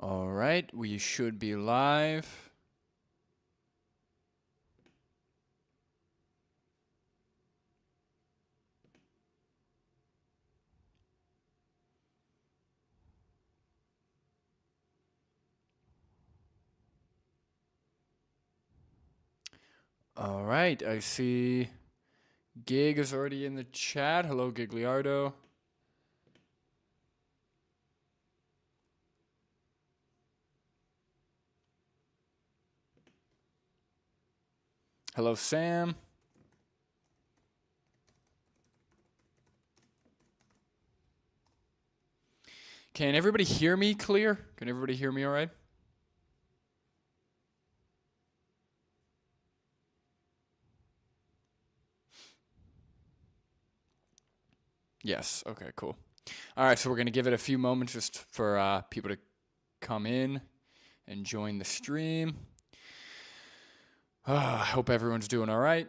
All right, we should be live. All right, I see Gig is already in the chat. Hello, Gigliardo. Hello, Sam. Can everybody hear me clear? Can everybody hear me all right? Yes. Okay, cool. All right, so we're going to give it a few moments just for people to come in and join the stream. I hope everyone's doing all right.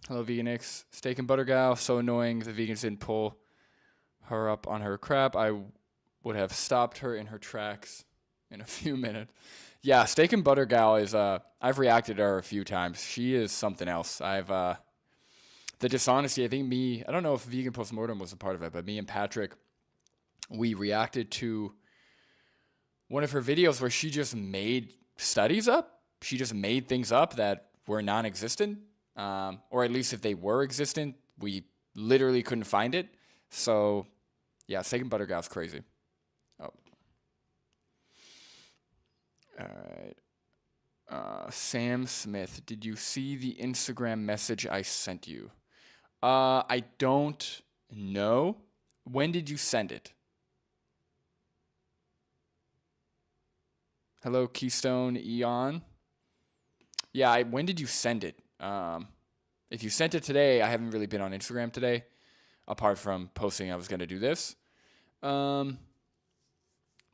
Hello, Veganix. Steak and Butter Gal. So annoying the vegans didn't pull her up on her crap. I would have stopped her in her tracks in a few minutes. Yeah, Steak and Butter Gal is, I've reacted to her a few times. She is something else. The dishonesty, I think I don't know if Vegan Postmortem was a part of it, but me and Patrick, we reacted to one of her videos where she just made studies up. She just made things up that were non-existent, or at least if they were existent, we literally couldn't find it. So, yeah, Steak and Butter Gal's crazy. Oh. All right. Sam Smith, did you see the Instagram message I sent you? I don't know. When did you send it? Hello, Keystone Eon. Yeah, when did you send it? If you sent it today, I haven't really been on Instagram today, apart from posting I was going to do this. But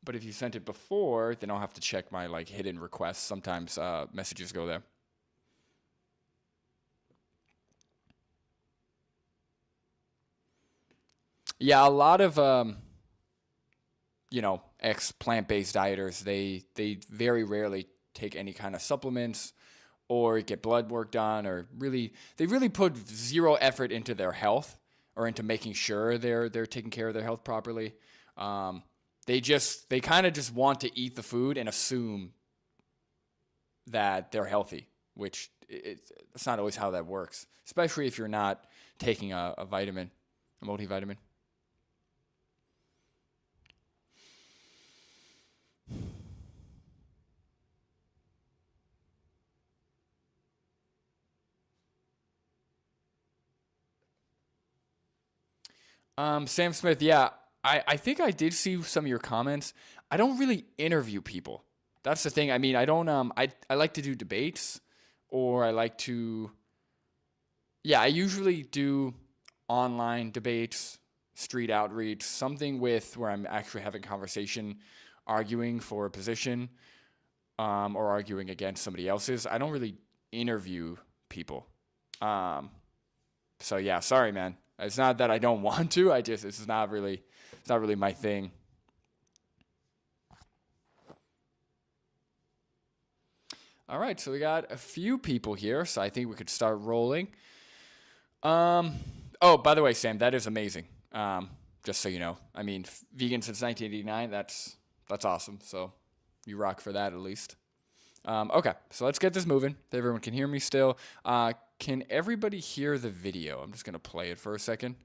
if you sent it before, then I'll have to check my hidden requests. Sometimes messages go there. Yeah, a lot of ex-plant-based dieters, they very rarely take any kind of supplements or get blood work done, or they really put zero effort into their health or into making sure they're taking care of their health properly. They kind of just want to eat the food and assume that they're healthy, which it's not always how that works, especially if you're not taking a vitamin, a multivitamin. Sam Smith, yeah, I think I did see some of your comments. I don't really interview people. That's the thing. I mean, I don't, I like to do debates, or I like to, yeah, I usually do online debates, street outreach, something where I'm actually having conversation, arguing for a position, or arguing against somebody else's. I don't really interview people. So yeah, sorry, man. It's not that I don't want to. It's not really my thing. All right, so we got a few people here, so I think we could start rolling. Oh, by the way, Sam, that is amazing. Just so you know, I mean, vegan since 1989. That's awesome. So you rock for that at least. Okay, so let's get this moving. Everyone can hear me still. Can everybody hear the video? I'm just going to play it for a second.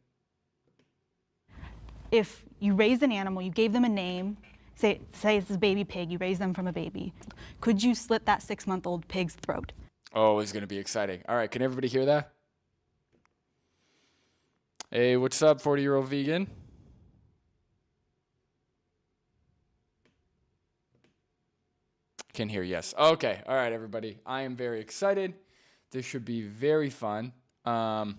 If you raised an animal, you gave them a name, say it's a baby pig, you raised them from a baby, could you slit that 6-month-old pig's throat? Oh, it's going to be exciting. All right, can everybody hear that? Hey, what's up, 40-year-old vegan? Can hear, yes. Okay, all right, everybody. I am very excited. This should be very fun. I'm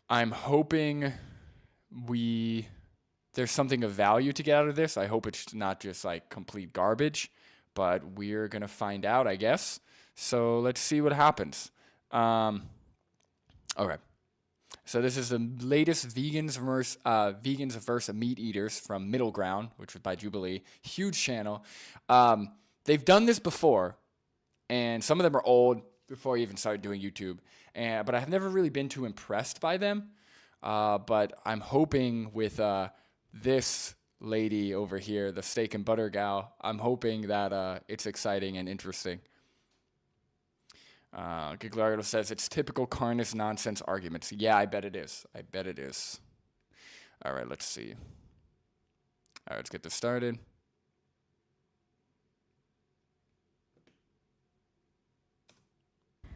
hoping there's something of value to get out of this. I hope it's not just complete garbage, but we're going to find out, I guess. So let's see what happens. Okay. So this is the latest vegans versus meat eaters from Middle Ground, which was by Jubilee. Huge channel. They've done this before, and some of them are old before I even started doing YouTube. But I've never really been too impressed by them. But I'm hoping with this lady over here, the steak and butter gal, I'm hoping that it's exciting and interesting. Giglarido says it's typical carnist nonsense arguments. Yeah, I bet it is. I bet it is. All right, let's see. All right, let's get this started.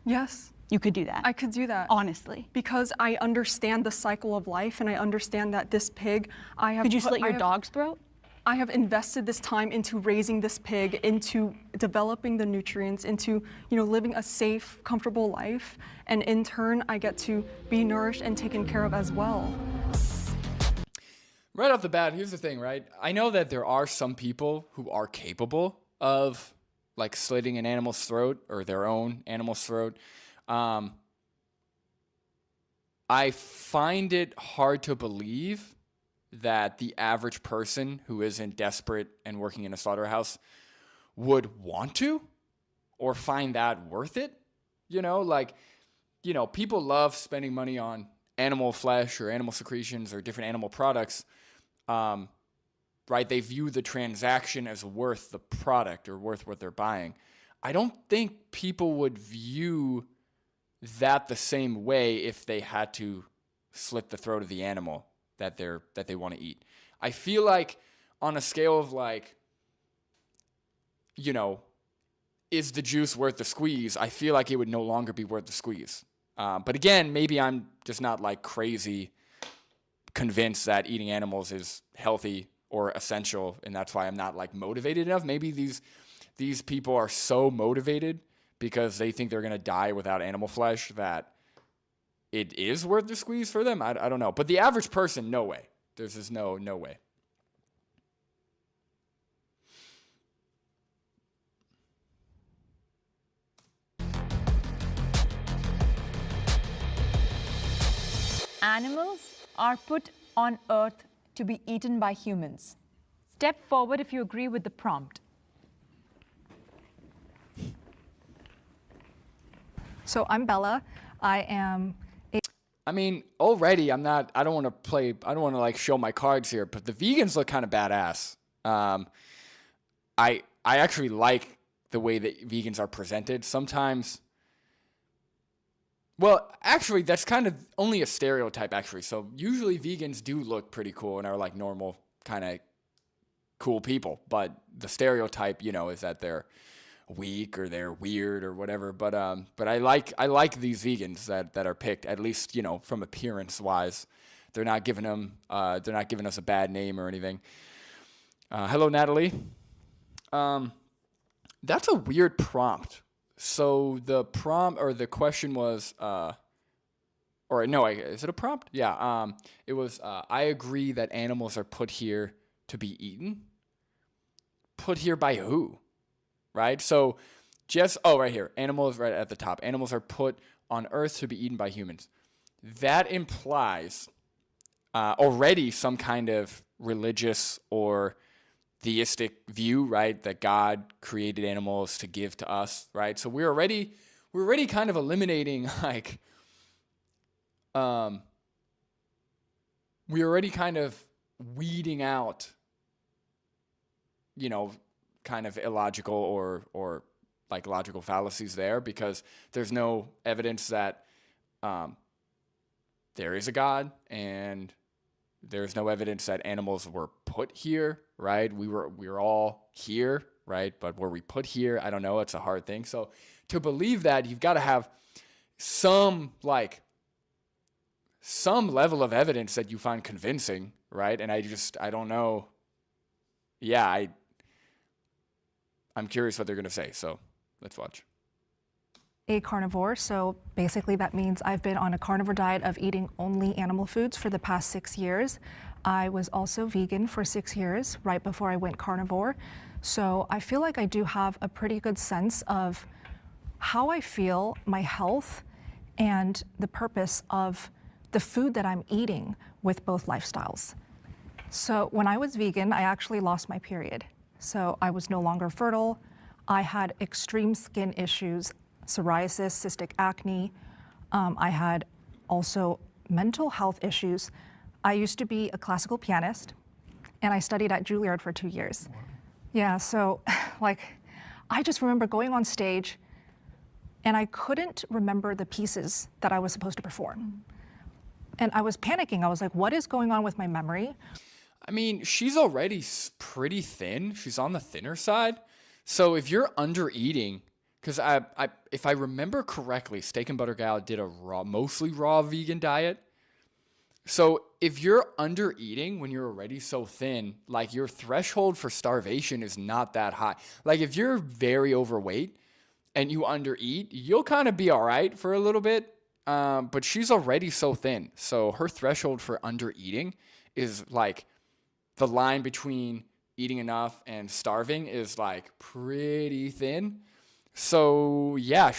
Yes. You could do that. I could do that. Honestly. Because I understand the cycle of life, and I understand that this pig, Could you slit your dog's throat? I have invested this time into raising this pig, into developing the nutrients, into living a safe, comfortable life, and in turn, I get to be nourished and taken care of as well. Right off the bat, here's the thing, right? I know that there are some people who are capable of like slitting an animal's throat or their own animal's throat. I find it hard to believe that the average person who isn't desperate and working in a slaughterhouse would want to or find that worth it. People love spending money on animal flesh or animal secretions or different animal products. Right? They view the transaction as worth the product or worth what they're buying. I don't think people would view that the same way if they had to slit the throat of the animal that they want to eat. I feel like on a scale of is the juice worth the squeeze? I feel like it would no longer be worth the squeeze. But again, maybe I'm just not like crazy convinced that eating animals is healthy or essential, and that's why I'm not like motivated enough. Maybe these people are so motivated because they think they're gonna die without animal flesh that it is worth the squeeze for them. I don't know. But the average person, no way. There's just no way. Animals are put on Earth to be eaten by humans. Step forward if you agree with the prompt. So I'm Bella. Already I don't want to like show my cards here, but the vegans look kind of badass. I actually like the way that vegans are presented. Sometimes, well, actually, that's kind of only a stereotype, actually. So usually vegans do look pretty cool and are like normal kind of cool people. But the stereotype, is that they're weak or they're weird or whatever. But I like these vegans that are picked, at least, from appearance wise. They're not giving us a bad name or anything. Hello, Natalie. That's a weird prompt. So the prompt or the question was, is it a prompt? Yeah. It was, I agree that animals are put here to be eaten. Put here by who? Right? So right here. Animals right at the top. Animals are put on Earth to be eaten by humans. That implies already some kind of religious or theistic view, right? That God created animals to give to us, right? So we're already kind of eliminating we're already kind of weeding out, kind of illogical or like logical fallacies there, because there's no evidence that there is a God, and there's no evidence that animals were put here, right? We were all here, right? But were we put here? I don't know. It's a hard thing. So to believe that, you've got to have some level of evidence that you find convincing, right? And I don't know. Yeah, I'm curious what they're going to say. So let's watch. A carnivore, so basically that means I've been on a carnivore diet of eating only animal foods for the past 6 years. I was also vegan for 6 years right before I went carnivore. So I feel like I do have a pretty good sense of how I feel, my health, and the purpose of the food that I'm eating with both lifestyles. So when I was vegan, I actually lost my period. So I was no longer fertile. I had extreme skin issues, psoriasis, cystic acne. I had also mental health issues. I used to be a classical pianist, and I studied at Juilliard for 2 years. Wow. Yeah, so like, I just remember going on stage, and I couldn't remember the pieces that I was supposed to perform. And I was panicking. I was like, what is going on with my memory? I mean, she's already pretty thin. She's on the thinner side. So if you're under eating, because if I remember correctly, Steak and Butter Gal did a mostly raw vegan diet. So if you're under eating when you're already so thin, like your threshold for starvation is not that high. Like if you're very overweight and you under eat, you'll kind of be all right for a little bit. But she's already so thin. So her threshold for under eating is like the line between eating enough and starving is like pretty thin. So yeah,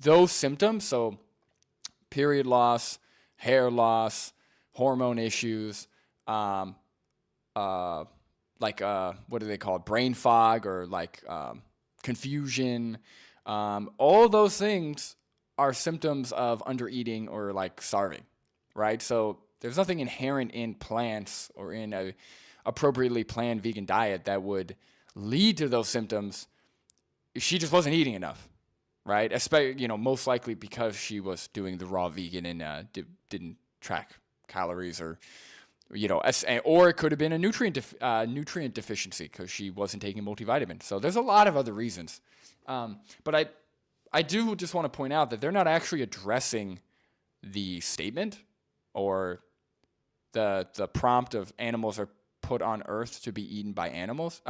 those symptoms, so period loss, hair loss, hormone issues, what do they call it? Brain fog or like confusion. All those things are symptoms of under eating or like starving, right? So there's nothing inherent in plants or in a appropriately planned vegan diet that would lead to those symptoms. She just wasn't eating enough, right? Especially, most likely because she was doing the raw vegan and didn't track calories or it could have been a nutrient deficiency because she wasn't taking multivitamin. So there's a lot of other reasons. But I do just want to point out that they're not actually addressing the statement or the prompt of animals are put on earth to be eaten by animals.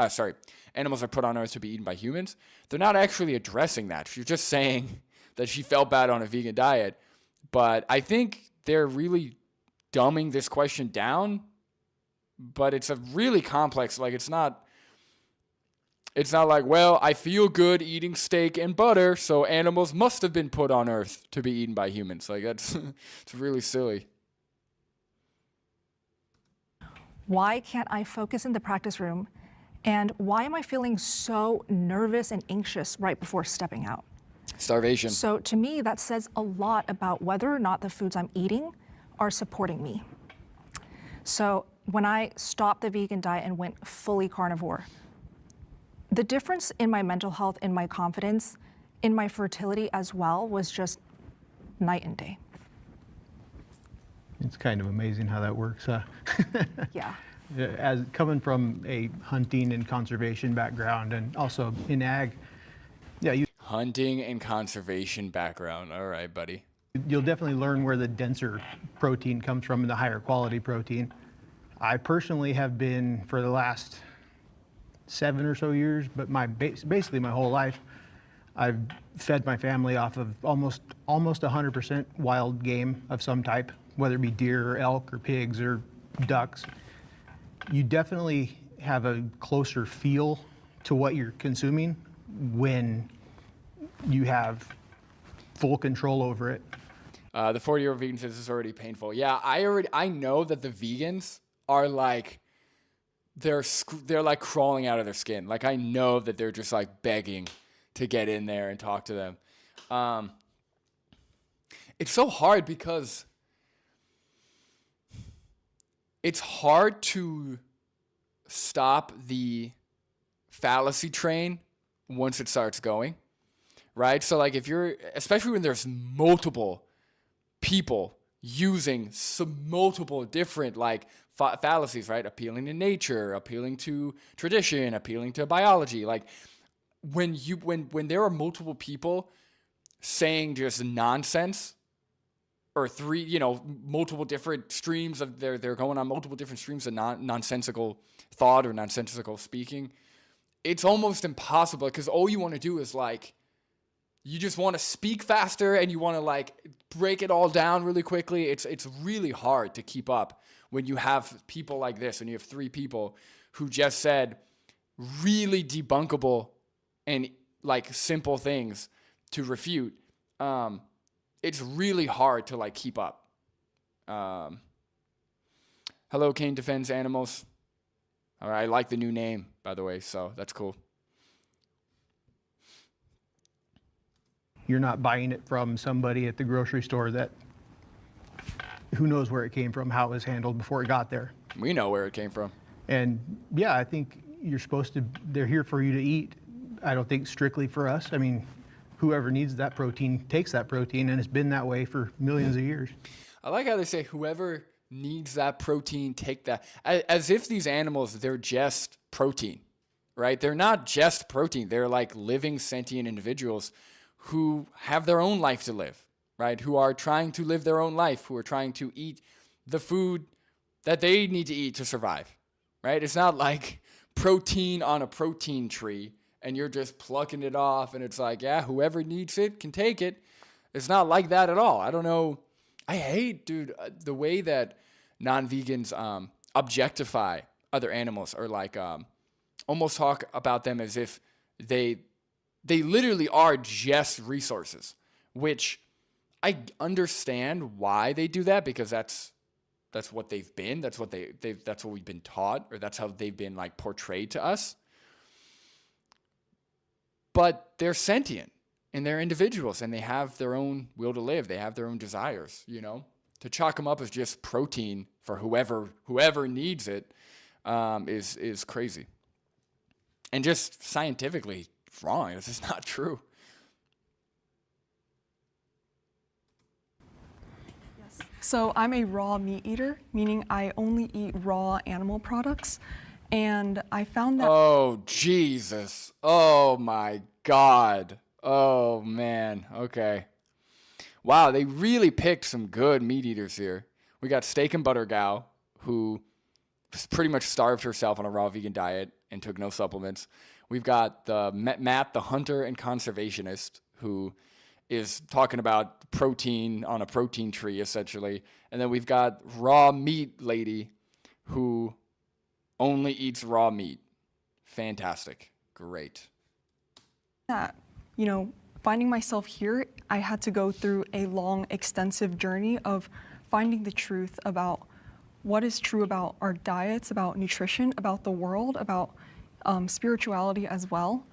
Animals are put on earth to be eaten by humans. They're not actually addressing that. She's just saying that she felt bad on a vegan diet. But I think they're really dumbing this question down. But it's a really complex, like it's not like, well, I feel good eating steak and butter, so animals must have been put on earth to be eaten by humans. Like that's it's really silly. Why can't I focus in the practice room? And why am I feeling so nervous and anxious right before stepping out? Starvation. So to me, that says a lot about whether or not the foods I'm eating are supporting me. So when I stopped the vegan diet and went fully carnivore, the difference in my mental health, in my confidence, in my fertility as well was just night and day. It's kind of amazing how that works, huh? Yeah. As coming from a hunting and conservation background and also in ag, hunting and conservation background. All right, buddy. You'll definitely learn where the denser protein comes from and the higher quality protein. I personally have been for the last 7 or so years, but basically my whole life, I've fed my family off of almost 100% wild game of some type, whether it be deer or elk or pigs or ducks. You definitely have a closer feel to what you're consuming when you have full control over it. The 40-year-old vegan says this is already painful. Yeah, I know that the vegans are like, they're like crawling out of their skin. Like I know that they're just like begging to get in there and talk to them. It's so hard because it's hard to stop the fallacy train once it starts going, right? So like especially when there's multiple people using multiple different like fallacies, right? Appealing to nature, appealing to tradition, appealing to biology. Like when there are multiple people saying just nonsense, or multiple different streams of they're going on multiple different streams of nonsensical thought or nonsensical speaking, it's almost impossible because all you want to do is like, you just want to speak faster and you want to like break it all down really quickly. It's really hard to keep up when you have people like this, and you have 3 people who just said really debunkable and like simple things to refute. It's really hard to like keep up. Hello, Kane Defends Animals. All right, I like the new name, by the way, so that's cool. You're not buying it from somebody at the grocery store that who knows where it came from, how it was handled before it got there. We know where it came from. And yeah, I think you're supposed to, they're here for you to eat. I don't think strictly for us. I mean, whoever needs that protein takes that protein, and it's been that way for millions of years. I like how they say whoever needs that protein, take that. As if these animals, they're just protein, right? They're not just protein. They're like living sentient individuals who have their own life to live, right? Who are trying to live their own life, who are trying to eat the food that they need to eat to survive, right? It's not like protein on a protein tree and you're just plucking it off and it's like, yeah, whoever needs it can take it. It's not like that at all. I don't know. I hate, dude, the way that non-vegans objectify other animals, or like almost talk about them as if they literally are just resources, which I understand why they do that, because that's what they've been. That's what that's what we've been taught, or that's how they've been like portrayed to us. But they're sentient and they're individuals and they have their own will to live. They have their own desires, you know. To chalk them up as just protein for whoever needs it is crazy. And just scientifically wrong. This is not true. So I'm a raw meat eater, meaning I only eat raw animal products. And I found that... Oh, Jesus. Oh, my God. Oh, man. Okay. Wow, they really picked some good meat eaters here. We got Steak and Butter Gal, who pretty much starved herself on a raw vegan diet and took no supplements. We've got the Matt, the hunter and conservationist, who is talking about protein on a protein tree, essentially. And then we've got Raw Meat Lady, who only eats raw meat. Fantastic. Great. that, you know, finding myself here, I had to go through a long, extensive journey of finding the truth about what is true about our diets, about nutrition, about the world, about spirituality as well.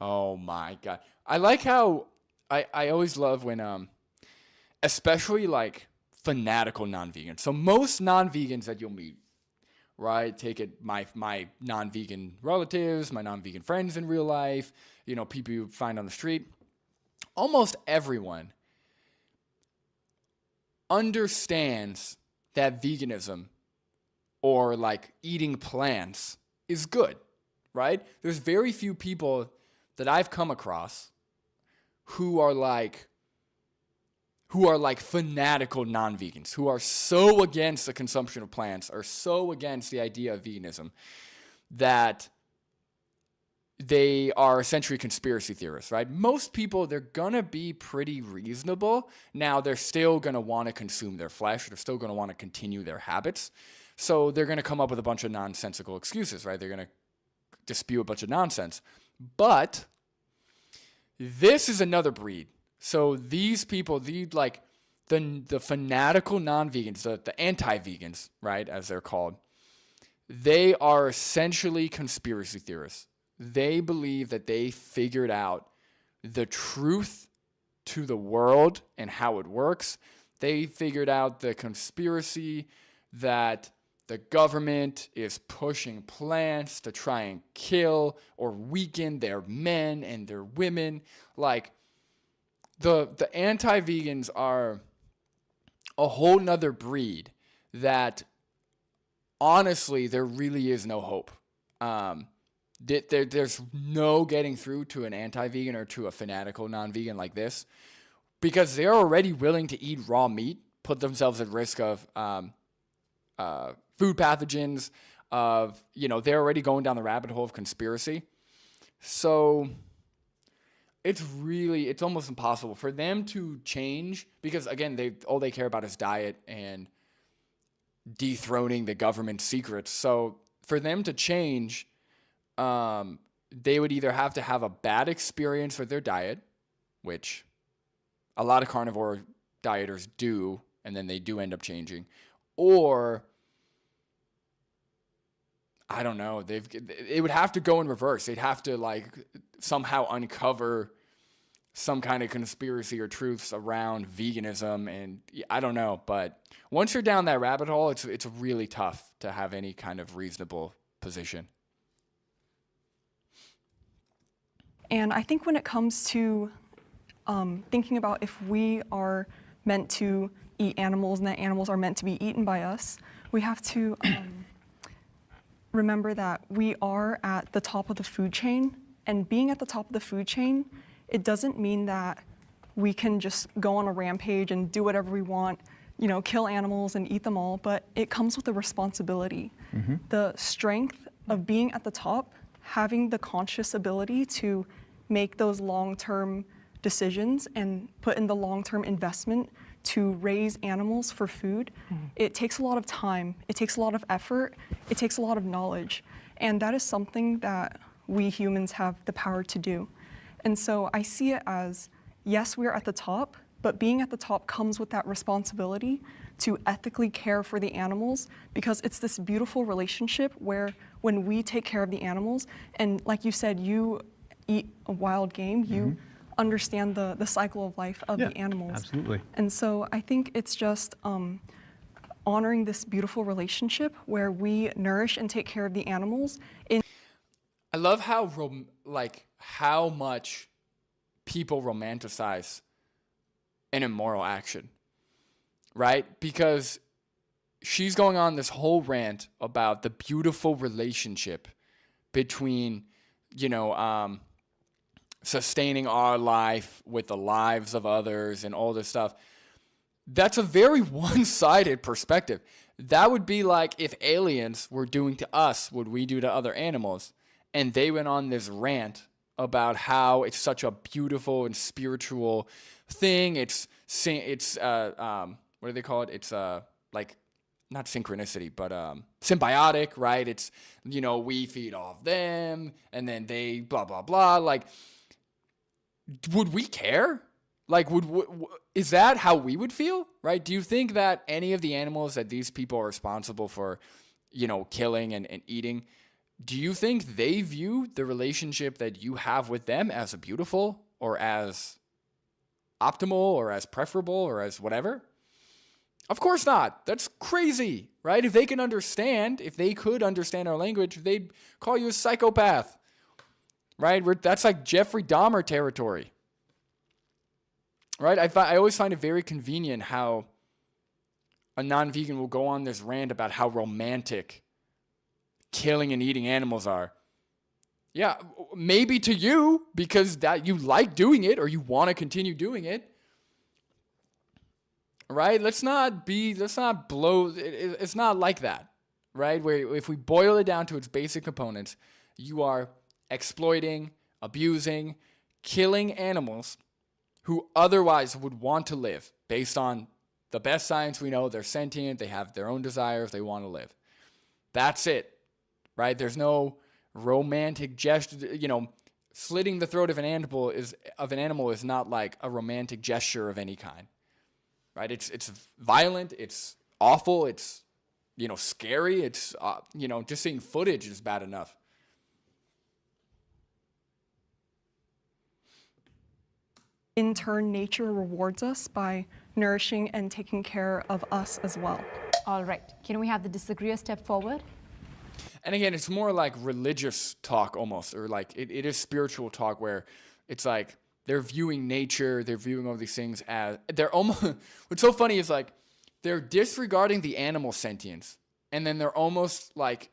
Oh my God. I like how I always love when, especially like fanatical non-vegans. So most non-vegans that you'll meet, right? Take it, my non-vegan relatives, my non-vegan friends in real life, you know, people you find on the street. Almost everyone understands that veganism or like eating plants is good, right? There's very few people that I've come across who are like fanatical non-vegans, who are so against the consumption of plants, or so against the idea of veganism that they are essentially conspiracy theorists, right? Most people, they're gonna be pretty reasonable. Now, they're still gonna wanna consume their flesh. They're still gonna wanna continue their habits. So they're gonna come up with a bunch of nonsensical excuses, right? They're gonna dispute a bunch of nonsense. But this is another breed. So these people, the fanatical non-vegans, the anti-vegans, right, as they're called, they are essentially conspiracy theorists. They believe that they figured out the truth to the world and how it works. They figured out the conspiracy that the government is pushing plants to try and kill or weaken their men and their women. Like, the anti-vegans are a whole nother breed that, honestly, there really is no hope. There's no getting through to an anti-vegan or to a fanatical non-vegan like this, because they're already willing to eat raw meat, put themselves at risk of food pathogens, of, you know, they're already going down the rabbit hole of conspiracy. So it's almost impossible for them to change, because again, all they care about is diet and dethroning the government secrets. So for them to change, they would either have to have a bad experience with their diet, which a lot of carnivore dieters do and then they do end up changing. Or, I don't know, it would have to go in reverse. They'd have to like somehow uncover some kind of conspiracy or truths around veganism, and I don't know. But once you're down that rabbit hole, it's really tough to have any kind of reasonable position. And I think when it comes to thinking about if we are meant to eat animals and that animals are meant to be eaten by us, we have to remember that we are at the top of the food chain. And being at the top of the food chain, it doesn't mean that we can just go on a rampage and do whatever we want, kill animals and eat them all, but it comes with a responsibility. The strength of being at the top, having the conscious ability to make those long-term decisions and put in the long-term investment to raise animals for food, it takes a lot of time, it takes a lot of effort, it takes a lot of knowledge, and that is something that we humans have the power to do. And so I see it as, yes, we're at the top, but being at the top comes with that responsibility to ethically care for the animals, because it's this beautiful relationship where when we take care of the animals, and like you said, you eat a wild game, you understand the cycle of life of the animals. Absolutely. And so I think it's just honoring this beautiful relationship where we nourish and take care of the animals. I love how how much people romanticize an immoral action, right? Because she's going on this whole rant about the beautiful relationship between, sustaining our life with the lives of others and all this stuff. That's a very one-sided perspective. That would be like if aliens were doing to us what we do to other animals, and they went on this rant about how it's such a beautiful and spiritual thing. It's what do they call it? It's like not synchronicity, but symbiotic, right? It's, we feed off them and then they blah, blah, blah. Like, would we care? Like, is that how we would feel, right? Do you think that any of the animals that these people are responsible for, killing and eating, do you think they view the relationship that you have with them as beautiful or as optimal or as preferable or as whatever? Of course not. That's crazy, right? If they could understand our language, they'd call you a psychopath, right? That's like Jeffrey Dahmer territory, right? I always find it very convenient how a non-vegan will go on this rant about how romantic killing and eating animals are. Yeah, maybe to you because that you like doing it or you want to continue doing it. Right? Let's not blow, it's not like that, right? Where if we boil it down to its basic components, you are exploiting, abusing, killing animals who otherwise would want to live based on the best science we know. They're sentient, they have their own desires, they want to live. That's it, right? There's no romantic gesture, slitting the throat of an animal is not like a romantic gesture of any kind. Right? It's violent, it's awful, it's, scary, it's, just seeing footage is bad enough. In turn, nature rewards us by nourishing and taking care of us as well. All right. Can we have the disagreeer step forward? And again, it's more like religious talk almost, or like it is spiritual talk where it's like, they're viewing nature, they're viewing all these things as, they're almost, what's so funny is like, they're disregarding the animal sentience, and then they're almost like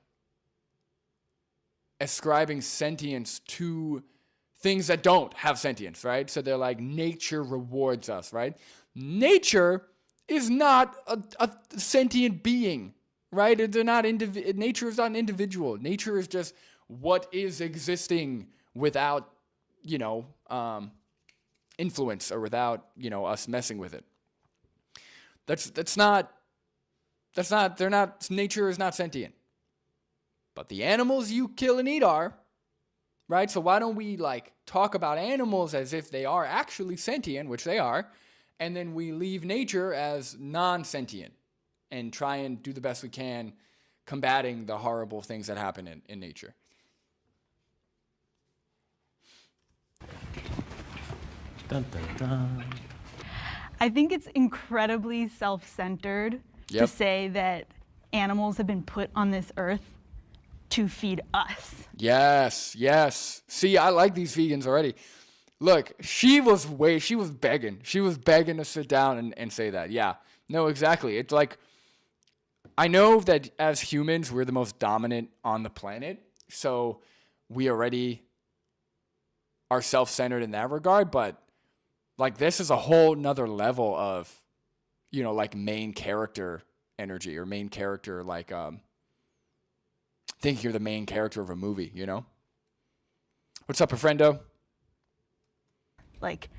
ascribing sentience to things that don't have sentience, right? So they're like, nature rewards us, right? Nature is not a sentient being, right? They're not nature is not an individual. Nature is just what is existing without, influence or without, us messing with it. Nature is not sentient. But the animals you kill and eat are, right? So why don't we talk about animals as if they are actually sentient, which they are, and then we leave nature as non-sentient and try and do the best we can combating the horrible things that happen in nature. Dun, dun, dun. I think it's incredibly self-centered to Yep. say that animals have been put on this earth to feed us. Yes, yes. See, I like these vegans already. Look, she was begging. She was begging to sit down and say that. Yeah, no, exactly. It's like, I know that as humans, we're the most dominant on the planet. So we already are self-centered in that regard. But like, this is a whole nother level of, you know, like main character energy, or main character, like, thinking you're the main character of a movie, you know? What's up, friendo? Like,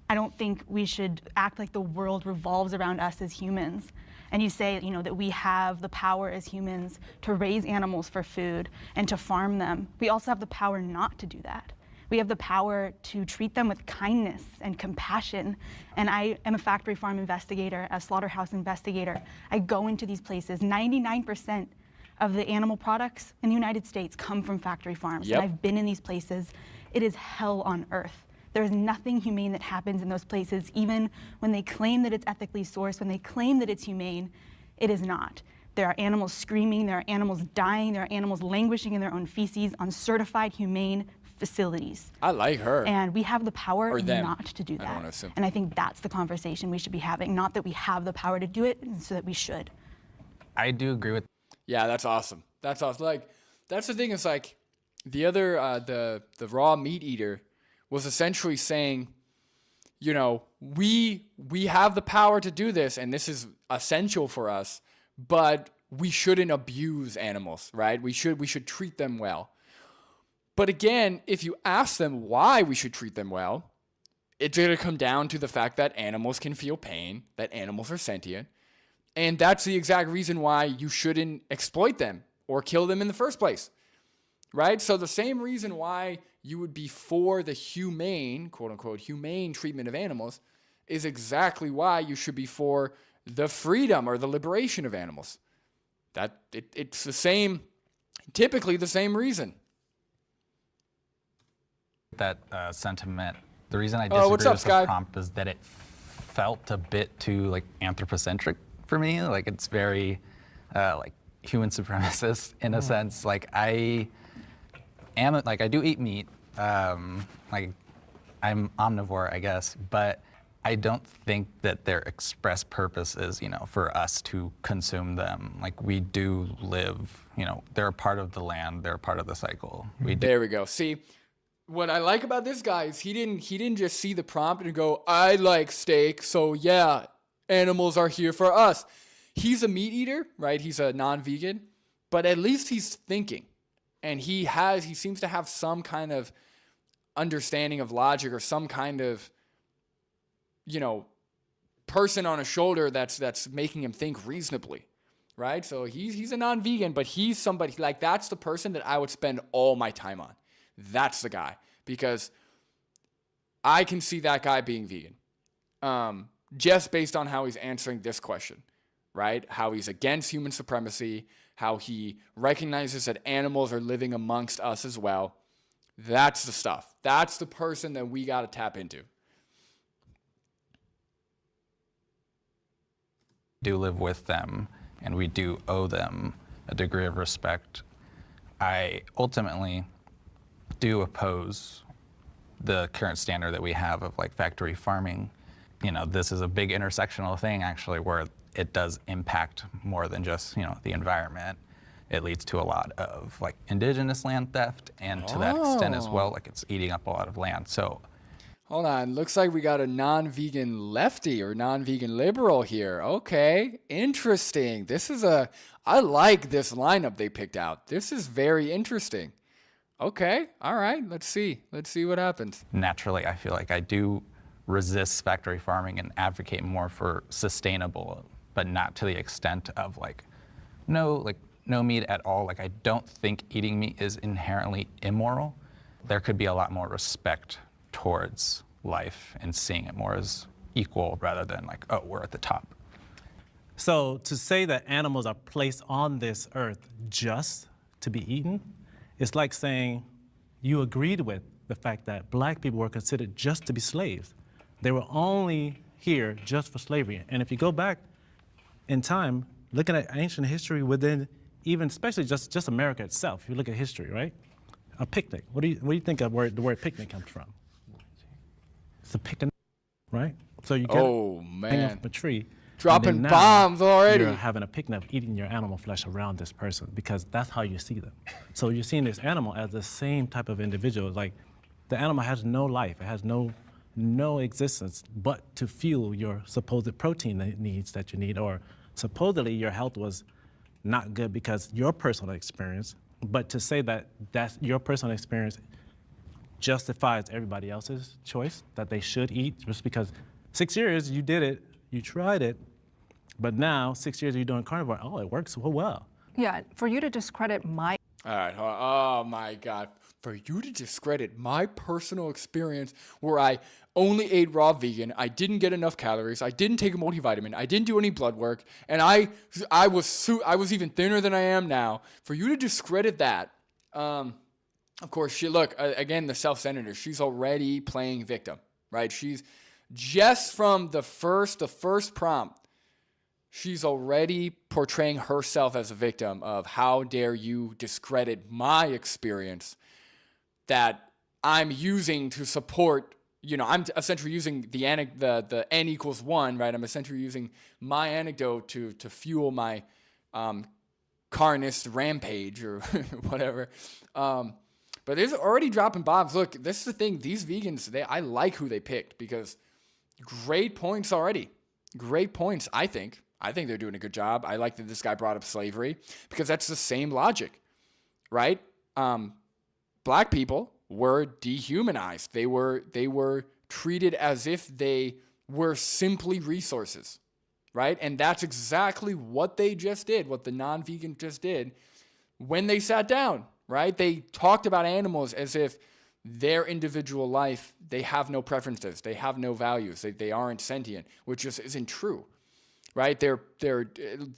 I don't think we should act like the world revolves around us as humans. And you say, you know, that we have the power as humans to raise animals for food and to farm them. We also have the power not to do that. We have the power to treat them with kindness and compassion. And I am a factory farm investigator, a slaughterhouse investigator. I go into these places. 99% of the animal products in the United States come from factory farms. Yep. And I've been in these places. It is hell on earth. There is nothing humane that happens in those places, even when they claim that it's ethically sourced, when they claim that it's humane, it is not. There are animals screaming, there are animals dying, there are animals languishing in their own feces on certified humane facilities. I like her. And we have the power Or them. not to do I don't that. wanna assume. And I think that's the conversation we should be having, not that we have the power to do it, and so that we should. I do agree with Yeah, that's awesome. That's awesome. Like, that's the thing. Is like the other, the raw meat eater was essentially saying, you know, we have the power to do this, and this is essential for us, but we shouldn't abuse animals, right? We should treat them well. But again, if you ask them why we should treat them well, it's going to come down to the fact that animals can feel pain, that animals are sentient, and that's the exact reason why you shouldn't exploit them or kill them in the first place, right? So the same reason why you would be for the humane, quote unquote, humane treatment of animals is exactly why you should be for the freedom or the liberation of animals. It's the same, typically the same reason. that sentiment. The reason I Oh, disagree what's up, with Sky? the prompt is that it felt a bit too like anthropocentric for me. Like it's very like human supremacist in a sense. Like I do eat meat. Like I'm omnivore, I guess, but I don't think that their express purpose is, you know, for us to consume them. Like we do live, you know, they're a part of the land, they're a part of the cycle. We do. There we go. See, what I like about this guy is he didn't just see the prompt and go, I like steak, so yeah, animals are here for us. He's a meat eater, right? He's a non-vegan, but at least he's thinking. And he seems to have some kind of understanding of logic or some kind of, you know, person on his shoulder that's making him think reasonably, right? So he's a non-vegan, but he's somebody, like, that's the person that I would spend all my time on. That's the guy, because I can see that guy being vegan, just based on how he's answering this question, right? How he's against human supremacy, how he recognizes that animals are living amongst us as well. That's the stuff. That's the person that we got to tap into. Do live with them, and we do owe them a degree of respect. I ultimately do oppose the current standard that we have of like factory farming. You know, this is a big intersectional thing actually, where it does impact more than just, you know, the environment. It leads to a lot of like indigenous land theft, and to that extent as well, like it's eating up a lot of land. So Hold on. Looks like we got a non-vegan lefty or non-vegan liberal here. Okay. Interesting. I like this lineup they picked out. This is very interesting. Okay. All right. Let's see. Let's see what happens. naturally, I feel like I do resist factory farming and advocate more for sustainable, but not to the extent of like no meat at all. Like I don't think eating meat is inherently immoral. There could be a lot more respect towards life and seeing it more as equal rather than like, oh, we're at the top. So to say that animals are placed on this earth just to be eaten, it's like saying you agreed with the fact that black people were considered just to be slaves. They were only here just for slavery. And if you go back in time, looking at ancient history within even, especially just America itself, you look at history, right? A picnic. What do you think of where the word picnic comes from? It's a picnic, right? So you get hang off a tree. Dropping bombs already. You're having a picnic, eating your animal flesh around this person because that's how you see them. So you're seeing this animal as the same type of individual. Like the animal has no life. It has no existence but to fuel your supposed protein needs that you need, or supposedly your health was not good because your personal experience. But to say that that's your personal experience justifies everybody else's choice that they should eat just because 6 years you did it, you tried it, but now 6 years you're doing carnivore, oh, it works so well. Yeah, for you to discredit my All right. Oh my God. For you to discredit my personal experience where I only ate raw vegan, I didn't get enough calories, I didn't take a multivitamin, I didn't do any blood work, and I was even thinner than I am now. For you to discredit that, of course, again, the self-centeredness, she's already playing victim, right? She's just from the first prompt, she's already portraying herself as a victim of how dare you discredit my experience that I'm using to support, I'm essentially using the n equals 1, right? I'm essentially using my anecdote to fuel my carnist rampage or whatever. But there's already dropping bombs. Look, this is the thing. These vegans, I like who they picked because great points already. Great points, I think. I think they're doing a good job. I like that this guy brought up slavery because that's the same logic, right? Black people were dehumanized. They were treated as if they were simply resources, right? And that's exactly what they just did, what the non-vegan just did when they sat down, right? They talked about animals as if their individual life, they have no preferences, they have no values, they aren't sentient, which just isn't true, right? The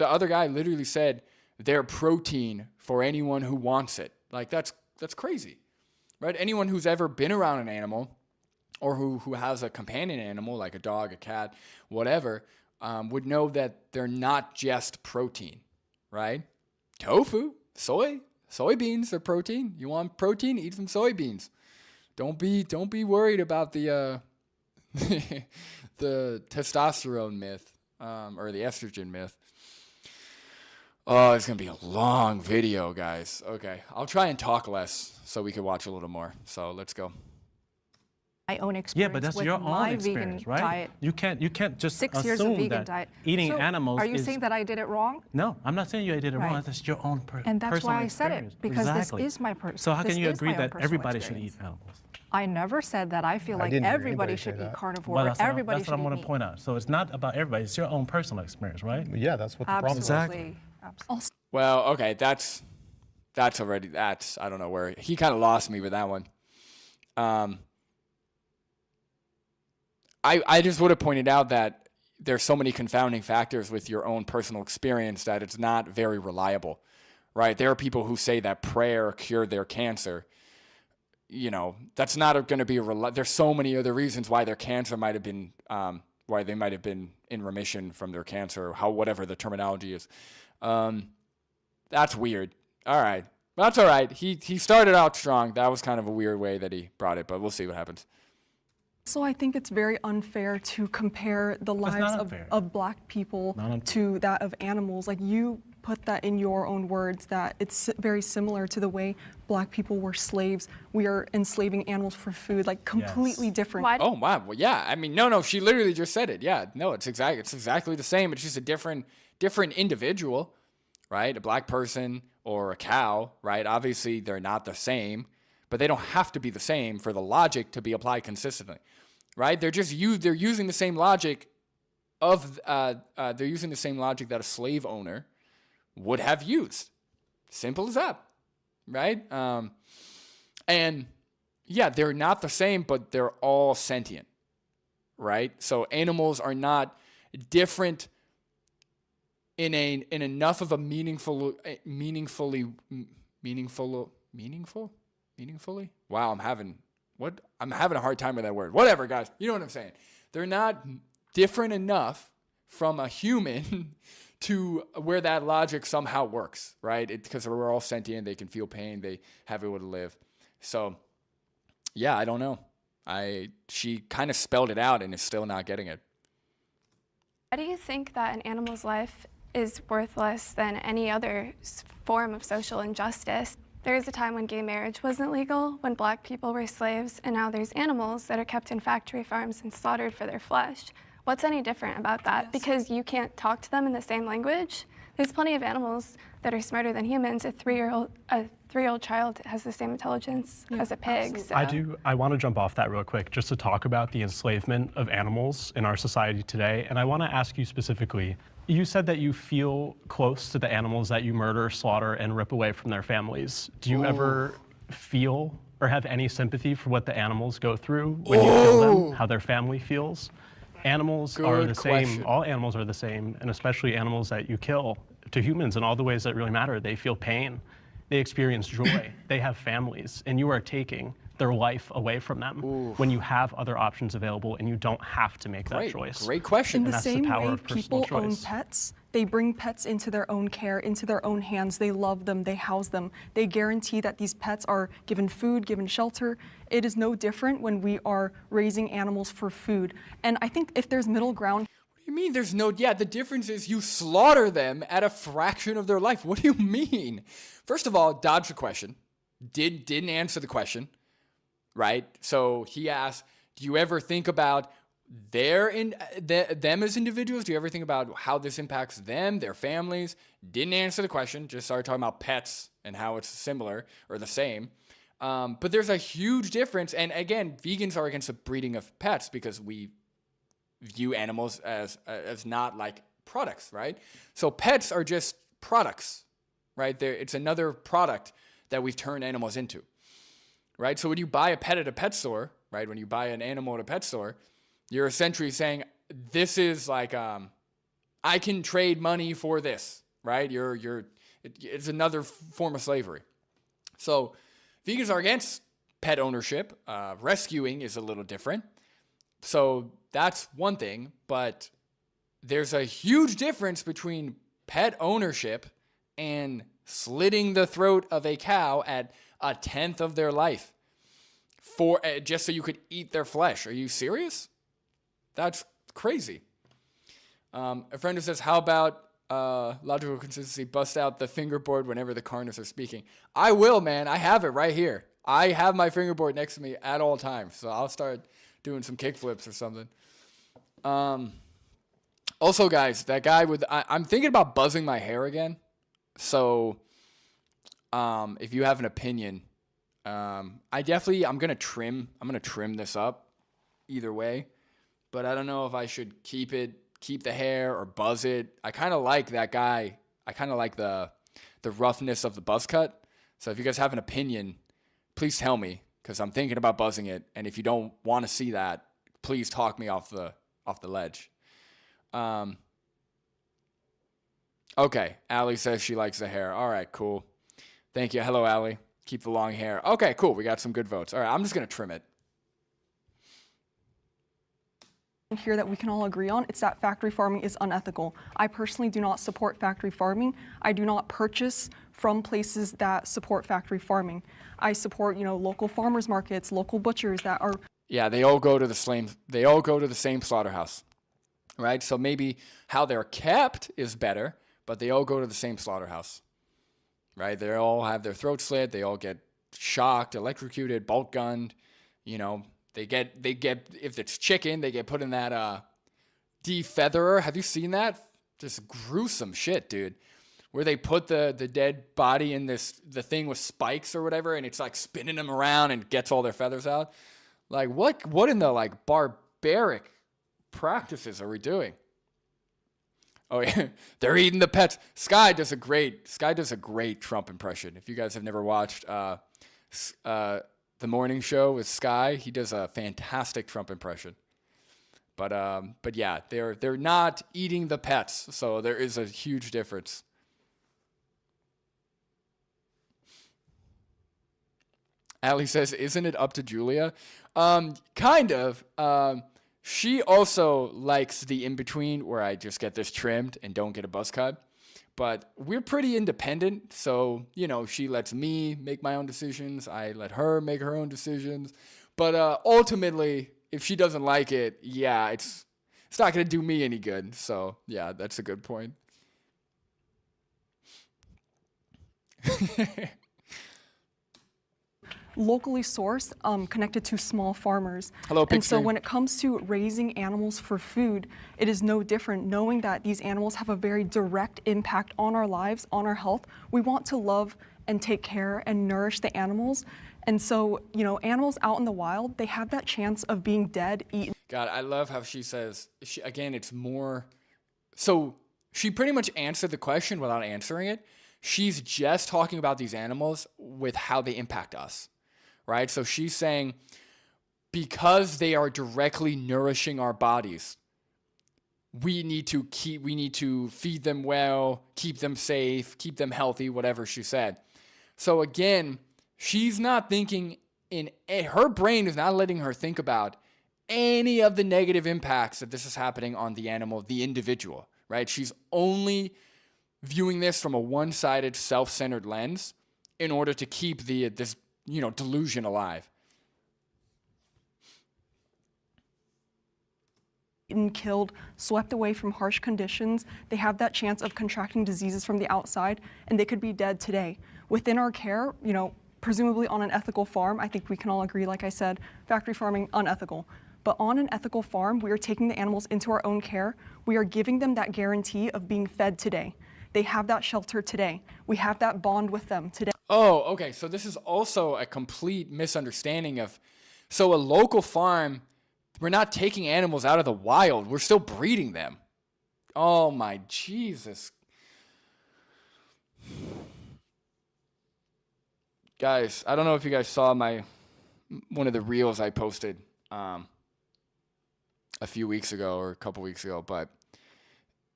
other guy literally said they're protein for anyone who wants it. Like that's crazy, right? Anyone who's ever been around an animal or who has a companion animal like a dog, a cat, whatever, would know that they're not just protein, right? Tofu, soybeans are protein. You want protein? Eat some soybeans. Don't be worried about the the testosterone myth or the estrogen myth. Oh, it's gonna be a long video, guys. Okay, I'll try and talk less so we can watch a little more. So let's go. my own experience. Yeah, but that's with your my own experience, vegan right? diet. You can't just 6 years of assume vegan that diet. eating So animals are you is... saying that I did it wrong? No, I'm not saying you did it wrong. Right. That's your own personal And that's why I said experience. it, because Exactly. this is my personal. So how can you agree that everybody should eat animals? I never said that. I feel I like didn't hear everybody anybody should say eat that. carnivore. Well, Everybody that's what should I want eat to point out. So it's not about everybody. It's your own personal experience, right? Yeah, that's what the problem is. Absolutely. Absolutely. Well, okay, that's I don't know where he kind of lost me with that one. I just would have pointed out that there's so many confounding factors with your own personal experience that it's not very reliable, right? There are people who say that prayer cured their cancer. You know, that's not going to be there's so many other reasons why their cancer might have been, why they might have been in remission from their cancer, or whatever the terminology is. That's weird. All right. That's all right. He started out strong. That was kind of a weird way that he brought it, but we'll see what happens. So I think it's very unfair to compare the lives of black people to that of animals. Like, you put that in your own words, that it's very similar to the way black people were slaves. We are enslaving animals for food, like completely different. Oh, wow. Well, yeah. I mean, no, she literally just said it. Yeah, no, it's exactly the same. It's just a different individual, right? A black person or a cow, right? Obviously, they're not the same, but they don't have to be the same for the logic to be applied consistently, right? They're using the same logic they're using the same logic that a slave owner would have used. Simple as that, right? And yeah, they're not the same, but they're all sentient, right? So animals are not different in enough of a meaningfully. Wow, I'm having a hard time with that word. Whatever, guys. You know what I'm saying? They're not different enough from a human to where that logic somehow works, right? Because we're all sentient, they can feel pain, they have a will to live. So, yeah, I don't know. She kind of spelled it out and is still not getting it. Why do you think that an animal's life is worthless than any other form of social injustice? There is a time when gay marriage wasn't legal, when black people were slaves, and now there's animals that are kept in factory farms and slaughtered for their flesh. What's any different about that? Yes. Because you can't talk to them in the same language? There's plenty of animals that are smarter than humans. A three-year-old child has the same intelligence as a pig. So. I want to jump off that real quick just to talk about the enslavement of animals in our society today. And I want to ask you specifically, you said that you feel close to the animals that you murder, slaughter, and rip away from their families. Do you ever feel or have any sympathy for what the animals go through when you kill them, how their family feels? Animals are the same, all animals are the same, and especially animals that you kill. To humans, in all the ways that really matter, they feel pain, they experience joy, they have families, and you are taking their life away from them when you have other options available and you don't have to make that choice. Great question. In the same way people own pets, they bring pets into their own care, into their own hands. They love them, they house them. They guarantee that these pets are given food, given shelter. It is no different when we are raising animals for food. And I think if there's middle ground. What do you mean there's no, the difference is you slaughter them at a fraction of their life. What do you mean? First of all, dodge the question. Didn't answer the question. Right? So he asked, do you ever think about them as individuals? Do you ever think about how this impacts them, their families? Didn't answer the question, just started talking about pets and how it's similar or the same. But there's a huge difference. And again, vegans are against the breeding of pets because we view animals as not like products, right? So pets are just products, right? It's another product that we've turned animals into. Right? So when you buy a pet at a pet store, right? When you buy an animal at a pet store, you're essentially saying, this is like, I can trade money for this, right? It's another form of slavery. So vegans are against pet ownership. Rescuing is a little different. So that's one thing, but there's a huge difference between pet ownership and slitting the throat of a cow at a tenth of their life for just so you could eat their flesh. Are you serious? That's crazy. A friend who says, how about logical consistency, bust out the fingerboard whenever the carnists are speaking? I will, man. I have it right here. I have my fingerboard next to me at all times. So I'll start doing some kickflips or something. Also, guys, that guy I'm thinking about buzzing my hair again. So if you have an opinion, I'm gonna trim this up either way, but I don't know if I should keep the hair or buzz it. I kind of like that guy. I kind of like the roughness of the buzz cut. So if you guys have an opinion, please tell me, because I'm thinking about buzzing it. And if you don't want to see that, please talk me off the ledge. Okay, Allie says she likes the hair. All right, cool. Thank you. Hello, Allie. Keep the long hair. Okay, cool. We got some good votes. All right, I'm just going to trim it. Here that we can all agree on, it's that factory farming is unethical. I personally do not support factory farming. I do not purchase from places that support factory farming. I support, local farmers markets, local butchers that are. Yeah, they all go to the same slaughterhouse, right? So maybe how they're kept is better, but they all go to the same slaughterhouse, right? They all have their throats slit. They all get shocked, electrocuted, bolt gunned. They get if it's chicken, they get put in that defeatherer. Have you seen that? Just gruesome shit, dude. Where they put the dead body in the thing with spikes or whatever, and it's like spinning them around and gets all their feathers out. Like what in the barbaric practices are we doing? Oh yeah, they're eating the pets. Sky does a great Trump impression. If you guys have never watched The Morning Show with Sky, he does a fantastic Trump impression. But yeah, they're not eating the pets, so there is a huge difference. Allie says, "Isn't it up to Julia?" Kind of. She also likes the in between where I just get this trimmed and don't get a buzz cut. But we're pretty independent, so she lets me make my own decisions. I let her make her own decisions. But ultimately, if she doesn't like it, yeah, it's not going to do me any good. So, yeah, that's a good point. Locally sourced, connected to small farmers. Hello, Pig And so Stream. when it comes to raising animals for food, it is no different. Knowing that these animals have a very direct impact on our lives, on our health, we want to love and take care and nourish the animals. And so, animals out in the wild, they have that chance of being dead, eaten. God, I love how she says, again, it's more. So she pretty much answered the question without answering it. She's just talking about these animals with how they impact us, right? So she's saying, because they are directly nourishing our bodies, we need to feed them well, keep them safe, keep them healthy, whatever she said. So again, she's not thinking her brain is not letting her think about any of the negative impacts that this is happening on the animal, the individual, right? She's only viewing this from a one-sided, self-centered lens in order to keep this delusion alive. Killed, swept away from harsh conditions. They have that chance of contracting diseases from the outside, and they could be dead today. Within our care, presumably on an ethical farm, I think we can all agree, like I said, factory farming, unethical. But on an ethical farm, we are taking the animals into our own care. We are giving them that guarantee of being fed today. They have that shelter today. We have that bond with them today. Oh, okay. So this is also a complete misunderstanding so a local farm, we're not taking animals out of the wild. We're still breeding them. Oh my Jesus. Guys, I don't know if you guys saw one of the reels I posted a few weeks ago or a couple weeks ago, but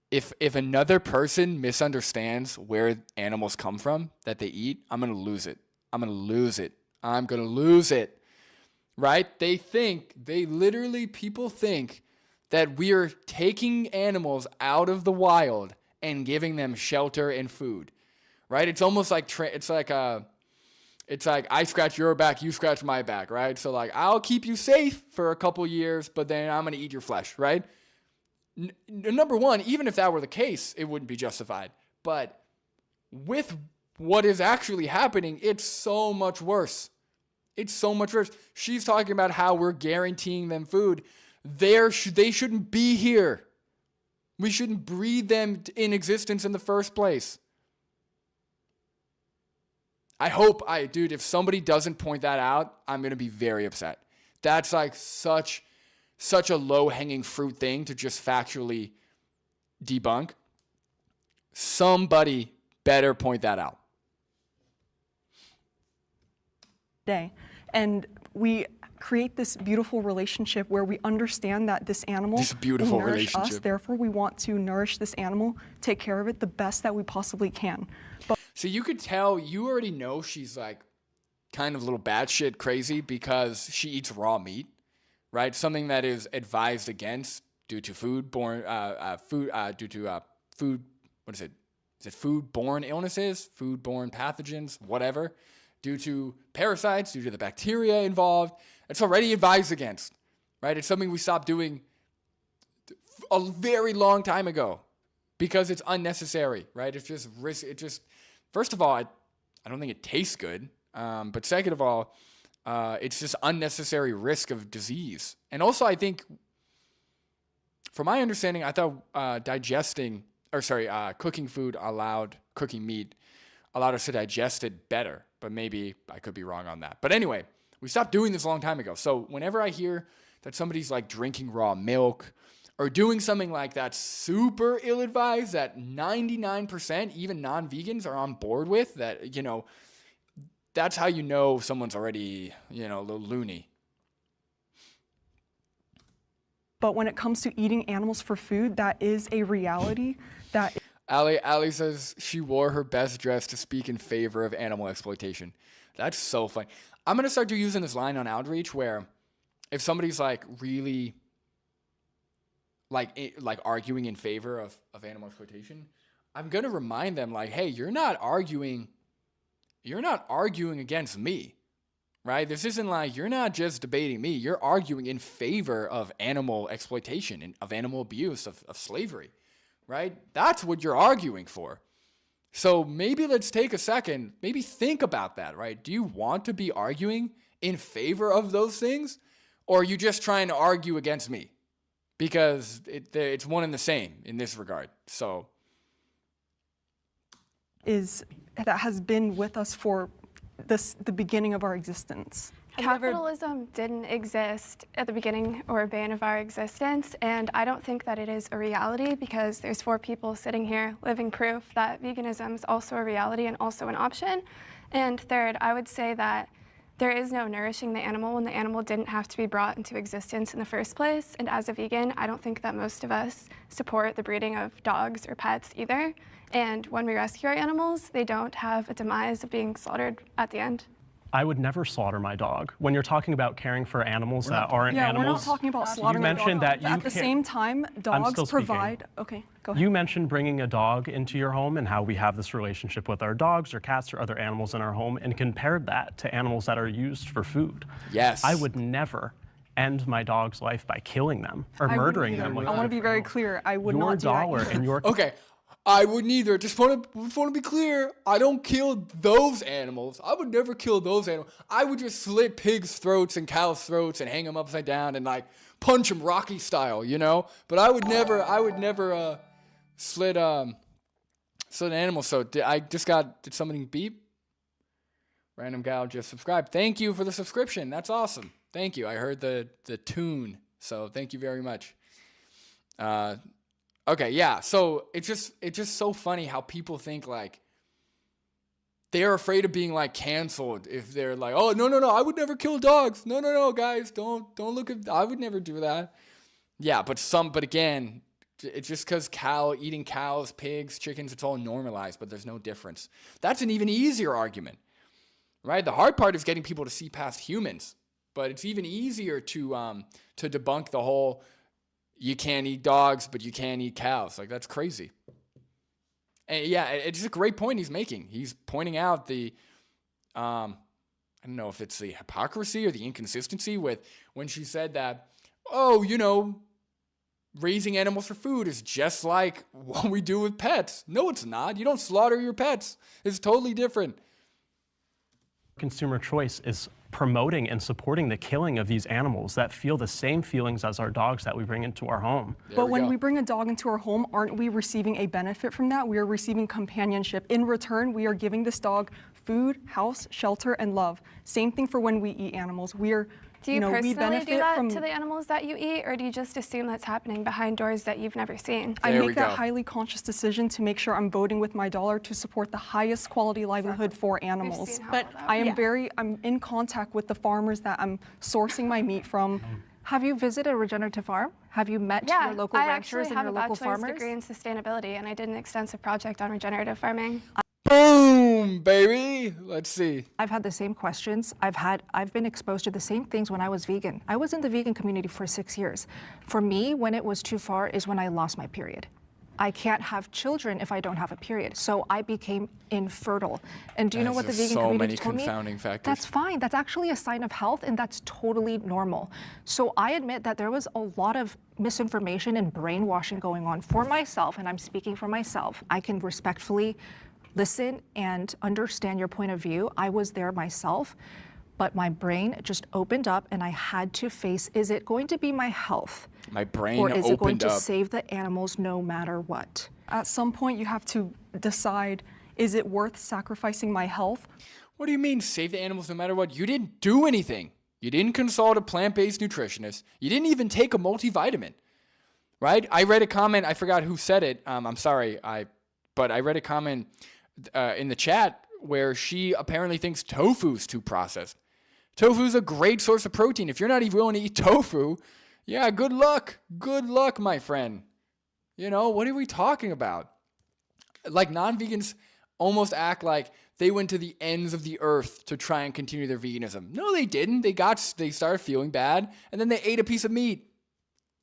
if another person misunderstands where animals come from that they eat, I'm going to lose it. Right? People think that we are taking animals out of the wild and giving them shelter and food. Right? It's almost like it's like I scratch your back, you scratch my back, right? So like I'll keep you safe for a couple years, but then I'm going to eat your flesh, right? Number one, even if that were the case, it wouldn't be justified. But with what is actually happening, it's so much worse. She's talking about how we're guaranteeing them food. They shouldn't be here. We shouldn't breed them in existence in the first place. Dude, if somebody doesn't point that out, I'm going to be very upset. That's like such a low-hanging fruit thing to just factually debunk. Somebody better point that out. And we create this beautiful relationship where we understand that this animal will nourish us. Therefore, we want to nourish this animal, take care of it the best that we possibly can. So you could tell, you already know she's like kind of a little batshit crazy because she eats raw meat. Right, something that is advised against due to foodborne illnesses, foodborne pathogens, whatever, due to parasites, due to the bacteria involved. It's already advised against, right? It's something we stopped doing a very long time ago because it's unnecessary, right? It's just risk. First of all, I don't think it tastes good, but second of all, it's just unnecessary risk of disease. And also, I think, from my understanding, I thought cooking meat allowed us to digest it better. But maybe I could be wrong on that. But anyway, we stopped doing this a long time ago. So whenever I hear that somebody's like drinking raw milk or doing something like that super ill-advised that 99%, even non-vegans, are on board with, that, that's how you know someone's already, a little loony. But when it comes to eating animals for food, that is a reality. That Allie says she wore her best dress to speak in favor of animal exploitation. That's so funny. I'm going to start using this line on Outreach where if somebody's like really like arguing in favor of animal exploitation, I'm going to remind them like, hey, you're not arguing against me, right? This isn't like you're not just debating me. You're arguing in favor of animal exploitation and of animal abuse, of slavery, right? That's what you're arguing for. So maybe let's take a second, maybe think about that, right? Do you want to be arguing in favor of those things? Or are you just trying to argue against me? Because it's one and the same in this regard. So that has been with us for the beginning of our existence. Capitalism didn't exist at the beginning or bane of our existence, and I don't think that it is a reality because there's 4 people sitting here living proof that veganism is also a reality and also an option. And third, I would say that there is no nourishing the animal when the animal didn't have to be brought into existence in the first place. And as a vegan, I don't think that most of us support the breeding of dogs or pets either. And when we rescue our animals, they don't have a demise of being slaughtered at the end. I would never slaughter my dog. When you're talking about caring for animals that aren't animals, we're not talking about slaughtering. You mentioned that you at the same time, dogs provide. Okay, go ahead. You mentioned bringing a dog into your home and how we have this relationship with our dogs or cats or other animals in our home, and compared that to animals that are used for food. Yes. I would never end my dog's life by killing them or murdering them. I want to be very clear. I would not do that. Your dollar and your okay. I wouldn't either. Just want to be clear. I don't kill those animals. I would never kill those animals. I would just slit pigs' throats and cows' throats and hang them upside down and like punch them Rocky style, you know. But I would never slit an animal. So did somebody beep? Random gal just subscribed. Thank you for the subscription. That's awesome. Thank you. I heard the tune. So thank you very much. Okay, yeah. So it's just so funny how people think like they're afraid of being like canceled if they're like, oh no, I would never kill dogs. No, guys, don't look at. I would never do that. Yeah, but again, it's just because eating cows, pigs, chickens, it's all normalized, but there's no difference. That's an even easier argument, right? The hard part is getting people to see past humans, but it's even easier to debunk the whole. You can't eat dogs, but you can eat cows. Like, that's crazy. And yeah, it's a great point he's making. He's pointing out the, I don't know if it's the hypocrisy or the inconsistency with when she said that, raising animals for food is just like what we do with pets. No, it's not. You don't slaughter your pets. It's totally different. Consumer choice is promoting and supporting the killing of these animals that feel the same feelings as our dogs that we bring into our home. But when we bring a dog into our home, aren't we receiving a benefit from that? We are receiving companionship. In return, we are giving this dog food, house, shelter, and love. Same thing for when we eat animals. Do you personally do that to the animals that you eat, or do you just assume that's happening behind doors that you've never seen? I make that highly conscious decision to make sure I'm voting with my dollar to support the highest quality livelihood for animals. But I'm in contact with the farmers that I'm sourcing my meat from. Have you visited a regenerative farm? Have you met your local ranchers and your local farmers? I actually have a bachelor's degree in sustainability, and I did an extensive project on regenerative farming. Boom, baby. Let's see. I've had the same questions. I've been exposed to the same things when I was vegan. I was in the vegan community for 6 years. For me, when it was too far is when I lost my period. I can't have children if I don't have a period. So I became infertile. And do you know what the vegan community told me? So many confounding factors. That's fine. That's actually a sign of health, and that's totally normal. So I admit that there was a lot of misinformation and brainwashing going on for myself, and I'm speaking for myself. I can respectfully listen and understand your point of view. I was there myself, but my brain just opened up and I had to face, is it going to be my health? My brain opened up. Or is it going to up. save the animals no matter what? At some point you have to decide, is it worth sacrificing my health? What do you mean save the animals no matter what? You didn't do anything. You didn't consult a plant-based nutritionist. You didn't even take a multivitamin, right? I read a comment, I forgot who said it. I'm sorry, but I read a comment in the chat where she apparently thinks tofu's too processed. Tofu's a great source of protein. If you're not even willing to eat tofu, Yeah, good luck. Good luck, my friend. You know, what are we talking about? Like, non-vegans almost act like they went to the ends of the earth to try and continue their veganism. No, they didn't. They started feeling bad, and then they ate a piece of meat.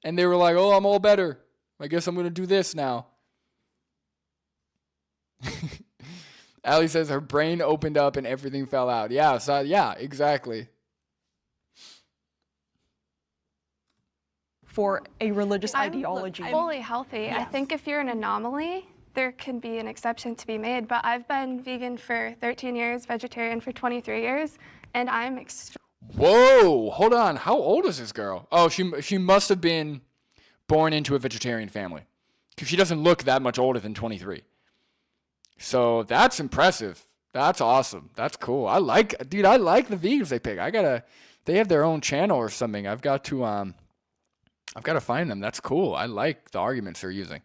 And they were like, oh, I'm all better. I guess I'm going to do this now. Allie says her brain opened up and everything fell out. Yeah, so yeah, exactly. For a religious I'm ideology. fully healthy. I Yes. think if you're an anomaly, there can be an exception to be made. But I've been vegan for 13 years, vegetarian for 23 years, and I'm Whoa, hold on. How old is this girl? Oh, she must have been born into a vegetarian family, because she doesn't look that much older than 23. So that's impressive. That's awesome. That's cool. I like the vegans they pick. They have their own channel or something. I've got to find them. That's cool. I like the arguments they're using.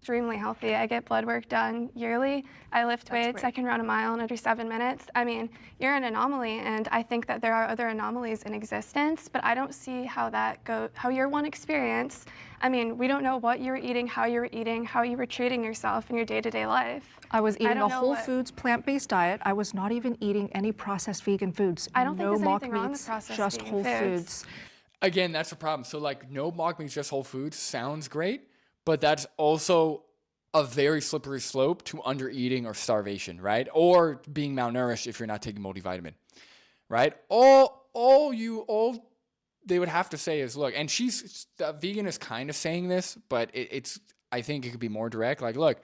extremely healthy. I get blood work done yearly. I lift weights. great. I can run a mile in under 7 minutes. I mean, you're an anomaly, and I think that there are other anomalies in existence, but I don't see how your one experience, I mean, we don't know what you were eating, how you were treating yourself in your day-to-day life. I was eating don't a know whole what- foods plant-based diet. I was not even eating any processed vegan foods. I don't think no there's mock anything wrong with meats, processed just vegan whole foods. foods. Again, that's the problem. So like, no mock meats, just whole foods sounds great, but that's also a very slippery slope to undereating or starvation, right? Or being malnourished if you're not taking multivitamin, right? All they would have to say is, look, and the vegan is kind of saying this, but I think it could be more direct. Like, look,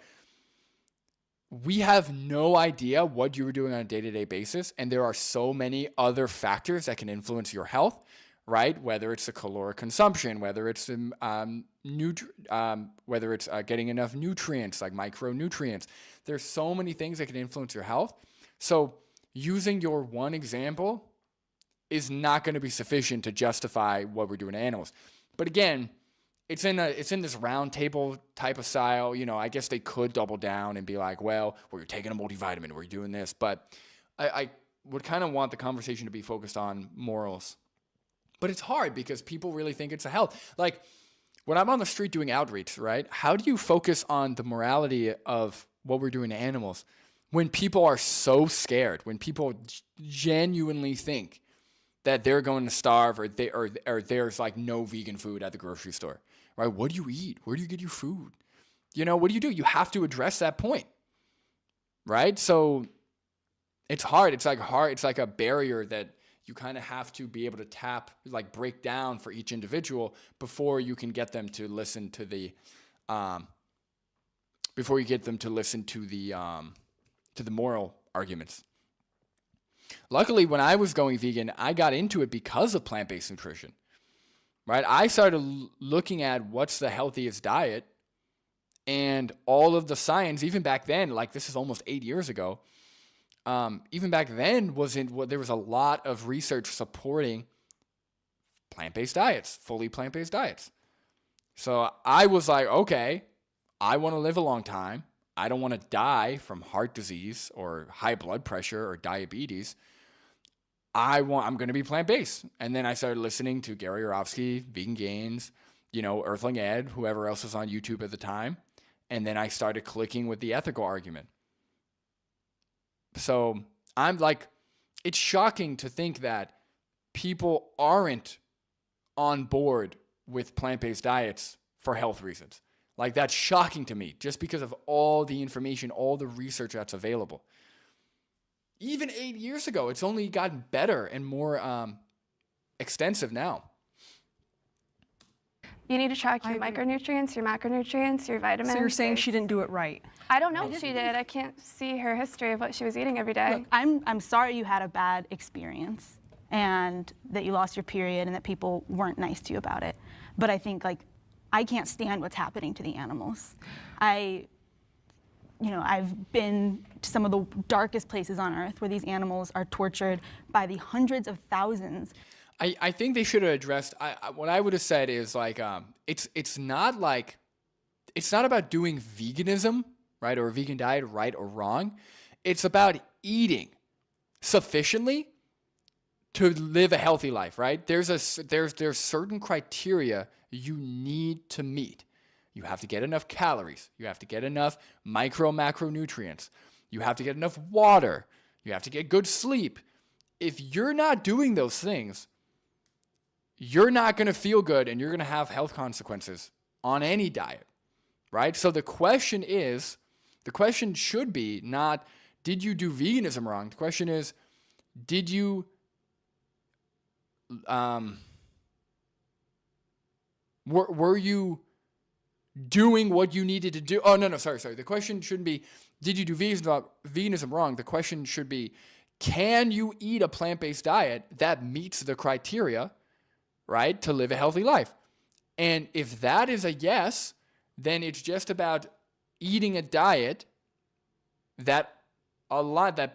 we have no idea what you were doing on a day-to-day basis, and there are so many other factors that can influence your health, right? Whether it's the caloric consumption, whether it's whether it's getting enough nutrients, like micronutrients. There's so many things that can influence your health. So using your one example is not going to be sufficient to justify what we're doing to animals. But again, it's in this round table type of style. You know, I guess they could double down and be like, well, you're taking a multivitamin, we're doing this. But I would kind of want the conversation to be focused on morals. But it's hard because people really think it's a health. Like, when I'm on the street doing outreach, right? How do you focus on the morality of what we're doing to animals when people are so scared, when people genuinely think that they're going to starve or there's like no vegan food at the grocery store, right? What do you eat? Where do you get your food? You know, what do? You have to address that point, right? So it's hard. It's like a barrier that you kind of have to be able to break down for each individual before you can get them to listen to the moral arguments. Luckily, when I was going vegan, I got into it because of plant-based nutrition, right? I started looking at what's the healthiest diet, and all of the science, even back then, like this is almost 8 years ago, even back then there was a lot of research supporting plant-based diets, fully plant-based diets. So I was like, okay, I want to live a long time. I don't want to die from heart disease or high blood pressure or diabetes. I'm going to be plant-based. And then I started listening to Gary Yourofsky, Vegan Gains, Earthling Ed, whoever else was on YouTube at the time. And then I started clicking with the ethical argument. So I'm like, it's shocking to think that people aren't on board with plant-based diets for health reasons. Like, that's shocking to me just because of all the information, all the research that's available. Even 8 years ago, it's only gotten better and more extensive now. You need to track your micronutrients, your macronutrients, your vitamins. So you're saying she didn't do it right? I don't know if she did. I can't see her history of what she was eating every day. Look, I'm sorry you had a bad experience and that you lost your period and that people weren't nice to you about it. But I think, like, I can't stand what's happening to the animals. I've been to some of the darkest places on earth where these animals are tortured by the hundreds of thousands. I think they should have addressed, what I would have said is like, it's not about doing veganism, right, or a vegan diet, right or wrong. It's about eating sufficiently to live a healthy life, right? There's certain criteria you need to meet. You have to get enough calories. You have to get enough macronutrients. You have to get enough water. You have to get good sleep. If you're not doing those things, you're not going to feel good and you're going to have health consequences on any diet, right? So the question should be not, did you do veganism wrong? The question is, did you were you doing what you needed to do? Oh, no, sorry. The question shouldn't be, did you do veganism wrong? The question should be, can you eat a plant-based diet that meets the criteria, right, to live a healthy life? And if that is a yes, then it's just about eating a diet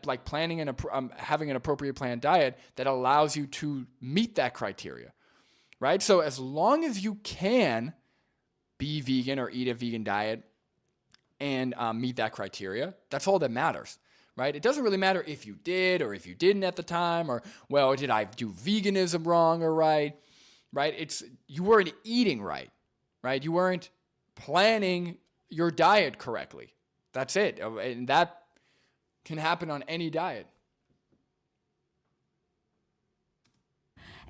like planning and having an appropriate planned diet that allows you to meet that criteria, right? So as long as you can be vegan or eat a vegan diet and meet that criteria, that's all that matters, right? It doesn't really matter if you did or if you didn't at the time, or, well, did I do veganism wrong or right? Right? You weren't eating right? You weren't planning your diet correctly. That's it. And that can happen on any diet.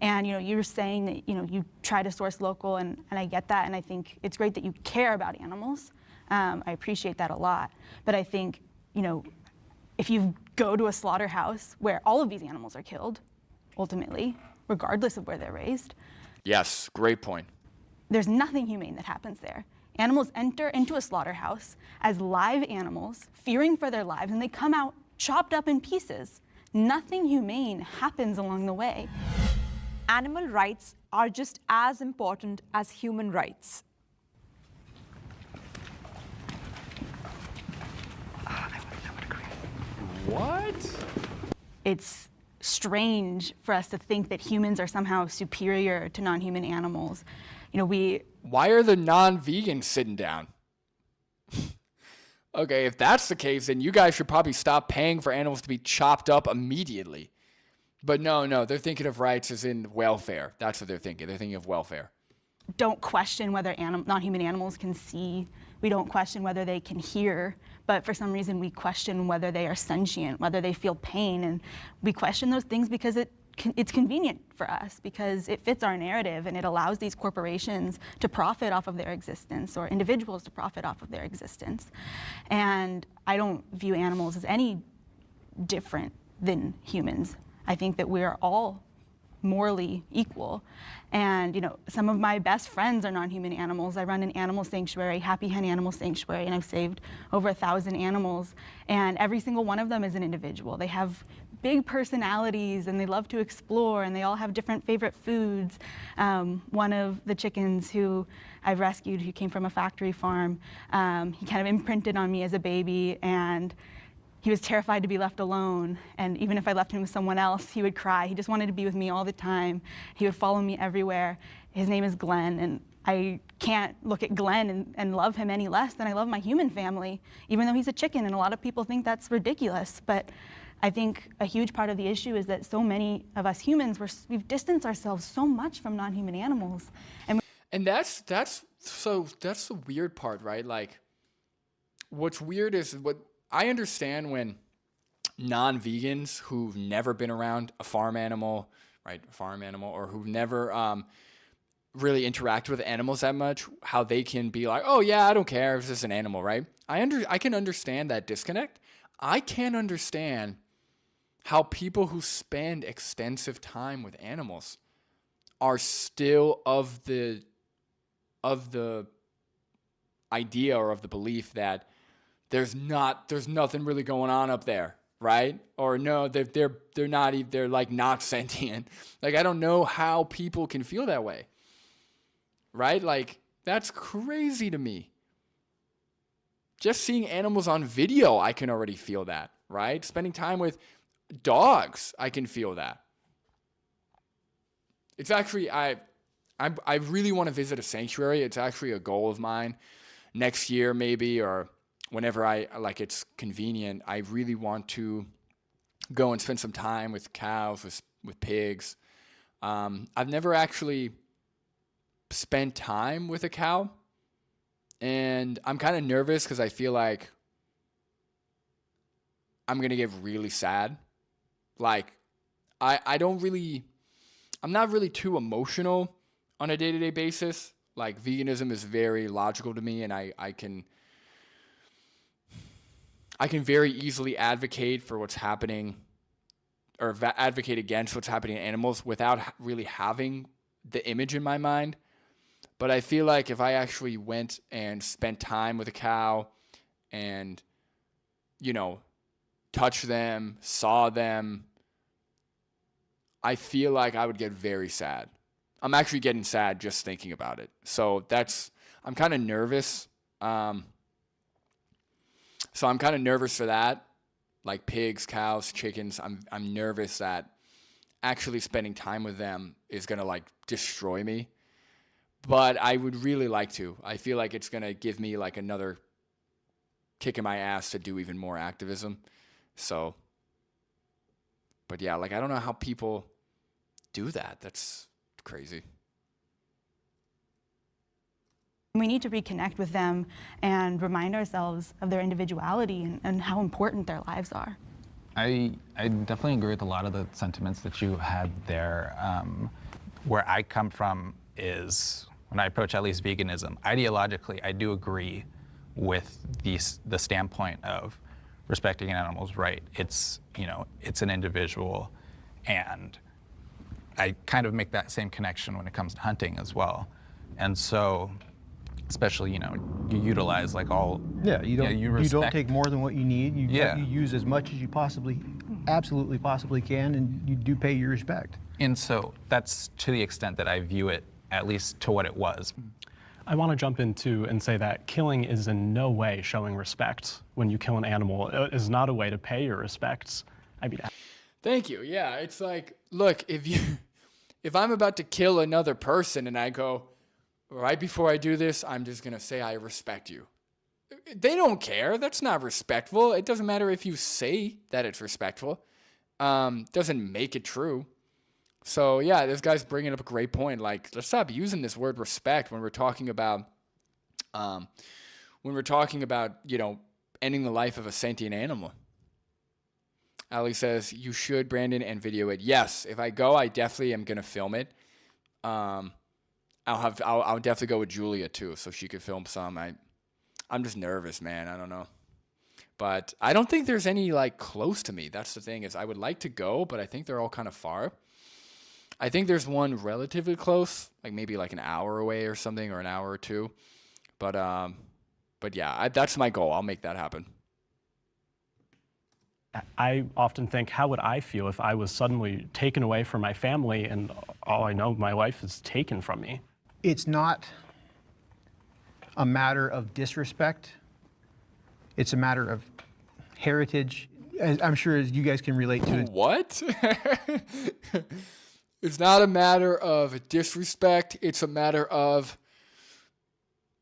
And you're saying that you try to source local, and I get that, and I think it's great that you care about animals. I appreciate that a lot. But I think if you go to a slaughterhouse where all of these animals are killed, ultimately, regardless of where they're raised. Yes, great point. There's nothing humane that happens there. Animals enter into a slaughterhouse as live animals, fearing for their lives, and they come out chopped up in pieces. Nothing humane happens along the way. Animal rights are just as important as human rights. What? It's strange for us to think that humans are somehow superior to non-human animals. Why are the non-vegans sitting down? Okay, if that's the case, then you guys should probably stop paying for animals to be chopped up immediately. But no, they're thinking of rights as in welfare. That's what they're thinking. They're thinking of welfare. Don't question whether non-human animals can see. We don't question whether they can hear. But for some reason, we question whether they are sentient, whether they feel pain. And we question those things because it's convenient for us, because it fits our narrative and it allows these corporations to profit off of their existence, or individuals to profit off of their existence. And I don't view animals as any different than humans. I think that we are all morally equal. And some of my best friends are non-human animals. I run an animal sanctuary, Happy Hen Animal Sanctuary, and I've saved over 1,000 animals. And every single one of them is an individual. They have big personalities and they love to explore, and they all have different favorite foods. One of the chickens who I've rescued, who came from a factory farm, he kind of imprinted on me as a baby, and he was terrified to be left alone, and even if I left him with someone else, he would cry. He just wanted to be with me all the time. He would follow me everywhere. His name is Glenn, and I can't look at Glenn and love him any less than I love my human family, even though he's a chicken, and a lot of people think that's ridiculous. But I think a huge part of the issue is that so many of us humans, we've distanced ourselves so much from non-human animals. And that's the weird part, right? Like, what's weird is I understand when non-vegans who've never been around a farm animal, or who've never really interacted with animals that much, how they can be like, oh yeah, I don't care, it's just an animal, right? I can understand that disconnect. I can't understand how people who spend extensive time with animals are still of the idea or of the belief that there's nothing really going on up there, right? Or no, they're like not sentient. Like, I don't know how people can feel that way, right? Like, that's crazy to me. Just seeing animals on video, I can already feel that, right? Spending time with dogs, I can feel that. It's actually, I really want to visit a sanctuary. It's actually a goal of mine next year maybe, or whenever it's convenient. I really want to go and spend some time with cows, with with pigs. I've never actually spent time with a cow, and I'm kind of nervous because I feel like I'm going to get really sad. Like, I'm not really too emotional on a day-to-day basis. Like, veganism is very logical to me, and I can very easily advocate for what's happening, or advocate against what's happening in animals without really having the image in my mind. But I feel like if I actually went and spent time with a cow and, you know, touched them, saw them, I feel like I would get very sad. I'm actually getting sad just thinking about it. So I'm kind of nervous. So I'm kind of nervous for that. Like pigs, cows, chickens. I'm nervous that actually spending time with them is going to like destroy me. But I would really like to. I feel like it's going to give me like another kick in my ass to do even more activism. So, but yeah, like I don't know how people do that. That's crazy. We need to reconnect with them and remind ourselves of their individuality and how important their lives are. I definitely agree with a lot of the sentiments that you had there. Where I come from is, when I approach at least veganism, ideologically, I do agree with the standpoint of respecting an animal's right. It's, you know, it's an individual, and I kind of make that same connection when it comes to hunting as well. And so, especially, you know, you utilize like all. Yeah, you don't take more than what you need. You use as much as you absolutely possibly can, and you do pay your respect. And so that's to the extent that I view it, at least to what it was. I want to jump into and say that killing is in no way showing respect. When you kill an animal, it is not a way to pay your respects. I mean, thank you. Yeah, it's like, look, if I'm about to kill another person and I go, right before I do this, I'm just going to say I respect you. They don't care. That's not respectful. It doesn't matter if you say that it's respectful. Doesn't make it true. So yeah, this guy's bringing up a great point. Like, let's stop using this word respect when we're talking about, you know, ending the life of a sentient animal. Ali says, you should, Brandon, and video it. Yes, if I go, I definitely am going to film it. I'll definitely go with Julia too, so she could film some. I'm just nervous, man. I don't know. But I don't think there's any like close to me. That's the thing, is I would like to go, but I think they're all kind of far. I think there's one relatively close, like maybe like an hour away or something, or an hour or two. But yeah, that's my goal. I'll make that happen. I often think, how would I feel if I was suddenly taken away from my family and all I know, my life is taken from me? It's not a matter of disrespect. It's a matter of heritage. As I'm sure as you guys can relate to it. What? It's not a matter of disrespect. It's a matter of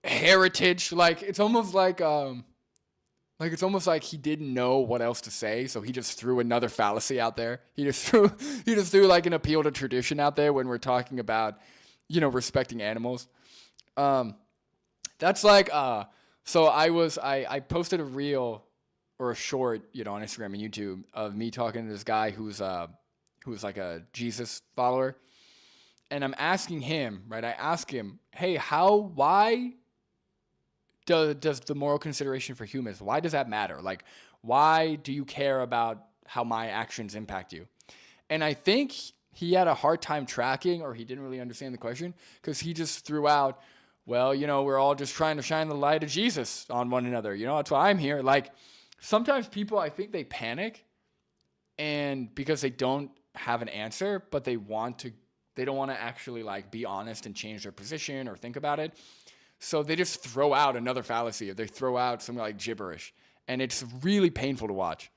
heritage. Like, it's almost like he didn't know what else to say, so he just threw another fallacy out there. He just threw like an appeal to tradition out there when we're talking about, you know, respecting animals. That's like, so I posted a reel or a short, you know, on Instagram and YouTube of me talking to this guy who's like a Jesus follower. And I'm asking him, right? I ask him, hey, why does the moral consideration for humans, why does that matter? Like, why do you care about how my actions impact you? And I think he had a hard time tracking, or he didn't really understand the question, because he just threw out, well, you know, we're all just trying to shine the light of Jesus on one another. You know, that's why I'm here. Like, sometimes people, I think they panic, and because they don't have an answer, but they don't want to actually like be honest and change their position or think about it. So they just throw out another fallacy, or they throw out something like gibberish, and it's really painful to watch.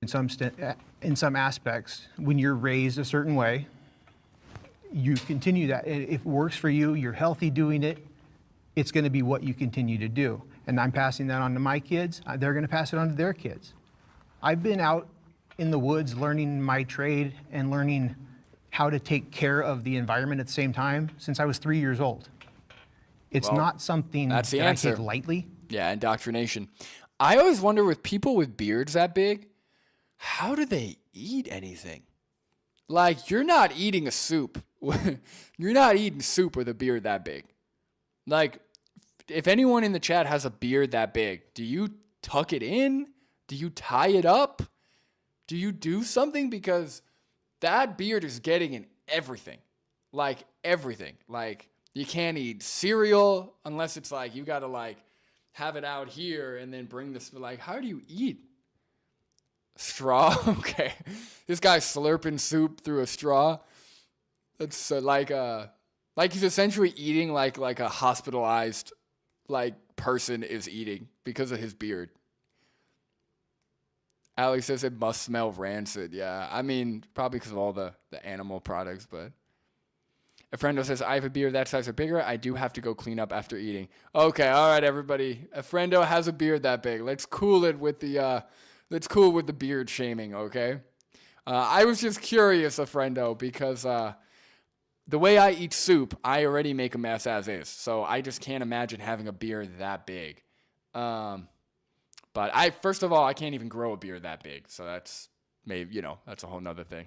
In some aspects, when you're raised a certain way, you continue that. If it works for you, you're healthy doing it, it's going to be what you continue to do. And I'm passing that on to my kids. They're going to pass it on to their kids. I've been out in the woods learning my trade and learning how to take care of the environment at the same time since I was 3 years old. It's Well, not something that's the that answer. I take lightly. Yeah, indoctrination. I always wonder with people with beards that big, how do they eat anything? Like, you're not eating a soup. You're not eating soup with a beard that big. Like, if anyone in the chat has a beard that big, do you tuck it in? Do you tie it up? Do you do something? Because that beard is getting in everything. Like, everything. Like, you can't eat cereal unless it's like, you got to, like, have it out here and then bring this. Like, how do you eat? Straw? Okay. This guy's slurping soup through a straw. That's like he's essentially eating like a hospitalized like person is eating because of his beard. Alex says it must smell rancid. Yeah, I mean, probably because of all the animal products, but. A friendo says, I have a beard that size or bigger. I do have to go clean up after eating. Okay, all right, everybody. A friendo has a beard that big. Let's cool it with the beard shaming, okay? I was just curious, a friendo, because the way I eat soup, I already make a mess as is. So I just can't imagine having a beard that big. But first of all, I can't even grow a beard that big. So that's maybe, that's a whole nother thing.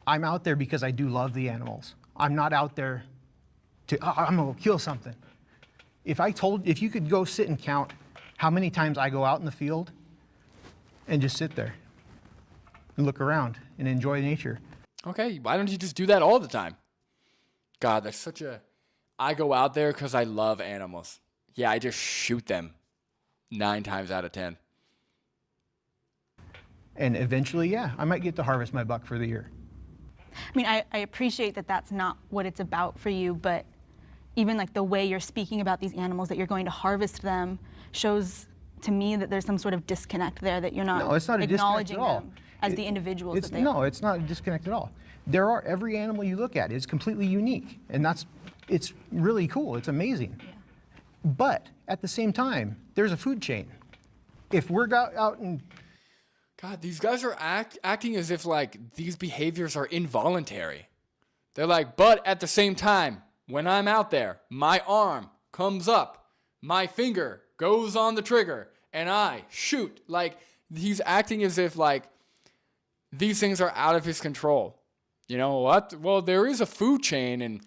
I'm out there because I do love the animals. I'm not out there I'm gonna kill something. If you could go sit and count how many times I go out in the field and just sit there and look around and enjoy nature. Okay, why don't you just do that all the time? God, that's I go out there because I love animals. Yeah, I just shoot them 9 times out of 10. And eventually, yeah, I might get to harvest my buck for the year. I mean, I appreciate that that's not what it's about for you, but even like the way you're speaking about these animals, that you're going to harvest them, shows to me that there's some sort of disconnect there, that you're not, it's not acknowledging a disconnect at all. them as the individuals that they are. No, it's not a disconnect at all. Every animal you look at is completely unique, and it's really cool. It's amazing. Yeah. But at the same time, there's a food chain. If we're out and God, these guys are acting as if like these behaviors are involuntary. They're like, but at the same time, when I'm out there, my arm comes up, my finger goes on the trigger, and I shoot. Like, he's acting as if like these things are out of his control. You know what? Well, there is a food chain, and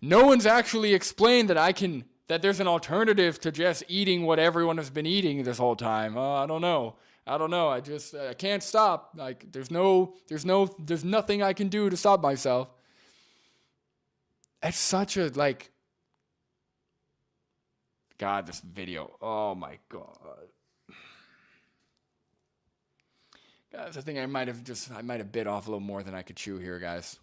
no one's actually explained that there's an alternative to just eating what everyone has been eating this whole time. I don't know. I can't stop. Like, there's nothing I can do to stop myself. It's such a, like, God, this video. Oh my God. Guys, I think I might have bit off a little more than I could chew here, guys.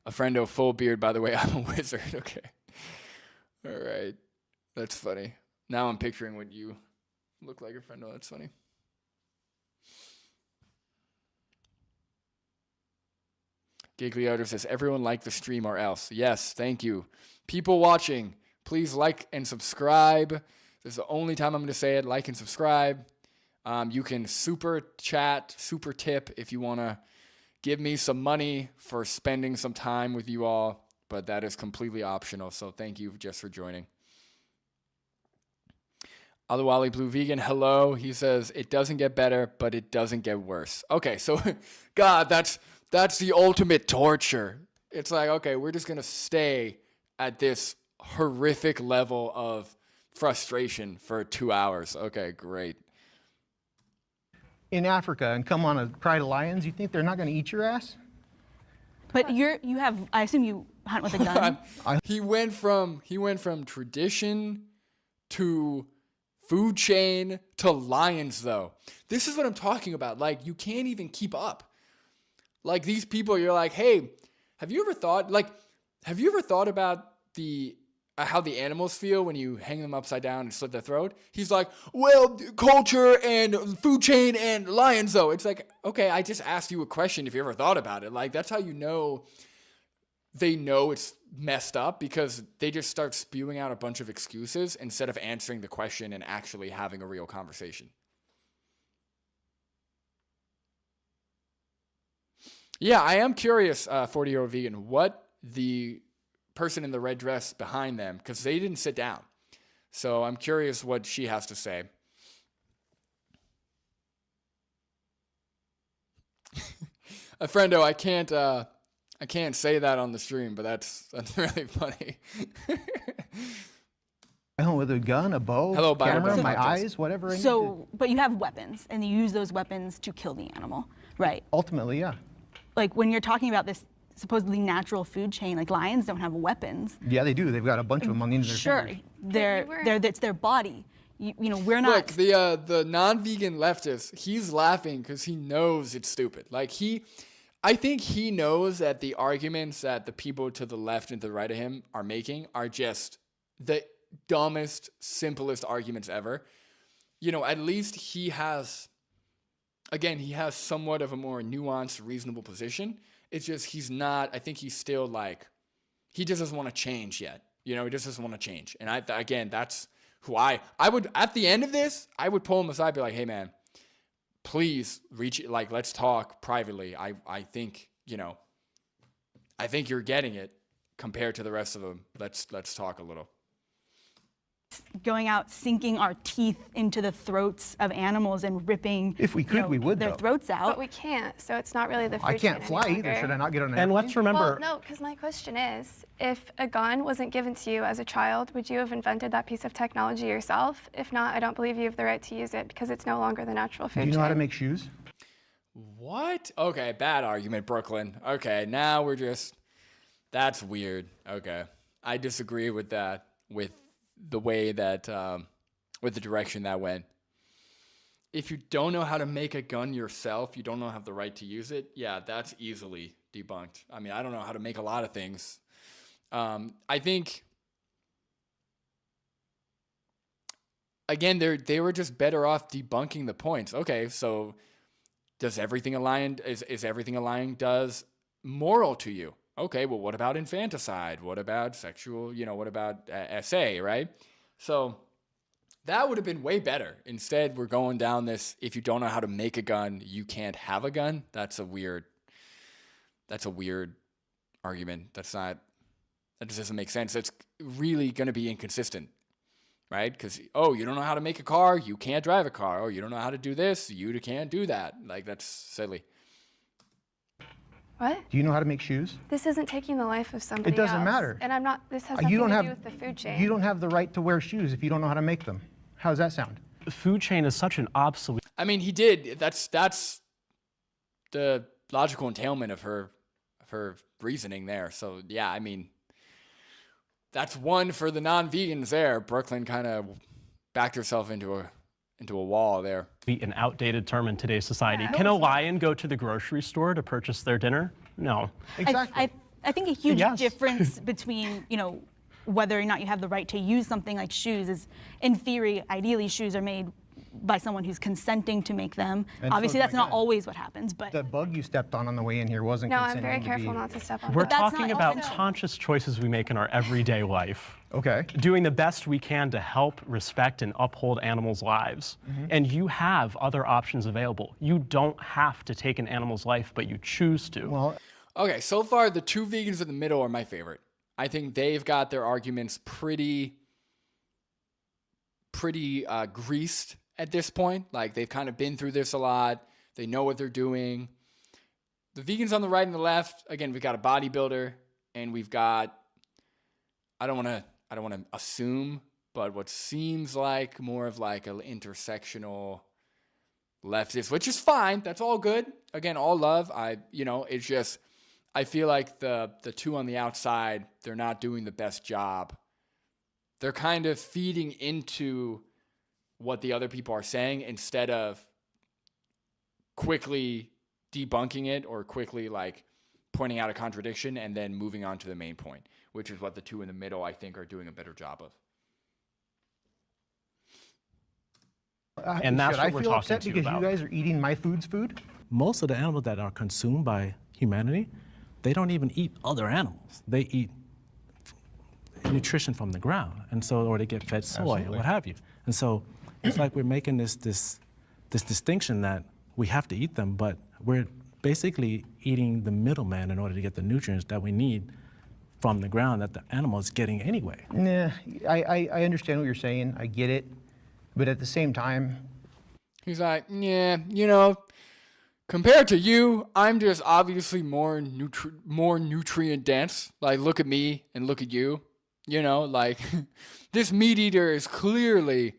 A friendo, full beard, by the way. I'm a wizard. Okay. All right. That's funny. Now I'm picturing what you look like, a friendo. That's funny. Gigliotter says, everyone like the stream or else. Yes, thank you. People watching, please like and subscribe. This is the only time I'm going to say it. Like and subscribe. You can super chat, super tip if you want to give me some money for spending some time with you all, but that is completely optional. So thank you just for joining. Otherwally Blue Vegan, hello. He says, it doesn't get better, but it doesn't get worse. Okay, so God, that's the ultimate torture. It's like, okay, we're just going to stay at this horrific level of frustration for 2 hours. Okay, great. in Africa and come on a pride of lions, you think they're not going to eat your ass? But I assume you hunt with a gun. He went from tradition to food chain to lions, though. This is what I'm talking about. Like, you can't even keep up. Like, these people, you're like, hey, have you ever thought about how the animals feel when you hang them upside down and slit their throat? He's like, well, culture and food chain and lions, though. It's like, okay, I just asked you a question if you ever thought about it. Like, that's how you know they know it's messed up because they just start spewing out a bunch of excuses instead of answering the question and actually having a real conversation. Yeah, I am curious, 40-year-old vegan, what the person in the red dress behind them, because they didn't sit down. So I'm curious what she has to say. A friendo, I can't say that on the stream, but that's really funny. With a gun, a bow, Hello, camera, Bible my Podcast. eyes, whatever I need to. So, but you have weapons, and you use those weapons to kill the animal, right? Ultimately, yeah. Like when you're talking about this supposedly natural food chain, like lions don't have weapons. Yeah, they do. They've got a bunch of them on the end of their Sure, fingers. it's their body. You know, we're not. Look, the non-vegan leftist, he's laughing because he knows it's stupid. Like I think he knows that the arguments that the people to the left and to the right of him are making are just the dumbest, simplest arguments ever. You know, at least he has somewhat of a more nuanced, reasonable position. It's just I think he's still like, he just doesn't want to change yet. You know, he just doesn't want to change. And that's who I would, at the end of this, I would pull him aside and be like, hey man, please let's talk privately. I think, you know, I think you're getting it compared to the rest of them. Let's talk a little. Going out, sinking our teeth into the throats of animals and ripping. If we could, we would, their though. throats out. But we can't, so it's not really the food I can't chain fly any either. longer. Should I not get on an And airplane? let's remember, Well, no, because my question is, if a gun wasn't given to you as a child, would you have invented that piece of technology yourself? If not, I don't believe you have the right to use it because it's no longer the natural food Do you know chain. how to make shoes? What? Okay, bad argument, Brooklyn. Okay, now that's weird. Okay. I disagree with that, with the way that, with the direction that went. If you don't know how to make a gun yourself, you don't have the right to use it. Yeah, that's easily debunked. I mean, I don't know how to make a lot of things. I think, again, they were just better off debunking the points. Okay, so is everything a lion does moral to you? Okay, well, what about infanticide? What about sexual, what about SA, right? So that would have been way better. Instead, we're going down this, if you don't know how to make a gun, you can't have a gun. That's a weird argument. That just doesn't make sense. It's really going to be inconsistent, right? Because, you don't know how to make a car, you can't drive a car. Oh, you don't know how to do this, you can't do that. Like, that's silly. What? Do you know how to make shoes? This isn't taking the life of somebody It doesn't else. matter. And I'm not, this has nothing to do with the food chain. You don't have the right to wear shoes if you don't know how to make them. How does that sound? the food chain is such an obsolete. I mean, he did. That's the logical entailment of her reasoning there. So yeah, I mean, that's one for the non-vegans there. Brooklyn kind of backed herself into a wall there. An outdated term in today's society. Can a lion go to the grocery store to purchase their dinner? No. Exactly. I think a huge Yes. difference between, whether or not you have the right to use something like shoes is, in theory, ideally shoes are made by someone who's consenting to make them. And Obviously, so that's my not God. always what happens, but The bug you stepped on the way in here wasn't No, I'm consenting very to careful be... not to step on We're that. that's talking not about also- conscious choices we make in our everyday life. Okay. Doing the best we can to help, respect, and uphold animals' lives. And you have other options available. You don't have to take an animal's life, but you choose to. Well, Okay, so far the two vegans in the middle are my favorite. I think they've got their arguments pretty greased at this point. Like, they've kind of been through this a lot. They know what they're doing. The vegans on the right and the left, again, we've got a bodybuilder, and we've got, I don't want to assume, but what seems like more of like an intersectional leftist, which is fine. That's all good. Again, all love. It's just, I feel like the two on the outside, they're not doing the best job. They're kind of feeding into what the other people are saying instead of quickly debunking it or quickly like pointing out a contradiction and then moving on to the main point, which is what the two in the middle, I think, are doing a better job of. And that's should what I we're feel talking upset to you because about. you guys are eating my food's food? Most of the animals that are consumed by humanity, they don't even eat other animals. They eat nutrition from the ground, and so, or they get fed soy or what have you. And so it's like we're making this distinction that we have to eat them, but we're basically eating the middleman in order to get the nutrients that we need from the ground that the animal is getting anyway. Nah, I understand what you're saying. I get it. But at the same time, he's like, yeah, you know, compared to you, I'm just obviously more nutrient dense. Like, look at me and look at you. You know, like, this meat eater is clearly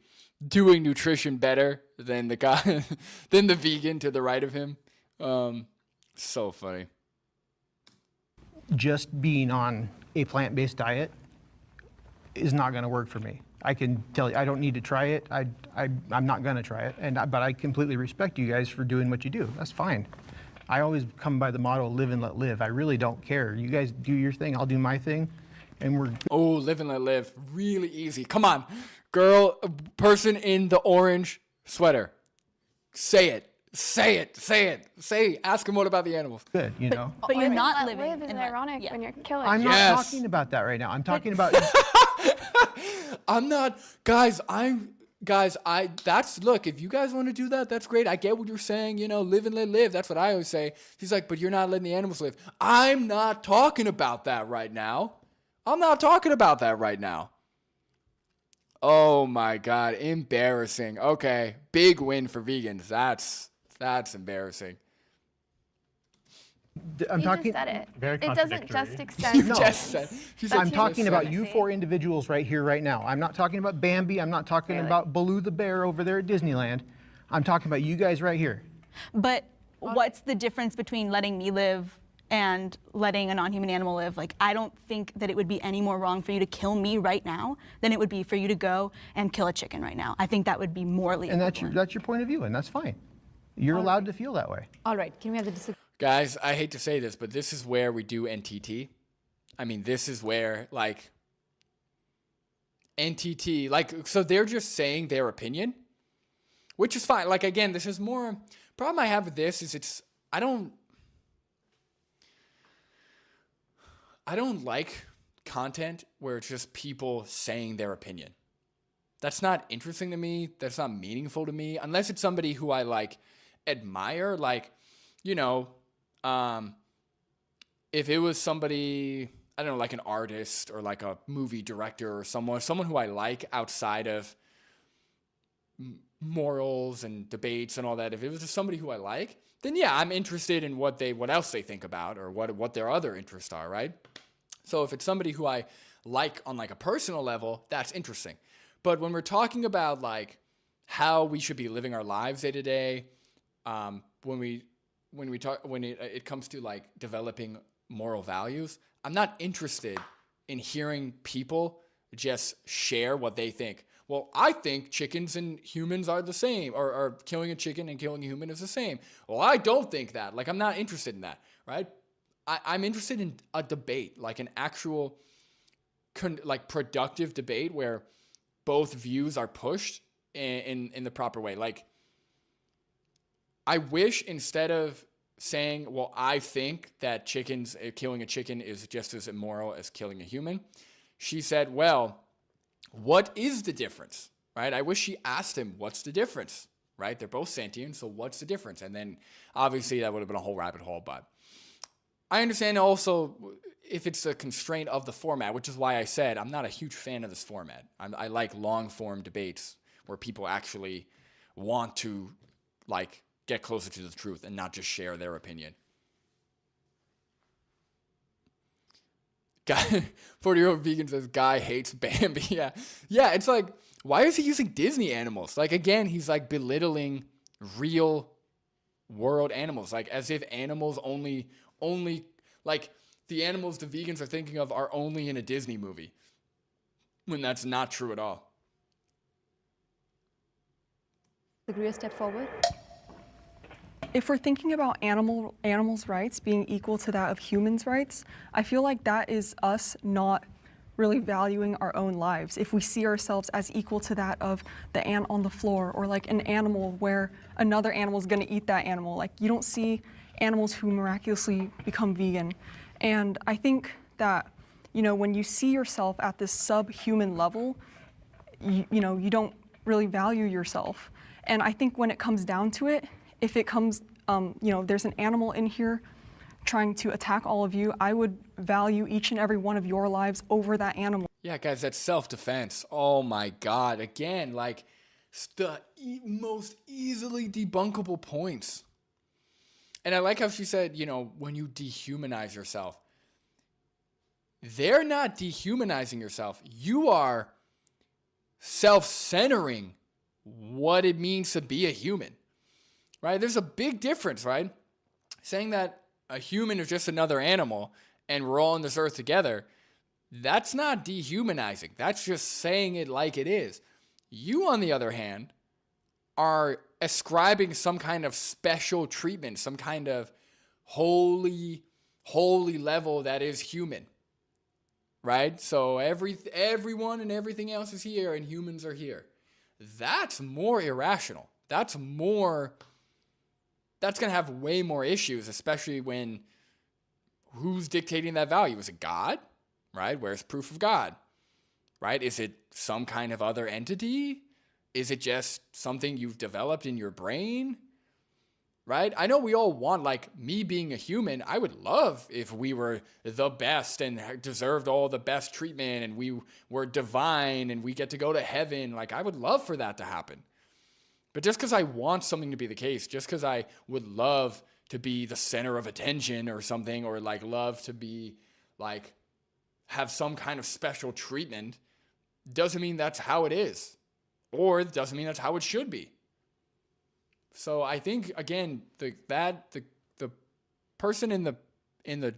doing nutrition better than the guy, than the vegan to the right of him. So funny. just being on a plant-based diet is not going to work for me. I can tell you, I don't need to try it. I'm not going to try it. But I completely respect you guys for doing what you do. That's fine. I always come by the motto, live and let live. I really don't care. You guys do your thing, I'll do my thing. And we're... Oh, live and let live. Really easy. Come on. Girl, person in the orange sweater. Say it. Say it. Say it. Say, ask him what about the animals. Good, you know. But you're not Live living is in ironic when you're killing. I'm Yes. not talking about that right now. I'm talking about... I'm not, guys, look, if you guys want to do that, that's great. I get what you're saying, you know, live and let live. That's what I always say. He's like, but you're not letting the animals live. I'm not talking about that right now. I'm not talking about that right now. Oh my God, embarrassing. Okay, big win for vegans. That's embarrassing. I'm You talking... just said it. Very It doesn't contradictory. just extend. No. to Just said, she said I'm you talking just about said you it. four individuals right here, right now. I'm not talking about Bambi. I'm not talking about Baloo the bear over there at Disneyland. I'm talking about you guys right here. But what's the difference between letting me live and letting a non-human animal live? Like, I don't think that it would be any more wrong for you to kill me right now than it would be for you to go and kill a chicken right now. I think that would be morally And equivalent. that's your point of view, and that's fine. You're allowed to feel that way. All right, can we have the disagreement? Guys, I hate to say this, but this is where we do NTT. I mean, this is where, like, NTT, like, so they're just saying their opinion, which is fine. Like, again, this is more, problem I have with this is I don't like content where it's just people saying their opinion. That's not interesting to me. That's not meaningful to me, unless it's somebody who I, like, admire, like, you know, if it was somebody, I don't know, like an artist or like a movie director or someone who I like outside of morals and debates and all that, if it was just somebody who I like, then yeah, I'm interested in what else they think about or what their other interests are, right? So if it's somebody who I like on like a personal level, that's interesting. But when we're talking about like how we should be living our lives day to day, when it comes to like developing moral values, I'm not interested in hearing people just share what they think. Well, I think chickens and humans are the same, or killing a chicken and killing a human is the same. Well, I don't think that. Like, I'm not interested in that, right? I'm interested in a debate, like an actual like productive debate where both views are pushed in the proper way. Like, I wish instead of saying, well, I think that killing a chicken is just as immoral as killing a human, she said, well, what is the difference, right? I wish she asked him, what's the difference, right? They're both sentient, so what's the difference? And then obviously that would have been a whole rabbit hole, but I understand also if it's a constraint of the format, which is why I said I'm not a huge fan of this format. I like long-form debates where people actually want to, like, get closer to the truth and not just share their opinion. Guy, 40-year-old vegan says, guy hates Bambi. Yeah, it's like, why is he using Disney animals? Like, again, he's like belittling real world animals, like as if animals only like the animals the vegans are thinking of are only in a Disney movie, when that's not true at all. Agree a step forward? If we're thinking about animals' rights being equal to that of humans' rights, I feel like that is us not really valuing our own lives. If we see ourselves as equal to that of the ant on the floor, or like an animal where another animal is going to eat that animal. Like, you don't see animals who miraculously become vegan And I think that, when you see yourself at this subhuman level, you don't really value yourself. And I think when it comes down to it, if it comes, there's an animal in here trying to attack all of you, I would value each and every one of your lives over that animal. Yeah, guys, that's self-defense. Oh my God. Again, like the most easily debunkable points. And I like how she said, when you dehumanize yourself, they're not dehumanizing yourself. You are self-centering what it means to be a human, right? There's a big difference, right? Saying that a human is just another animal and we're all on this earth together, that's not dehumanizing. That's just saying it like it is. You, on the other hand, are ascribing some kind of special treatment, some kind of holy level that is human, right? So everyone and everything else is here and humans are here. That's more irrational. That's going to have way more issues, especially when who's dictating that value? Is it God, right? Where's proof of God, right? Is it some kind of other entity? Is it just something you've developed in your brain, right? I know we all want, like me being a human, I would love if we were the best and deserved all the best treatment and we were divine and we get to go to heaven. Like I would love for that to happen. But just because I want something to be the case, just because I would love to be the center of attention or something, or like love to be like have some kind of special treatment, doesn't mean that's how it is, or it doesn't mean that's how it should be. So I think again, the person in the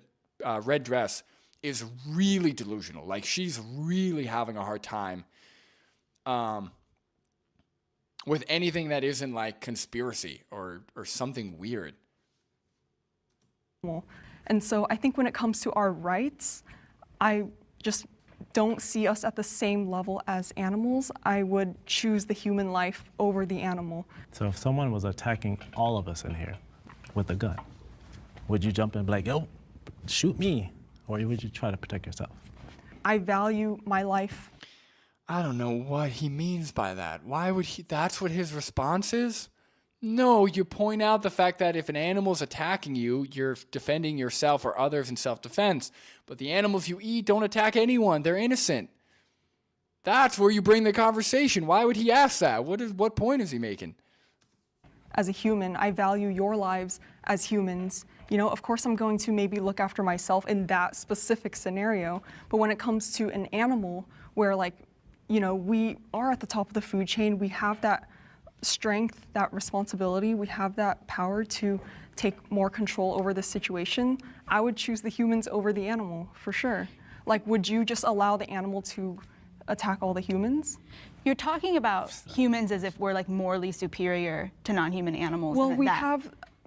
red dress is really delusional. Like she's really having a hard time with anything that isn't like conspiracy or something weird. And so I think when it comes to our rights, I just don't see us at the same level as animals. I would choose the human life over the animal. So if someone was attacking all of us in here with a gun, would you jump in and be like, yo, shoot me? Or would you try to protect yourself? I value my life. I don't know what he means by that. Why would he? That's what his response is? No, you point out the fact that if an animal's attacking you, you're defending yourself or others in self-defense. But the animals you eat don't attack anyone. They're innocent. That's where you bring the conversation. Why would he ask that? What point is he making? As a human, I value your lives as humans. Of course I'm going to maybe look after myself in that specific scenario. But when it comes to an animal where we are at the top of the food chain, we have that strength, that responsibility, we have that power to take more control over the situation, I would choose the humans over the animal, for sure. Like, would you just allow the animal to attack all the humans? You're talking about humans as if we're like morally superior to non-human animals. Well,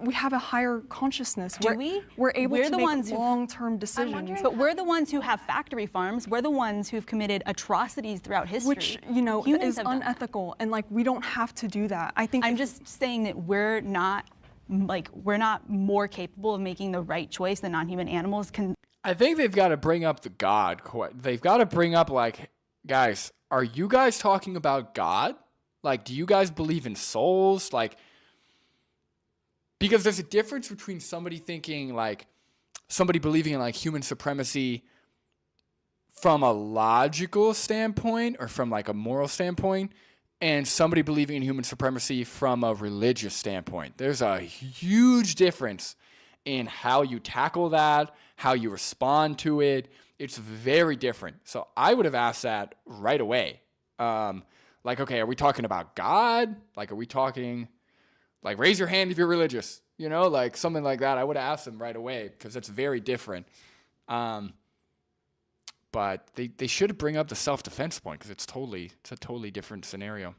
we have a higher consciousness. Do we? We're able to make long-term decisions. But we're the ones who have factory farms. We're the ones who've committed atrocities throughout history. Which, is unethical, and we don't have to do that. I think I'm just saying that we're not more capable of making the right choice than non-human animals can. I think they've got to bring up the God. They've got to bring up guys, are you guys talking about God? Do you guys believe in souls? Because there's a difference between somebody thinking somebody believing in human supremacy from a logical standpoint or from a moral standpoint, and somebody believing in human supremacy from a religious standpoint. There's a huge difference in how you tackle that, how you respond to it. It's very different. So I would have asked that right away. Okay, are we talking about God? Are we talking... raise your hand if you're religious, something like that. I would have asked them right away because it's very different. But they should bring up the self-defense point because it's a totally different scenario.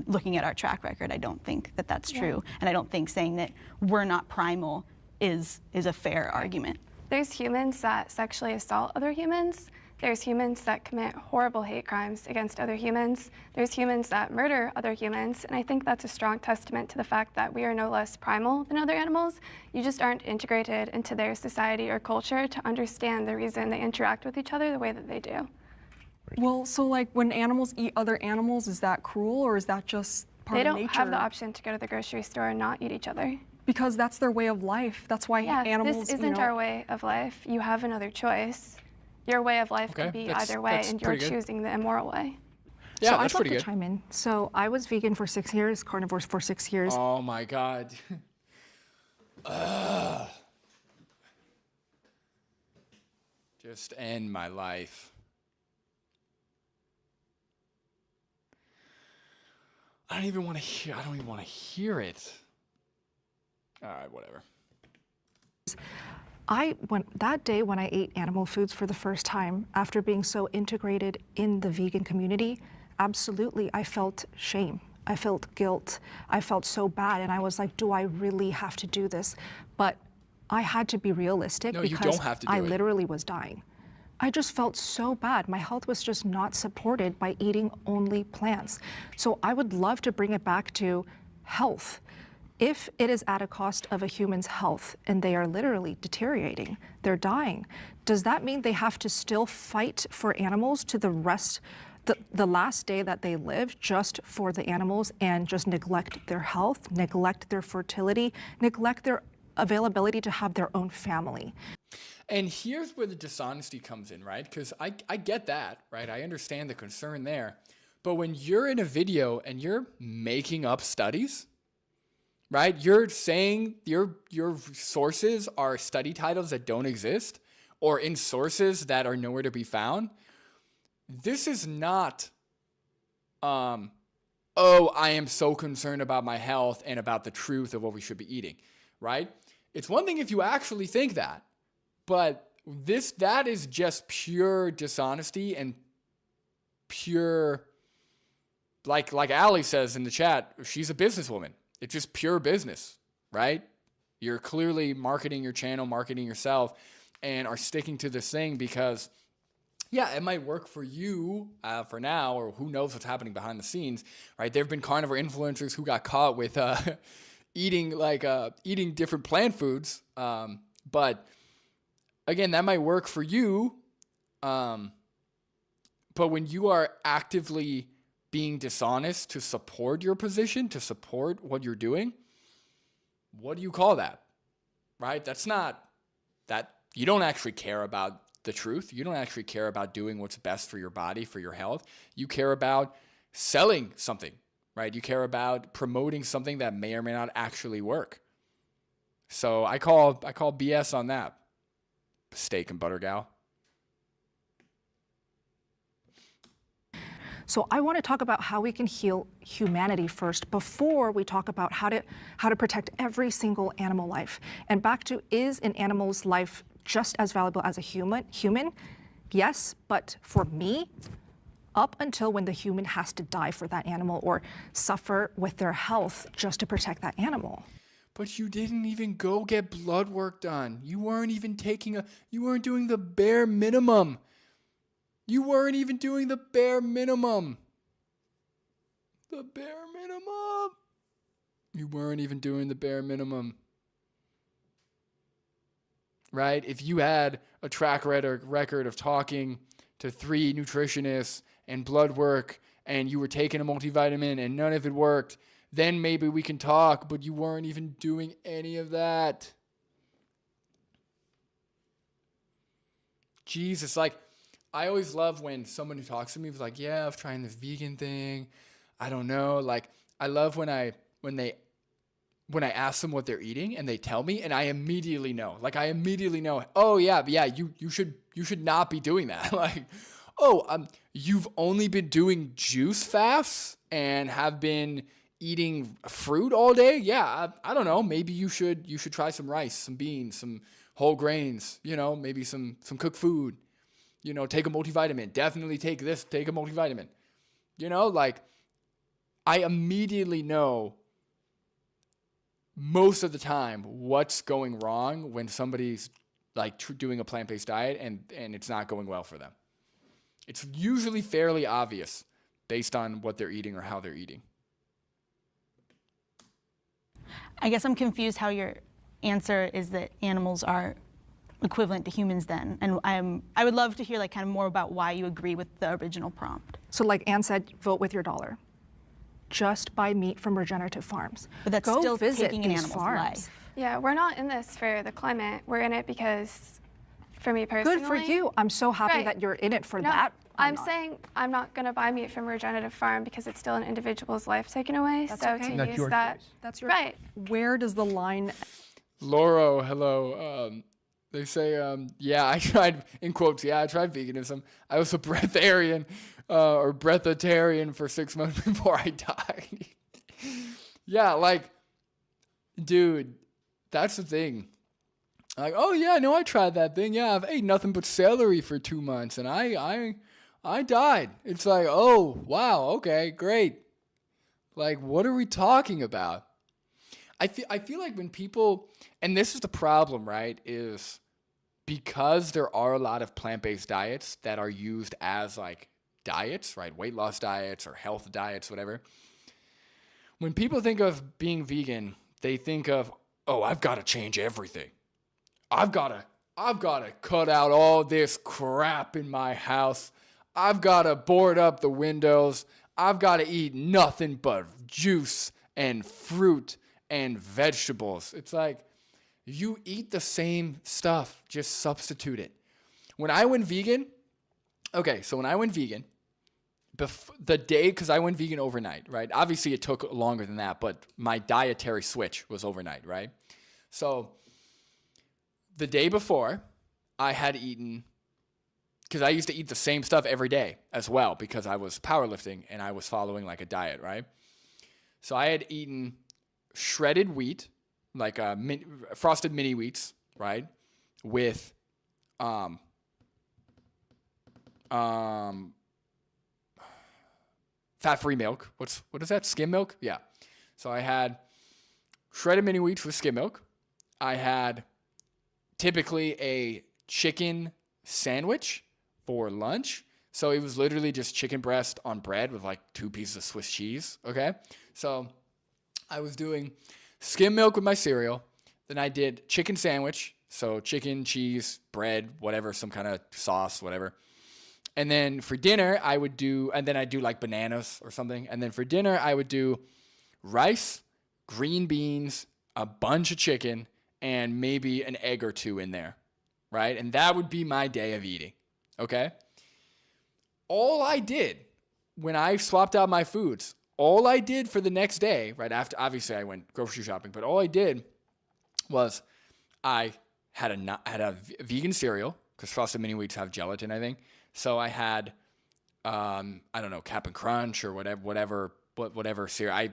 Looking at our track record, I don't think that that's true. And I don't think saying that we're not primal is a fair argument. There's humans that sexually assault other humans. There's humans that commit horrible hate crimes against other humans. There's humans that murder other humans. And I think that's a strong testament to the fact that we are no less primal than other animals. You just aren't integrated into their society or culture to understand the reason they interact with each other the way that they do. Well, so like when animals eat other animals, is that cruel or is that just part They of don't nature? have the option to go to the grocery store and not eat each other. Because that's their way of life. That's why Yeah, animals, this isn't our way of life. You have another choice. Your way of life could be either way, and you're choosing the immoral way. Yeah, so that's I'd love pretty to good. chime in. So I was vegan for 6 years, carnivore for 6 years. Oh my God. Ugh. Just end my life. I don't even want to hear it. All right, whatever. That day when I ate animal foods for the first time, after being so integrated in the vegan community, absolutely, I felt shame. I felt guilt. I felt so bad. And I was like, do I really have to do this? But I had to be realistic No, you because don't have to do I it. literally was dying. I just felt so bad. My health was just not supported by eating only plants. So I would love to bring it back to health. If it is at a cost of a human's health and they are literally deteriorating, they're dying, does that mean they have to still fight for animals to the last day that they live just for the animals and just neglect their health, neglect their fertility, neglect their availability to have their own family? And here's where the dishonesty comes in, right? Because I get that, right? I understand the concern there. But when you're in a video and you're making up studies, right? You're saying your sources are study titles that don't exist or in sources that are nowhere to be found. This is not, oh, I am so concerned about my health and about the truth of what we should be eating, right? It's one thing if you actually think that, but that is just pure dishonesty and pure, like Allie says in the chat, she's a businesswoman. It's just pure business, right? You're clearly marketing your channel, marketing yourself, and are sticking to this thing because, yeah, it might work for you for now, or who knows what's happening behind the scenes, right? There have been carnivore influencers who got caught with eating different plant foods, but again, that might work for you, but when you are actively being dishonest to support your position, to support what you're doing, what do you call that? Right? That's not that you don't actually care about the truth. You don't actually care about doing what's best for your body, for your health. You care about selling something, right? You care about promoting something that may or may not actually work. So I call BS on that. Steak and butter gal. So I want to talk about how we can heal humanity first before we talk about how to protect every single animal life. And back to, is an animal's life just as valuable as a human? Yes, but for me, up until when the human has to die for that animal or suffer with their health just to protect that animal. But you didn't even go get blood work done. You weren't even you weren't doing the bare minimum. You weren't even doing the bare minimum. The bare minimum. You weren't even doing the bare minimum. Right? If you had a track record of talking to 3 nutritionists and blood work and you were taking a multivitamin and none of it worked, then maybe we can talk, but you weren't even doing any of that. Jesus, like, I always love when someone who talks to me is like, yeah, I'm trying this vegan thing. I don't know. Like, I love when I ask them what they're eating and they tell me and I immediately know. Like, I immediately know, oh yeah, you should not be doing that. Like, oh, you've only been doing juice fasts and have been eating fruit all day? Yeah, I don't know. Maybe you should try some rice, some beans, some whole grains, maybe some cooked food. Take a multivitamin. Definitely take a multivitamin. Like, I immediately know most of the time what's going wrong when somebody's like doing a plant-based diet and it's not going well for them. It's usually fairly obvious based on what they're eating or how they're eating. I guess I'm confused how your answer is that animals are equivalent to humans then. And I would love to hear like kind of more about why you agree with the original prompt. So like Anne said, vote with your dollar. Just buy meat from regenerative farms. But that's Go still visit taking an these animal's farms. life. Yeah, we're not in this for the climate. We're in it because, for me personally. Good for you. I'm so happy Right. that you're in it for No, that. I'm saying I'm not going to buy meat from a regenerative farm because it's still an individual's life taken away. That's so okay. to That's use your that, choice. That's your right? Where does the line Lauro, hello. They say, yeah, I tried, in quotes, yeah, I tried veganism. I was a breatharian or breathitarian for 6 months before I died. Yeah, like, dude, that's the thing. Like, oh yeah, no, I tried that thing. Yeah, I've ate nothing but celery for 2 months and I died. It's like, oh, wow, okay, great. Like, what are we talking about? I feel like when people, and this is the problem, right, is because there are a lot of plant-based diets that are used as like diets, right, weight loss diets or health diets, whatever. When people think of being vegan, they think of, oh, I've got to change everything. I've got to cut out all this crap in my house. I've got to board up the windows. I've got to eat nothing but juice and fruit and vegetables. It's like, you eat the same stuff, just substitute it. When I went vegan, the day, because I went vegan overnight, right? Obviously, it took longer than that, but my dietary switch was overnight, right? So the day before, I had eaten, because I used to eat the same stuff every day as well, because I was powerlifting and I was following like a diet, right? So I had eaten shredded wheat, like frosted mini wheats, right? With fat-free milk. What is that? Skim milk? Yeah. So I had shredded mini wheats with skim milk. I had typically a chicken sandwich for lunch. So it was literally just chicken breast on bread with like 2 pieces of Swiss cheese. Okay. So I was doing skim milk with my cereal. Then I did chicken sandwich. So chicken, cheese, bread, whatever, some kind of sauce, whatever. And then for dinner, I'd do like bananas or something. And then for dinner, I would do rice, green beans, a bunch of chicken, and maybe an egg or 2 in there, right? And that would be my day of eating, okay? All I did when I swapped out my foods, all I did for the next day, right after, obviously I went grocery shopping, but all I did was I had a vegan cereal, because Frosted Mini Wheats have gelatin, I think. So I had, I don't know, Cap'n Crunch or whatever cereal. I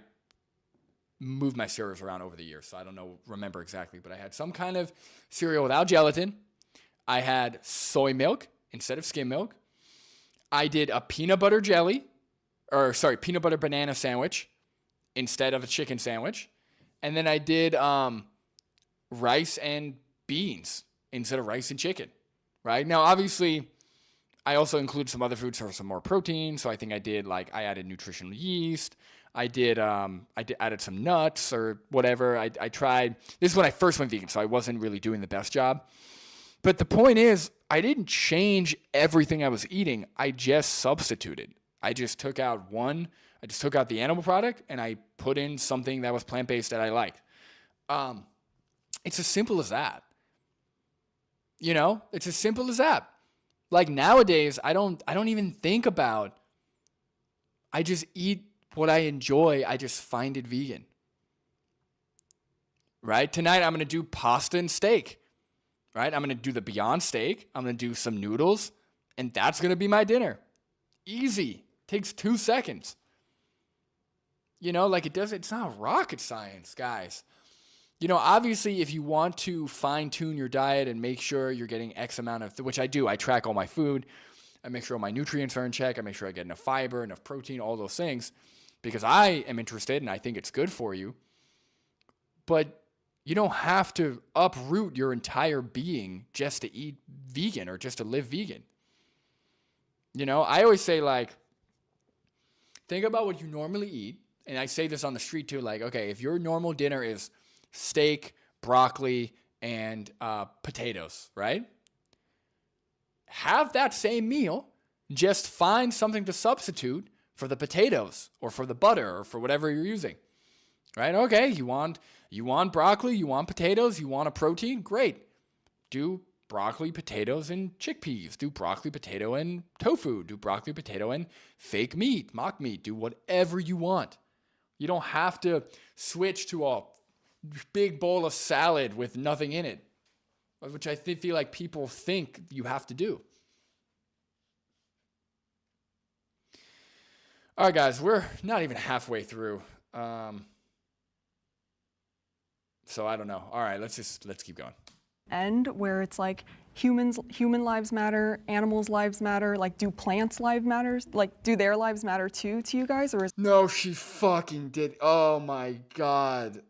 moved my cereals around over the years, so I don't remember exactly, but I had some kind of cereal without gelatin. I had soy milk instead of skim milk. I did a peanut butter banana sandwich instead of a chicken sandwich. And then I did rice and beans instead of rice and chicken, right? Now, obviously, I also included some other foods for some more protein. So I think I added nutritional yeast. I added some nuts or whatever. I tried, this is when I first went vegan, so I wasn't really doing the best job. But the point is, I didn't change everything I was eating. I just substituted. I just took out the animal product and I put in something that was plant-based that I liked. It's as simple as that. You know, it's as simple as that. Like nowadays, I don't even think about, I just eat what I enjoy. I just find it vegan. Right? Tonight, I'm going to do pasta and steak. Right? I'm going to do the Beyond Steak. I'm going to do some noodles. And that's going to be my dinner. Easy. Takes 2 seconds. You know, like it's not rocket science, guys. You know, obviously, if you want to fine-tune your diet and make sure you're getting X amount of, which I do, I track all my food. I make sure all my nutrients are in check. I make sure I get enough fiber, enough protein, all those things, because I am interested and I think it's good for you. But you don't have to uproot your entire being just to eat vegan or just to live vegan. You know, I always say, like, think about what you normally eat. And I say this on the street too. Like, okay, if your normal dinner is steak, broccoli, and potatoes, right? Have that same meal. Just find something to substitute for the potatoes or for the butter or for whatever you're using, right? Okay, you want broccoli, you want potatoes, you want a protein, great. Do broccoli, potatoes, and chickpeas. Do broccoli, potato, and tofu. Do broccoli, potato, and fake meat, mock meat. Do whatever you want. You don't have to switch to a big bowl of salad with nothing in it, which I feel like people think you have to do. All right, guys, we're not even halfway through. So I don't know. All right, let's keep going. End where it's like human lives matter, animals' lives matter. Like, do plants' lives matter? Like, do their lives matter too to you guys, or is No, she fucking did. Oh my God.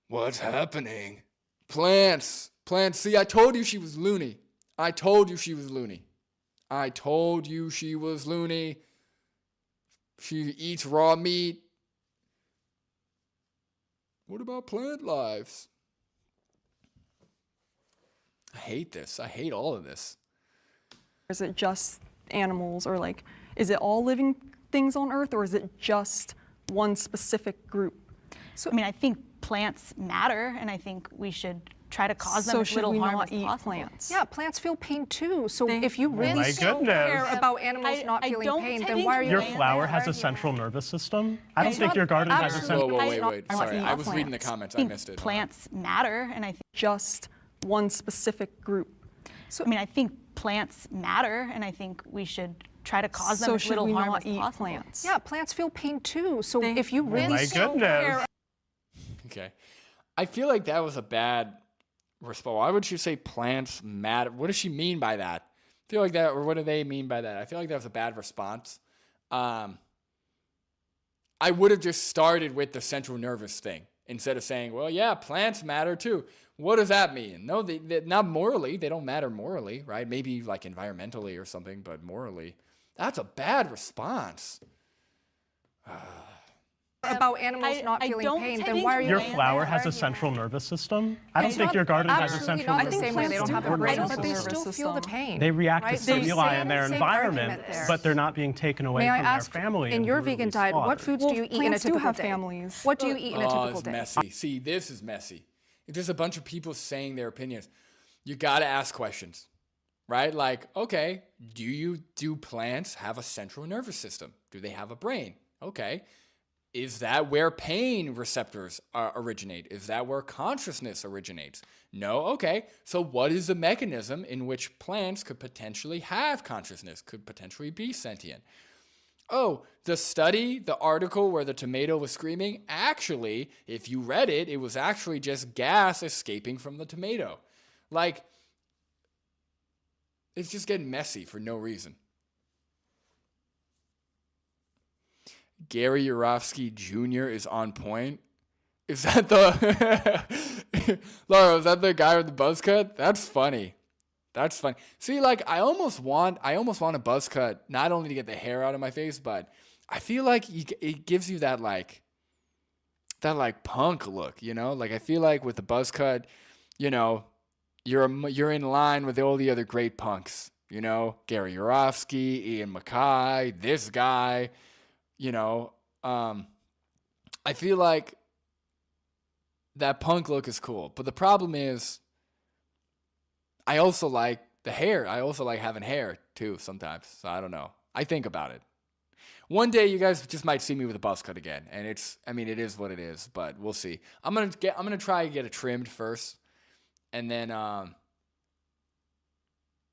What's happening? Plants. See, I told you she was loony. She eats raw meat. What about plant lives? I hate this. I hate all of this. is it just animals, or like, is it all living things on Earth, or is it just one specific group? So, I mean, I think plants matter, and I think we should try to cause them as little harm as possible. Plants? Yeah, plants feel pain too. So if you really my so goodness. care about animals not feeling pain, then why are you Your laying flower there has a arguing? central nervous system? I don't think your garden has a central... Wait. Sorry, I was reading the comments. I missed it. Plants matter, and I think Just one specific group. so. I mean, I think plants matter, and I think we should try to cause them as should little we harm not as eat possible. plants? Yeah, plants feel pain too. So if you really my so goodness. care Okay. I feel like that was a bad response. Why would she say plants matter? What does she mean by that? I feel like that, or what do they mean by that? I feel like that was a bad response. I would have just started with the central nervous thing instead of saying, well, yeah, plants matter too. What does that mean? No, they not morally. They don't matter morally, right? Maybe like environmentally or something, but morally. That's a bad response. about animals not feeling pain, then why are you Your laying flower there has a arguing? central nervous system? I don't It's think not your garden has a absolutely central not nervous the same way. They don't have a system. brain, nervous but they system. still feel the pain. They react right? to stimuli in their Same environment, argument there. but they're not being taken away May I from ask, their family. in and your brutally vegan diet, what slaughtered. foods do you eat in a plants do typical have day? families. What do you eat in a Oh, typical it's day? messy. See, this is messy. It's just a bunch of people saying their opinions. You got to ask questions, right? Like, okay, do plants have a central nervous system? Do they have a brain? Okay. Is that where pain receptors originate? Is that where consciousness originates? No? Okay. So what is the mechanism in which plants could potentially have consciousness, could potentially be sentient? Oh, the article where the tomato was screaming, actually, if you read it, it was actually just gas escaping from the tomato. Like, it's just getting messy for no reason. Gary Yourofsky Jr. is on point. Is that Laura, is that the guy with the buzz cut? That's funny. See, like, I almost want a buzz cut, not only to get the hair out of my face, but I feel like it gives you that punk look, you know? Like, I feel like with the buzz cut, you know, you're in line with all the other great punks, you know? Gary Yourofsky, Ian Mackay, this guy, you know? I feel like that punk look is cool, but the problem is, I also like the hair. I also like having hair too sometimes. So I don't know. I think about it. One day you guys just might see me with a buzz cut again, and it is what it is, but we'll see. I'm gonna try to get it trimmed first, and then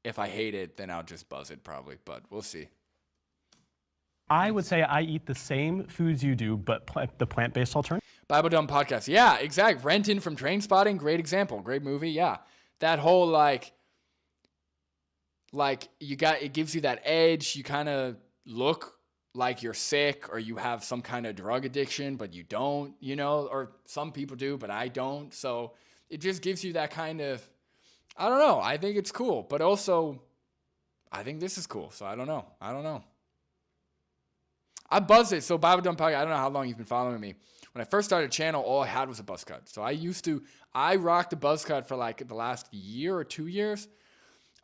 if I hate it, then I'll just buzz it probably, but we'll see. I would say I eat the same foods you do, but the plant-based alternative. Bible Dumb Podcast. Yeah, exactly. Renton from Trainspotting, great example. Great movie. Yeah. That whole like it gives you that edge. You kind of look like you're sick or you have some kind of drug addiction, but you don't, you know, or some people do, but I don't. So it just gives you that kind of, I don't know. I think it's cool, but also I think this is cool. So I don't know. I buzzed it. So Bible Dumb Podcast, I don't know how long you've been following me. When I first started a channel, all I had was a buzz cut. So I rocked the buzz cut for like the last year or 2 years.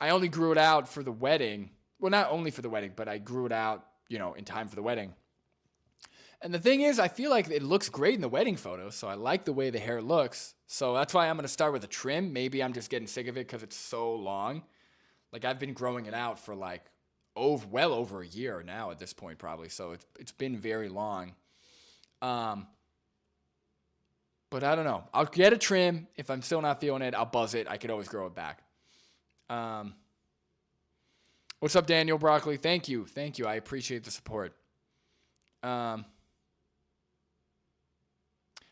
I only grew it out for the wedding. Well, not only for the wedding, but I grew it out, in time for the wedding. And the thing is, I feel like it looks great in the wedding photos. So I like the way the hair looks. So that's why I'm going to start with a trim. Maybe I'm just getting sick of it because it's so long. Like I've been growing it out for like well over a year now at this point probably. So it's been very long. But I don't know. I'll get a trim. If I'm still not feeling it, I'll buzz it. I could always grow it back. What's up, Daniel Broccoli? Thank you. I appreciate the support.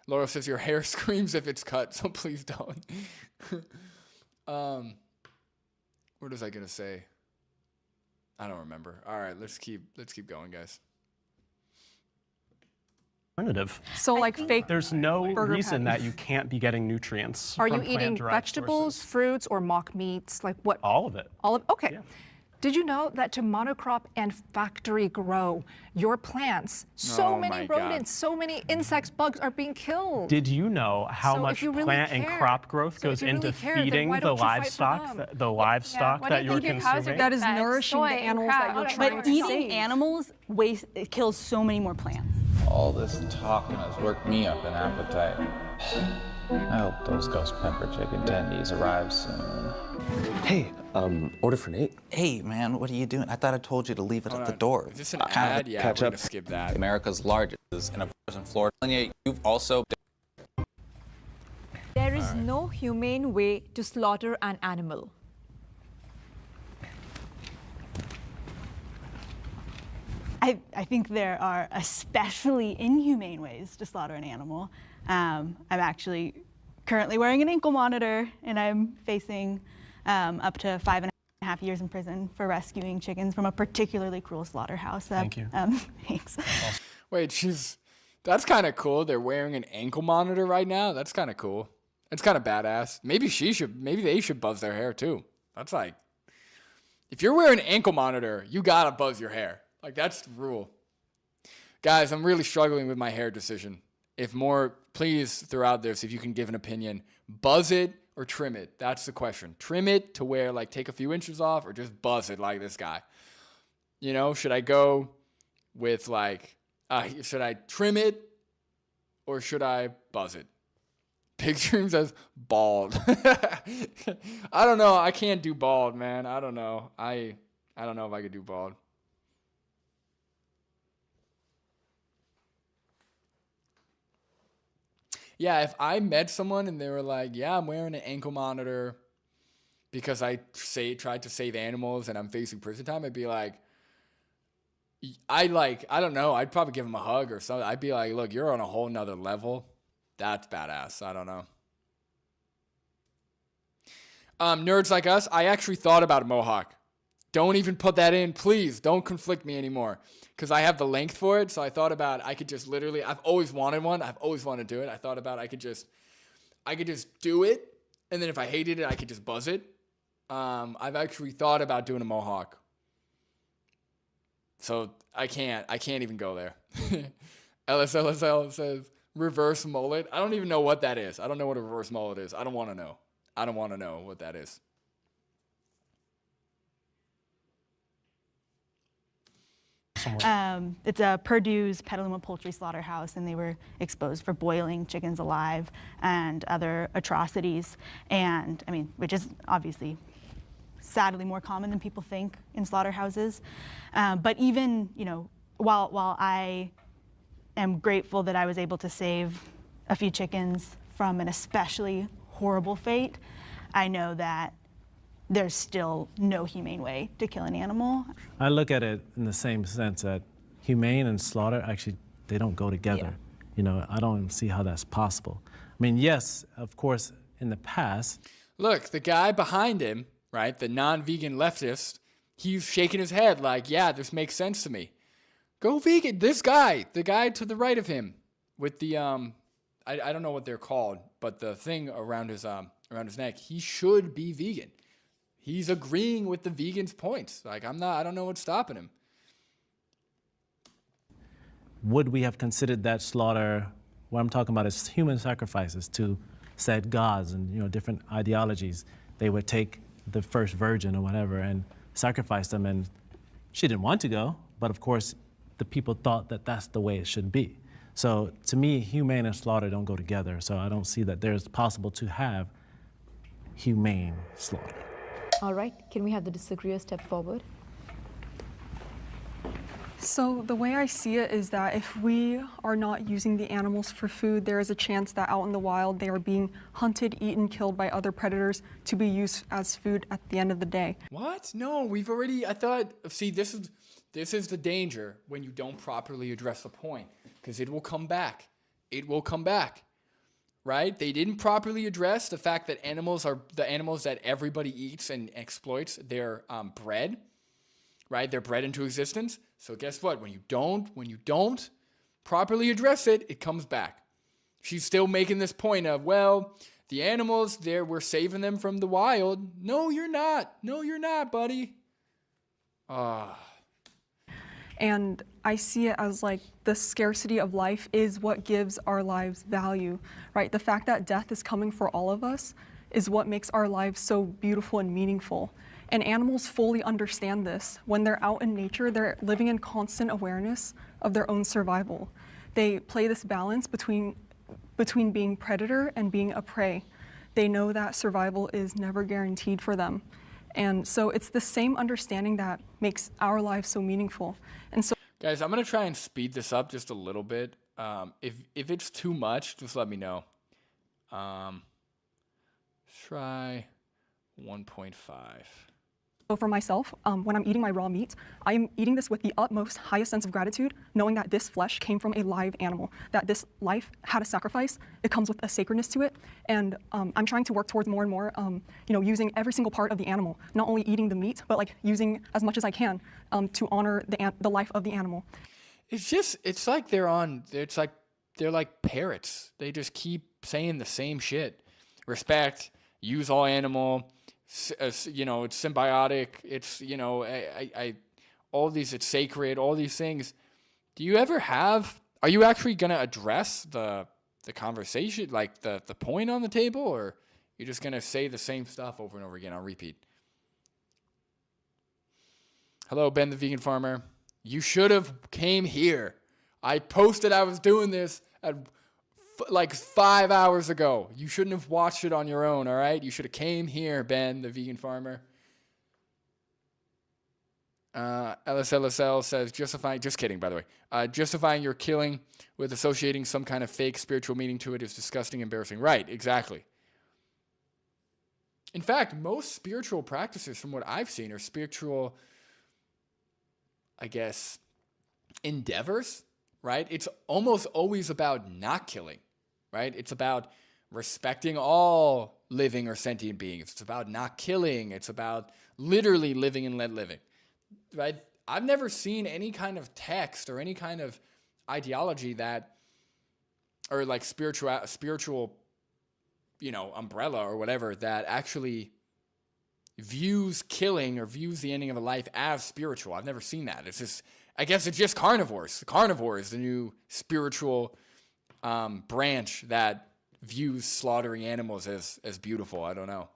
Laura says your hair screams if it's cut, so please don't. What was I gonna say? I don't remember. All right, let's keep going, guys. Alternative. So like fake. There's no burger reason that patties. you can't be getting nutrients. Are you from eating plant-derived vegetables, sources. fruits, or mock meats? Like what? All of it. All of okay. Yeah. Did you know that to monocrop and factory grow your plants, so Oh many my God. rodents, so many insects, bugs are being killed? Did you know how So much if you really plant and care- crop growth so if goes you into really care, then feeding why the don't you fight for livestock, them? the livestock What do that you you're think your cows are consuming? That is fed? nourishing Soy the and animals crap. that you're Okay. trying But to eating save. animals it kills so many more plants. All this talking has worked me up an appetite. I hope those ghost pepper chicken tendies arrive soon. Hey, order for Nate. Hey, man, what are you doing? I thought I told you to leave it Hold at the on. door. Is this an ad? Yeah, catch we're up. gonna skip that. America's largest in Florida. You've also. There is no humane way to slaughter an animal. I think there are especially inhumane ways to slaughter an animal. I'm actually currently wearing an ankle monitor, and I'm facing up to 5.5 years in prison for rescuing chickens from a particularly cruel slaughterhouse. Thank you. Thanks. Wait, that's kind of cool. They're wearing an ankle monitor right now. That's kind of cool. It's kind of badass. Maybe they should buzz their hair too. That's like, if you're wearing an ankle monitor, you gotta buzz your hair. Like that's the rule. Guys, I'm really struggling with my hair decision. Please throughout this, if you can give an opinion, buzz it or trim it. That's the question. Trim it to where like take a few inches off, or just buzz it like this guy. Should I go with like, should I trim it or should I buzz it? Big Dream says bald. I don't know. I can't do bald, man. I don't know. I don't know if I could do bald. Yeah, if I met someone and they were like, yeah, I'm wearing an ankle monitor because I tried to save animals and I'm facing prison time, I'd be like, I don't know. I'd probably give them a hug or something. I'd be like, look, you're on a whole nother level. That's badass. I don't know. Nerds like us, I actually thought about a mohawk. Don't even put that in. Please don't conflict me anymore. Because I have the length for it. So I thought about I could just literally, I've always wanted one. I've always wanted to do it. I thought about I could just do it. And then if I hated it, I could just buzz it. I've actually thought about doing a mohawk. So I can't even go there. LSLSL says reverse mullet. I don't even know what that is. I don't know what a reverse mullet is. I don't want to know. I don't want to know what that is. It's a Purdue's Petaluma Poultry Slaughterhouse, and they were exposed for boiling chickens alive and other atrocities. And I mean, which is obviously sadly more common than people think in slaughterhouses. But even, while I am grateful that I was able to save a few chickens from an especially horrible fate, I know that there's still no humane way to kill an animal. I look at it in the same sense that humane and slaughter, actually, they don't go together. I don't see how that's possible. I mean, yes, of course, in the past. Look, the guy behind him, right, the non-vegan leftist, he's shaking his head like, yeah, this makes sense to me. Go vegan. This guy, the guy to the right of him with the, I don't know what they're called, but the thing around his neck, he should be vegan. He's agreeing with the vegans' points. Like, I don't know what's stopping him. Would we have considered that slaughter, what I'm talking about is human sacrifices to said gods and different ideologies. They would take the first virgin or whatever and sacrifice them, and she didn't want to go, but of course the people thought that that's the way it should be. So to me, humane and slaughter don't go together, so I don't see that there's possible to have humane slaughter. All right, can we have the disagreeer step forward? So the way I see it is that if we are not using the animals for food, there is a chance that out in the wild they are being hunted, eaten, killed by other predators to be used as food at the end of the day. What? No, see, this is the danger when you don't properly address the point, because it will come back. It will come back, right? They didn't properly address the fact that animals are the animals that everybody eats and exploits. They're bred, right? They're bred into existence. So guess what? When you don't properly address it, it comes back. She's still making this point of, well, the animals, we're saving them from the wild. No, you're not. No, you're not, buddy. And I see it as like the scarcity of life is what gives our lives value, right? The fact that death is coming for all of us is what makes our lives so beautiful and meaningful. And animals fully understand this. When they're out in nature, they're living in constant awareness of their own survival. They play this balance between being predator and being a prey. They know that survival is never guaranteed for them. And so it's the same understanding that makes our lives so meaningful. And so, guys, I'm gonna try and speed this up just a little bit. If it's too much, just let me know. Try 1.5. So for myself, when I'm eating my raw meat, I am eating this with the utmost highest sense of gratitude, knowing that this flesh came from a live animal, that this life had a sacrifice. It comes with a sacredness to it, and I'm trying to work towards more and more, using every single part of the animal, not only eating the meat, but like using as much as I can to honor the life of the animal. It's like they're like parrots. They just keep saying the same shit. Respect, use all animal. It's symbiotic. It's all these. It's sacred. All these things. Are you actually gonna address the conversation, like the point on the table, or you're just gonna say the same stuff over and over again on repeat? Hello, Ben the vegan farmer. You should have came here. I posted I was doing this at like 5 hours ago. You shouldn't have watched it on your own, all right? You should have came here, Ben, the vegan farmer. LSLSL says, just kidding, by the way. Justifying your killing with associating some kind of fake spiritual meaning to it is disgusting, embarrassing. Right, exactly. In fact, most spiritual practices, from what I've seen, are spiritual, I guess, endeavors, right? It's almost always about not killing. Right? It's about respecting all living or sentient beings. It's about not killing. It's about literally living and let living. Right? I've never seen any kind of text or any kind of ideology or like spiritual, umbrella or whatever that actually views killing or views the ending of a life as spiritual. I've never seen that. I guess it's just carnivores. The carnivore is the new spiritual branch that views slaughtering animals as beautiful. I don't know.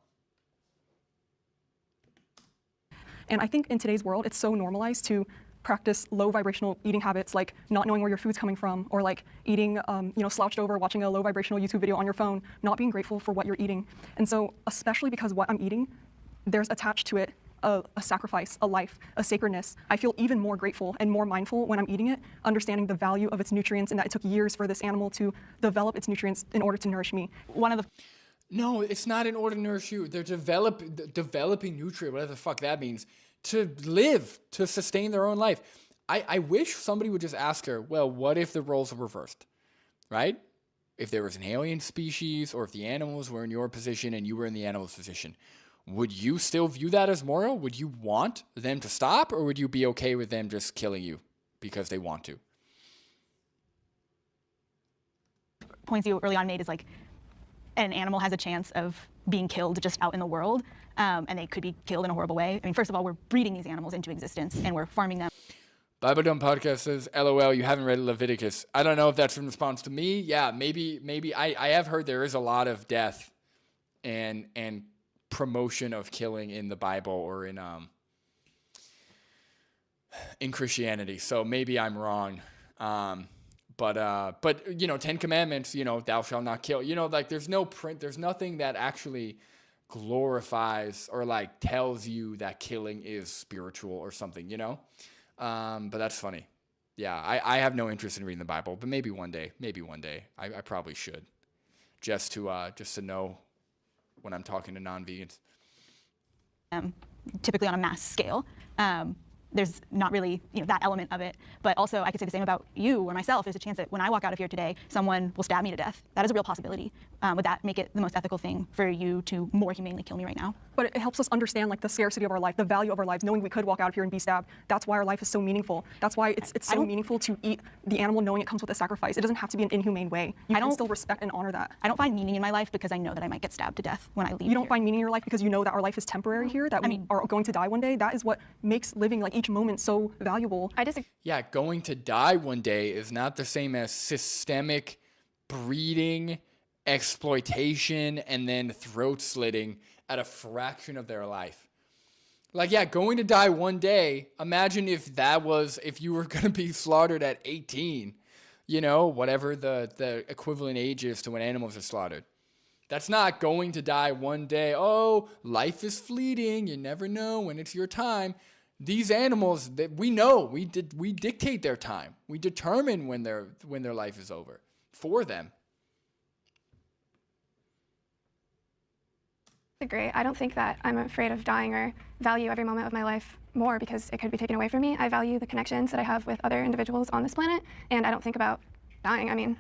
And I think in today's world, it's so normalized to practice low vibrational eating habits, like not knowing where your food's coming from, or like eating, slouched over, watching a low vibrational YouTube video on your phone, not being grateful for what you're eating. And so, especially because what I'm eating, there's attached to it a sacrifice, a life, a sacredness. I feel even more grateful and more mindful when I'm eating it, understanding the value of its nutrients and that it took years for this animal to develop its nutrients in order to nourish me. No, it's not in order to nourish you. They're developing nutrient, whatever the fuck that means, to live, to sustain their own life. I wish somebody would just ask her, well, what if the roles were reversed, right? If there was an alien species, or if the animals were in your position and you were in the animal's position, would you still view that as moral? Would you want them to stop, or would you be okay with them just killing you because they want to? Points you early on made is like an animal has a chance of being killed just out in the world. and they could be killed in a horrible way. I mean, first of all, we're breeding these animals into existence, and we're farming them. Bible Dumb Podcast says, LOL, you haven't read Leviticus. I don't know if that's in response to me. Yeah, maybe. I have heard there is a lot of death and promotion of killing in the Bible or in Christianity. So maybe I'm wrong. But you know, 10 Commandments, you know, thou shalt not kill. You know, like there's nothing that actually glorifies or like tells you that killing is spiritual or something, you know? But that's funny. Yeah, I have no interest in reading the Bible, but maybe one day. I probably should. Just to know when I'm talking to non-vegans. Typically on a mass scale. There's not really, you know, that element of it. But also, I could say the same about you or myself. There's a chance that when I walk out of here today, someone will stab me to death. That is a real possibility. Would that make it the most ethical thing for you to more humanely kill me right now? But it helps us understand like the scarcity of our life, the value of our lives, knowing we could walk out of here and be stabbed. That's why our life is so meaningful. That's why it's so meaningful to eat the animal knowing it comes with a sacrifice. It doesn't have to be an inhumane way. You can still respect and honor that. I don't find meaning in my life because I know that I might get stabbed to death when I leave. You don't find meaning in your life because you know that our life is temporary here, that we are going to die one day. That is what makes living like each moment so valuable. I disagree. Yeah, going to die one day is not the same as systemic breeding, exploitation, and then throat slitting at a fraction of their life. Like, yeah, going to die one day, imagine if you were going to be slaughtered at 18, you know, whatever the equivalent age is to when animals are slaughtered. That's not going to die one day. Oh, life is fleeting. You never know when it's your time. These animals, we know, we dictate their time. We determine when their life is over for them. Agree. I don't think that I'm afraid of dying or value every moment of my life more because it could be taken away from me. I value the connections that I have with other individuals on this planet, and I don't think about dying. I mean,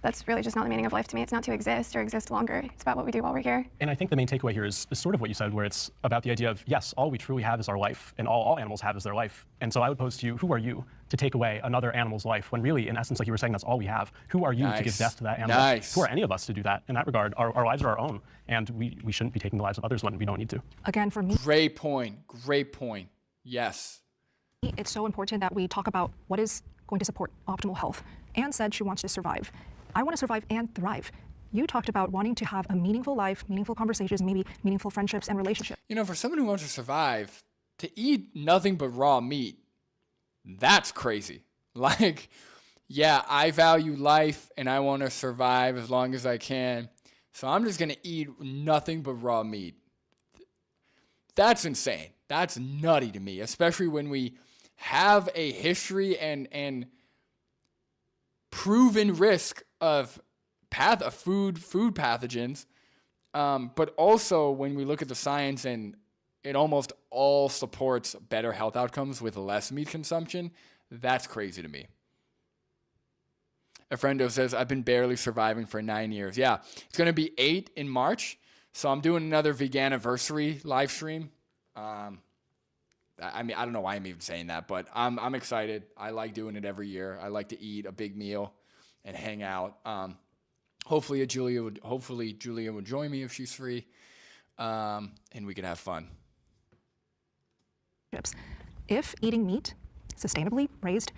that's really just not the meaning of life to me. It's not to exist or exist longer. It's about what we do while we're here. And I think the main takeaway here is sort of what you said, where it's about the idea of, yes, all we truly have is our life, and all animals have is their life. And so I would pose to you, who are you to take away another animal's life when really, in essence, like you were saying, that's all we have? Who are you to give death to that animal? Who are any of us to do that? In that regard, our lives are our own, and we shouldn't be taking the lives of others when we don't need to. Again, for me, Great point. Yes. It's so important that we talk about what is going to support optimal health. Anne said she wants to survive. I want to survive and thrive. You talked about wanting to have a meaningful life, meaningful conversations, maybe meaningful friendships and relationships. You know, for someone who wants to survive, to eat nothing but raw meat, that's crazy. Like, yeah, I value life and I want to survive as long as I can. So I'm just going to eat nothing but raw meat. That's insane. That's nutty to me, especially when we have a history and proven risk of food pathogens, but also when we look at the science and it almost all supports better health outcomes with less meat consumption, that's crazy to me. A friendo says, I've been barely surviving for 9 years. Yeah, it's going to be 8 in March, so I'm doing another Veganiversary live stream. I mean, I don't know why I'm even saying that, but I'm excited. I like doing it every year. I like to eat a big meal and hang out. Hopefully Julia would join me if she's free, and we can have fun. If eating meat, sustainably raised,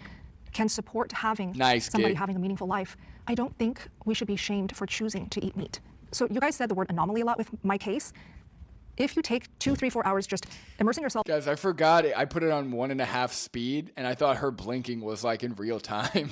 can support having somebody having a meaningful life, I don't think we should be shamed for choosing to eat meat. So you guys said the word anomaly a lot with my case. If you take 2, 3, 4 hours just immersing yourself. Guys, I forgot I put it on 1.5 speed, and I thought her blinking was like in real time.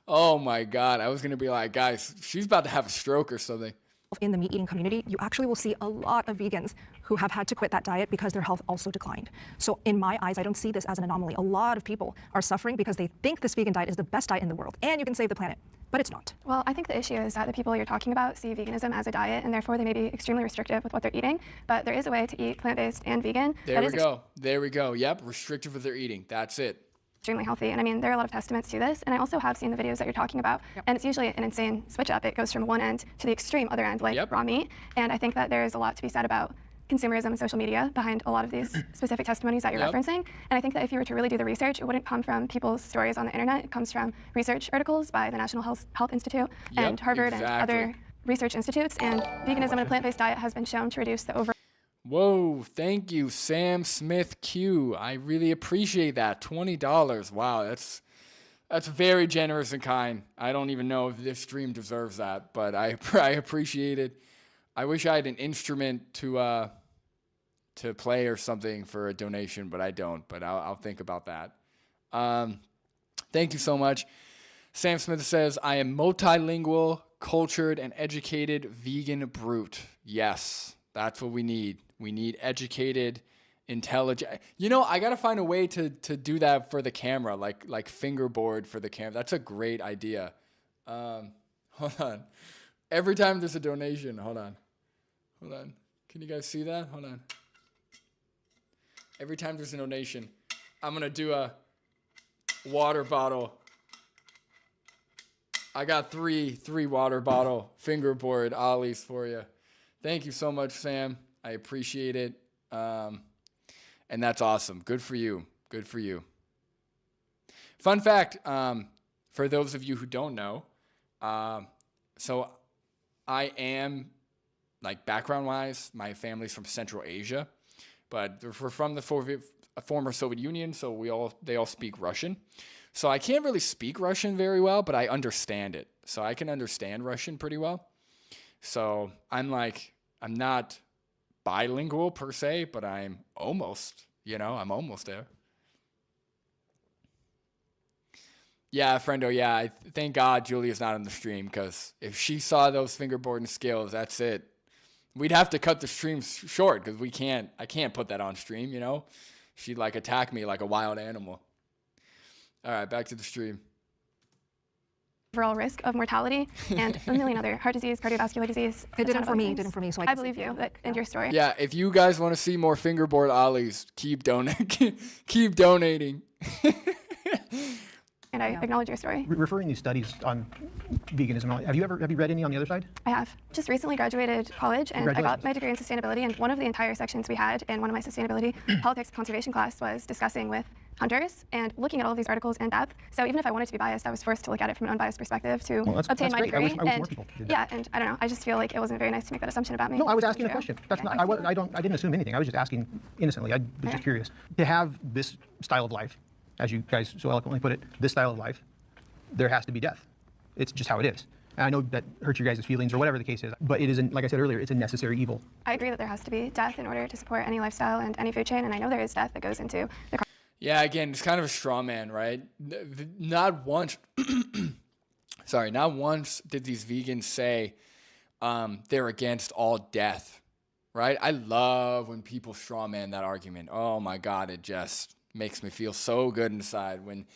Oh my God. I was going to be like, guys, she's about to have a stroke or something. In the meat eating community, you actually will see a lot of vegans who have had to quit that diet because their health also declined. So in my eyes, I don't see this as an anomaly. A lot of people are suffering because they think this vegan diet is the best diet in the world and you can save the planet, but it's not. Well, I think the issue is that the people you're talking about see veganism as a diet and therefore they may be extremely restrictive with what they're eating, but there is a way to eat plant-based and vegan. There we go. Yep, restrictive with their eating. That's it. Extremely healthy. And I mean, there are a lot of testaments to this. And I also have seen the videos that you're talking about. Yep. And it's usually an insane switch up. It goes from one end to the extreme other end, like raw meat. And I think that there is a lot to be said about consumerism and social media behind a lot of these specific testimonies that you're referencing. And I think that if you were to really do the research, it wouldn't come from people's stories on the internet. It comes from research articles by the National Health Institute and Harvard and other research institutes. And veganism and a plant-based diet has been shown to reduce the Whoa, thank you, Sam Smith Q. I really appreciate that. $20. Wow, that's very generous and kind. I don't even know if this stream deserves that, but I appreciate it. I wish I had an instrument to play or something for a donation, but I don't. But I'll think about that. Thank you so much. Sam Smith says, I am multilingual, cultured, and educated vegan brute. Yes, that's what we need. We need educated, intelligent. You know, I got to find a way to do that for the camera, like fingerboard for the camera. That's a great idea. Hold on. Every time there's a donation, hold on. Can you guys see that? Hold on. Every time there's a donation, I'm going to do a water bottle. I got three water bottle fingerboard ollies for you. Thank you so much, Sam. I appreciate it. And that's awesome. Good for you. Good for you. Fun fact, for those of you who don't know, so I am, like background-wise, my family's from Central Asia, but we're from the former Soviet Union, so they all speak Russian. So I can't really speak Russian very well, but I understand it. So I can understand Russian pretty well. So I'm not bilingual per se, but I'm almost, I'm almost there. Yeah, friendo, yeah, thank God Julia's not on the stream, because if she saw those fingerboarding skills, that's it. We'd have to cut the stream short, because I can't put that on stream, She'd attack me like a wild animal. All right, back to the stream. Overall risk of mortality and a million other heart disease, cardiovascular disease. It didn't for me, so I believe you in your story. Yeah, if you guys want to see more fingerboard ollies, keep donating. And I acknowledge your story. Referring these studies on veganism, have you read any on the other side? I have. Just recently graduated college, and I got my degree in sustainability, and one of the entire sections we had in one of my sustainability politics conservation class was discussing with hunters and looking at all of these articles in depth. So even if I wanted to be biased, I was forced to look at it from an unbbiased perspective to obtain my degree. I wish more people did that. Yeah, and I don't know, I just feel like it wasn't very nice to make that assumption about me. No, I was asking a question. That's not. I didn't assume anything. I was just asking innocently. I was just curious. To have this style of life, as you guys so eloquently put it, this style of life, there has to be death. It's just how it is. And I know that hurts your guys' feelings or whatever the case is, but it isn't, like I said earlier, it's a necessary evil. I agree that there has to be death in order to support any lifestyle and any food chain, and I know there is death that goes into the. Yeah, again, it's kind of a straw man, right? Not once, not once did these vegans say they're against all death, right? I love when people straw man that argument. Oh my God, it just makes me feel so good inside when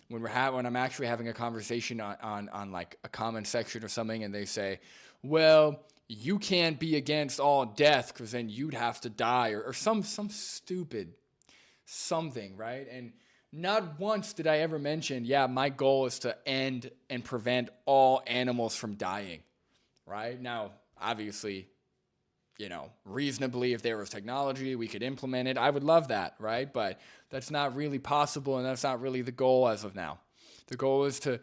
I'm actually having a conversation on like a comment section or something, and they say, well, you can't be against all death because then you'd have to die, or some stupid something, right? And not once did I ever mention, yeah, my goal is to end and prevent all animals from dying, right? Now, obviously, reasonably, if there was technology, we could implement it. I would love that, right? But that's not really possible, and that's not really the goal as of now. The goal is to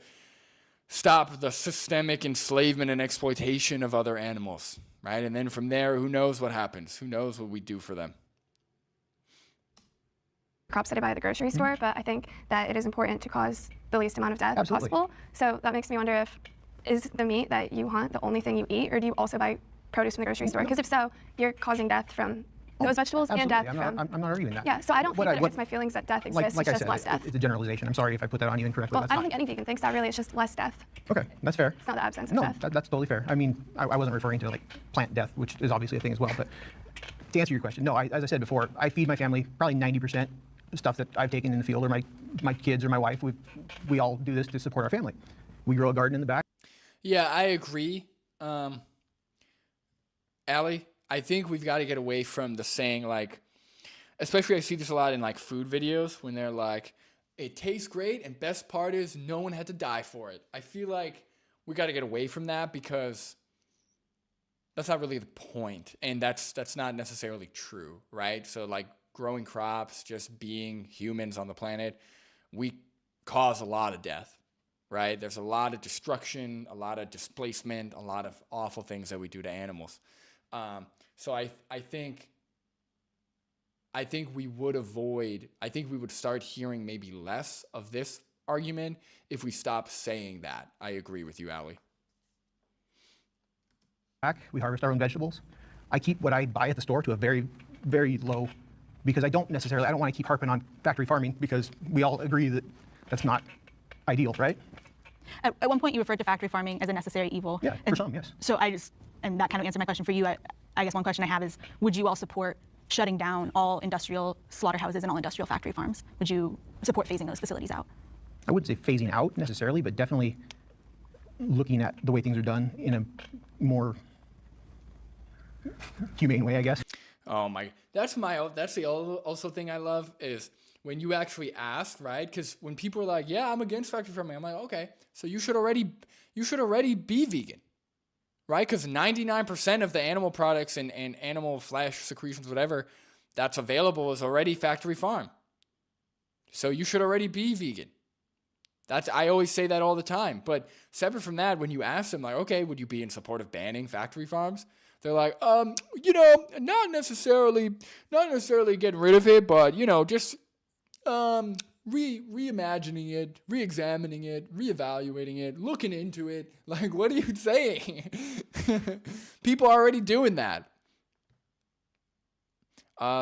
stop the systemic enslavement and exploitation of other animals, right? And then from there, who knows what happens? Who knows what we do for them? Crops that I buy at the grocery store, but I think that it is important to cause the least amount of death possible. So that makes me wonder is the meat that you hunt the only thing you eat, or do you also buy produce from the grocery store? Because if so, you're causing death from those vegetables and death from. I'm not arguing that. Yeah, so I don't think that it hurts my feelings that death exists. Like it's I just said, less death. it's a generalization. I'm sorry if I put that on you incorrectly. Well, I don't think any vegan thinks that really. It's just less death. Okay, that's fair. It's not the absence of death. No, that's totally fair. I mean, I wasn't referring to plant death, which is obviously a thing as well. But to answer your question, no, as I said before, I feed my family probably 90% stuff that I've taken in the field, or my kids or my wife. We all do this to support our family. We grow a garden in the back. Yeah, I agree. Allie, I think we've got to get away from the saying, especially I see this a lot in food videos when they're like, it tastes great and best part is no one had to die for it. I feel like we got to get away from that, because that's not really the point, and that's not necessarily true, right? So growing crops, just being humans on the planet, we cause a lot of death, right? There's a lot of destruction, a lot of displacement, a lot of awful things that we do to animals. So I think I think we would start hearing maybe less of this argument if we stop saying that. I agree with you, Ali. We harvest our own vegetables. I keep what I buy at the store to a very, very low, because I don't want to keep harping on factory farming, because we all agree that that's not ideal, right? At one point, you referred to factory farming as a necessary evil. Yeah, for some, yes. So and that kind of answered my question for you. I guess one question I have is, would you all support shutting down all industrial slaughterhouses and all industrial factory farms? Would you support phasing those facilities out? I wouldn't say phasing out necessarily, but definitely looking at the way things are done in a more humane way, I guess. Oh my, that's the also thing I love is when you actually ask, right? Because when people are like, yeah, I'm against factory farming, I'm like, okay, so you should already be vegan, right? Because 99% of the animal products and animal flesh secretions, whatever, that's available is already factory farm. So you should already be vegan. I always say that all the time. But separate from that, when you ask them, like, okay, would you be in support of banning factory farms? They're like, not necessarily getting rid of it, but, just reimagining it, re-examining it, reevaluating it, looking into it. Like, what are you saying? People are already doing that.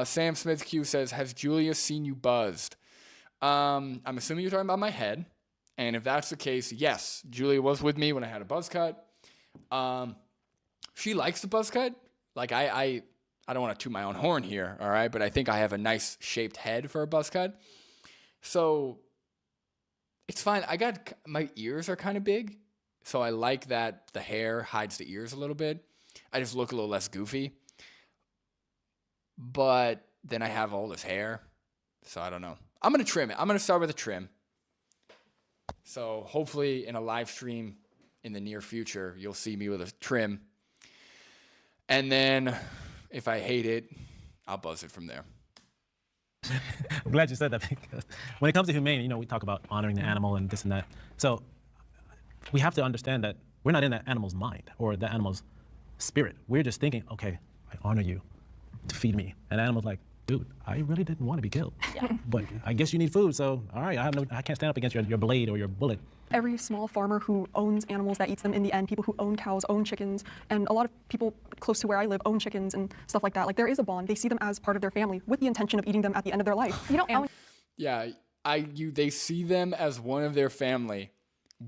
Sam Smith Q says, has Julia seen you buzzed? I'm assuming you're talking about my head. And if that's the case, yes, Julia was with me when I had a buzz cut. She likes the buzz cut. Like, I don't want to toot my own horn here, all right? But I think I have a nice shaped head for a buzz cut. So it's fine. My ears are kind of big. So I like that the hair hides the ears a little bit. I just look a little less goofy. But then I have all this hair. So I don't know. I'm going to trim it. I'm going to start with a trim. So hopefully in a live stream in the near future, you'll see me with a trim. And then if I hate it, I'll buzz it from there. I'm glad you said that, because when it comes to humane, we talk about honoring the animal and this and that. So we have to understand that we're not in that animal's mind or the animal's spirit. We're just thinking, okay, I honor you to feed me. And the animal's like, dude, I really didn't want to be killed. Yeah. But I guess you need food, so all right, I can't stand up against your blade or your bullet. Every small farmer who owns animals that eats them in the end, people who own cows, own chickens, and a lot of people close to where I live own chickens and stuff like that. Like, there is a bond. They see them as part of their family with the intention of eating them at the end of their life. You don't own. Yeah, they see them as one of their family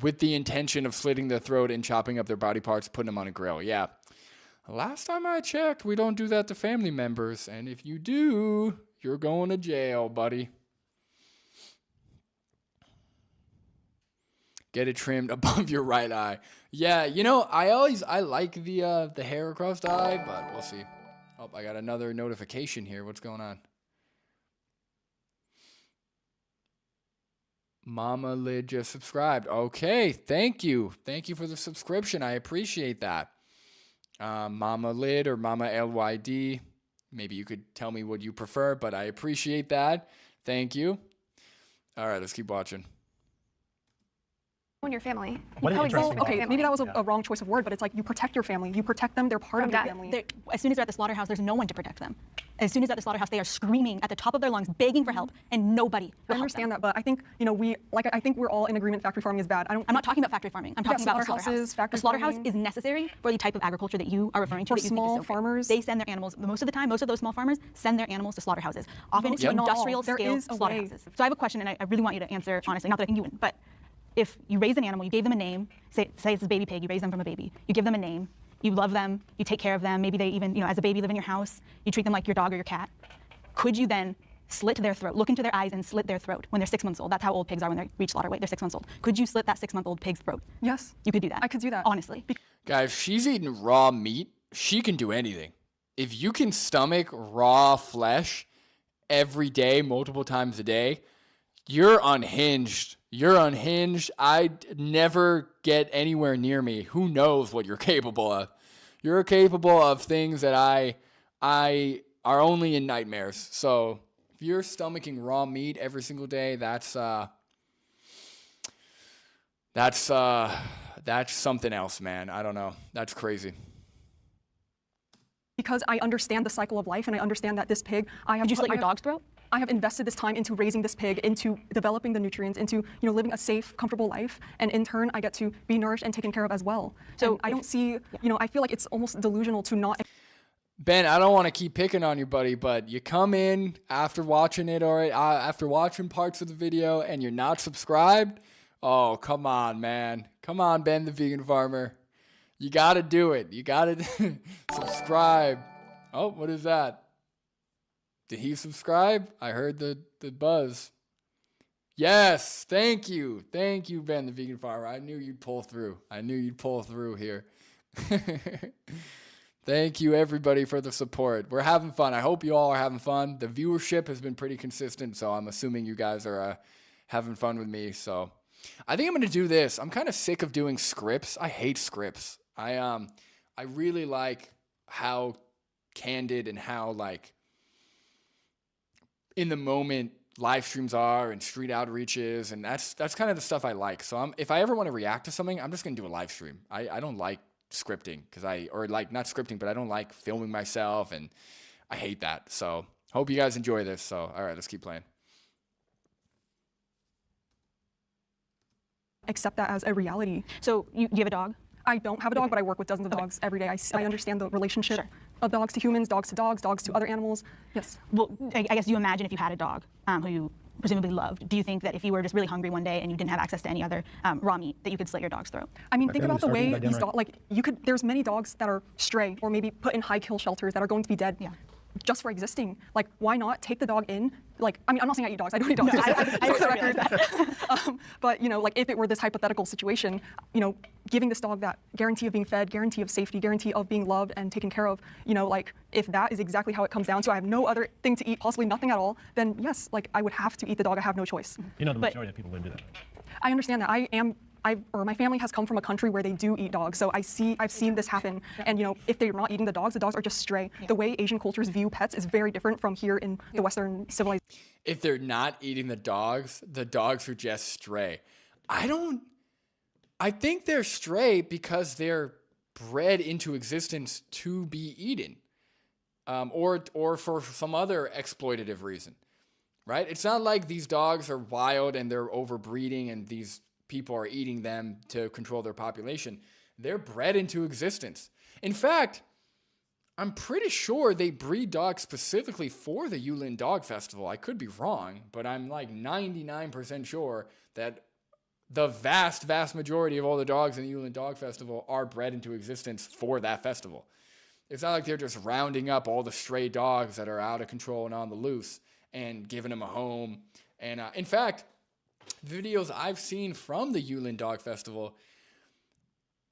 with the intention of slitting their throat and chopping up their body parts, putting them on a grill. Yeah. Last time I checked, we don't do that to family members. And if you do, you're going to jail, buddy. Get it trimmed above your right eye. Yeah, I like the hair across the eye, but we'll see. Oh, I got another notification here. What's going on? Mama Lid just subscribed. Okay, thank you. Thank you for the subscription. I appreciate that. Mama Lid or Mama LYD. Maybe you could tell me what you prefer, but I appreciate that. Thank you. All right, let's keep watching. Own your family. Okay, maybe that was a wrong choice of word, but it's like you protect your family. You protect them. They're part of your family. As soon as they're at the slaughterhouse, there's no one to protect them. As soon as at the slaughterhouse, they are screaming at the top of their lungs, begging for help, and nobody will I understand that, but I think I think we're all in agreement. Factory farming is bad. I'm not talking about factory farming. I'm talking about the slaughterhouse. The slaughterhouse is necessary for the type of agriculture that you are referring to. For small farmers, they send their animals. Most of the time, most of those small farmers send their animals to slaughterhouses, often to industrial scale slaughterhouses. So I have a question, and I really want you to answer honestly. Not that I think you wouldn't, but if you raise an animal, you gave them a name, say it's a baby pig, you raise them from a baby, you give them a name, you love them, you take care of them, maybe they even, as a baby live in your house, you treat them like your dog or your cat, could you then slit their throat, look into their eyes and slit their throat when they're 6 months old? That's how old pigs are when they reach slaughter weight, they're 6 months old. Could you slit that 6-month-old pig's throat? Yes. You could do that. I could do that. Honestly. Guys, she's eating raw meat. She can do anything. If you can stomach raw flesh every day, multiple times a day, you're unhinged. You're unhinged. I'd never get anywhere near me. Who knows what you're capable of? You're capable of things that I are only in nightmares. So if you're stomaching raw meat every single day, that's something else, man. I don't know. That's crazy. because I understand the cycle of life and I understand that this pig, Did you slit your dog's throat? I have invested this time into raising this pig, into developing the nutrients, into living a safe, comfortable life, and in turn, I get to be nourished and taken care of as well. So I don't see, I feel like it's almost delusional to not. Ben, I don't want to keep picking on you, buddy, but you come in after watching it, all right, after watching parts of the video, and you're not subscribed. Oh, come on, man. Come on, Ben, the vegan farmer. You got to do it. You got to subscribe. Oh, what is that? Did he subscribe? I heard the buzz. Yes, thank you. Thank you, Ben, the vegan farmer. I knew you'd pull through. I knew you'd pull through here. Thank you, everybody, for the support. We're having fun. I hope you all are having fun. The viewership has been pretty consistent, so I'm assuming you guys are having fun with me. So I think I'm going to do this. I'm kind of sick of doing scripts. I hate scripts. I really like how candid and how, like, in the moment live streams are and street outreaches, and that's kind of the stuff I like. So if I ever want to react to something, I'm just going to do a live stream. I don't like scripting not scripting, but I don't like filming myself, and I hate that. So hope you guys enjoy this. So all right, let's keep playing. Accept that as a reality. So you have a dog? I don't have a dog, but I work with dozens of dogs every day. I understand the relationship of dogs to humans, dogs to dogs, dogs to other animals. Yes. Well, I guess you imagine if you had a dog who you presumably loved, do you think that if you were just really hungry one day and you didn't have access to any other raw meat, that you could slit your dog's throat? I mean, think about the way these dogs, there's many dogs that are stray or maybe put in high kill shelters that are going to be dead. Yeah. Just for existing. Like, why not take the dog in? Like, I mean, I'm not saying I eat dogs. I don't eat dogs. But, if it were this hypothetical situation, giving this dog that guarantee of being fed, guarantee of safety, guarantee of being loved and taken care of, if that is exactly how it comes down to, I have no other thing to eat, possibly nothing at all, then yes, I would have to eat the dog. I have no choice. The majority of people wouldn't do that. I understand that. My family has come from a country where they do eat dogs, so I've seen this happen. And if they're not eating the dogs are just stray. Yeah. The way Asian cultures view pets is very different from here in the Western civilization. If they're not eating the dogs are just stray. I think they're stray because they're bred into existence to be eaten, or for some other exploitative reason, right? It's not like these dogs are wild and they're overbreeding and these people are eating them to control their population. They're bred into existence. In fact, I'm pretty sure they breed dogs specifically for the Yulin Dog Festival. I could be wrong, but I'm like 99% sure that the vast, vast majority of all the dogs in the Yulin Dog Festival are bred into existence for that festival. It's not like they're just rounding up all the stray dogs that are out of control and on the loose and giving them a home. And in fact, videos I've seen from the Yulin Dog Festival,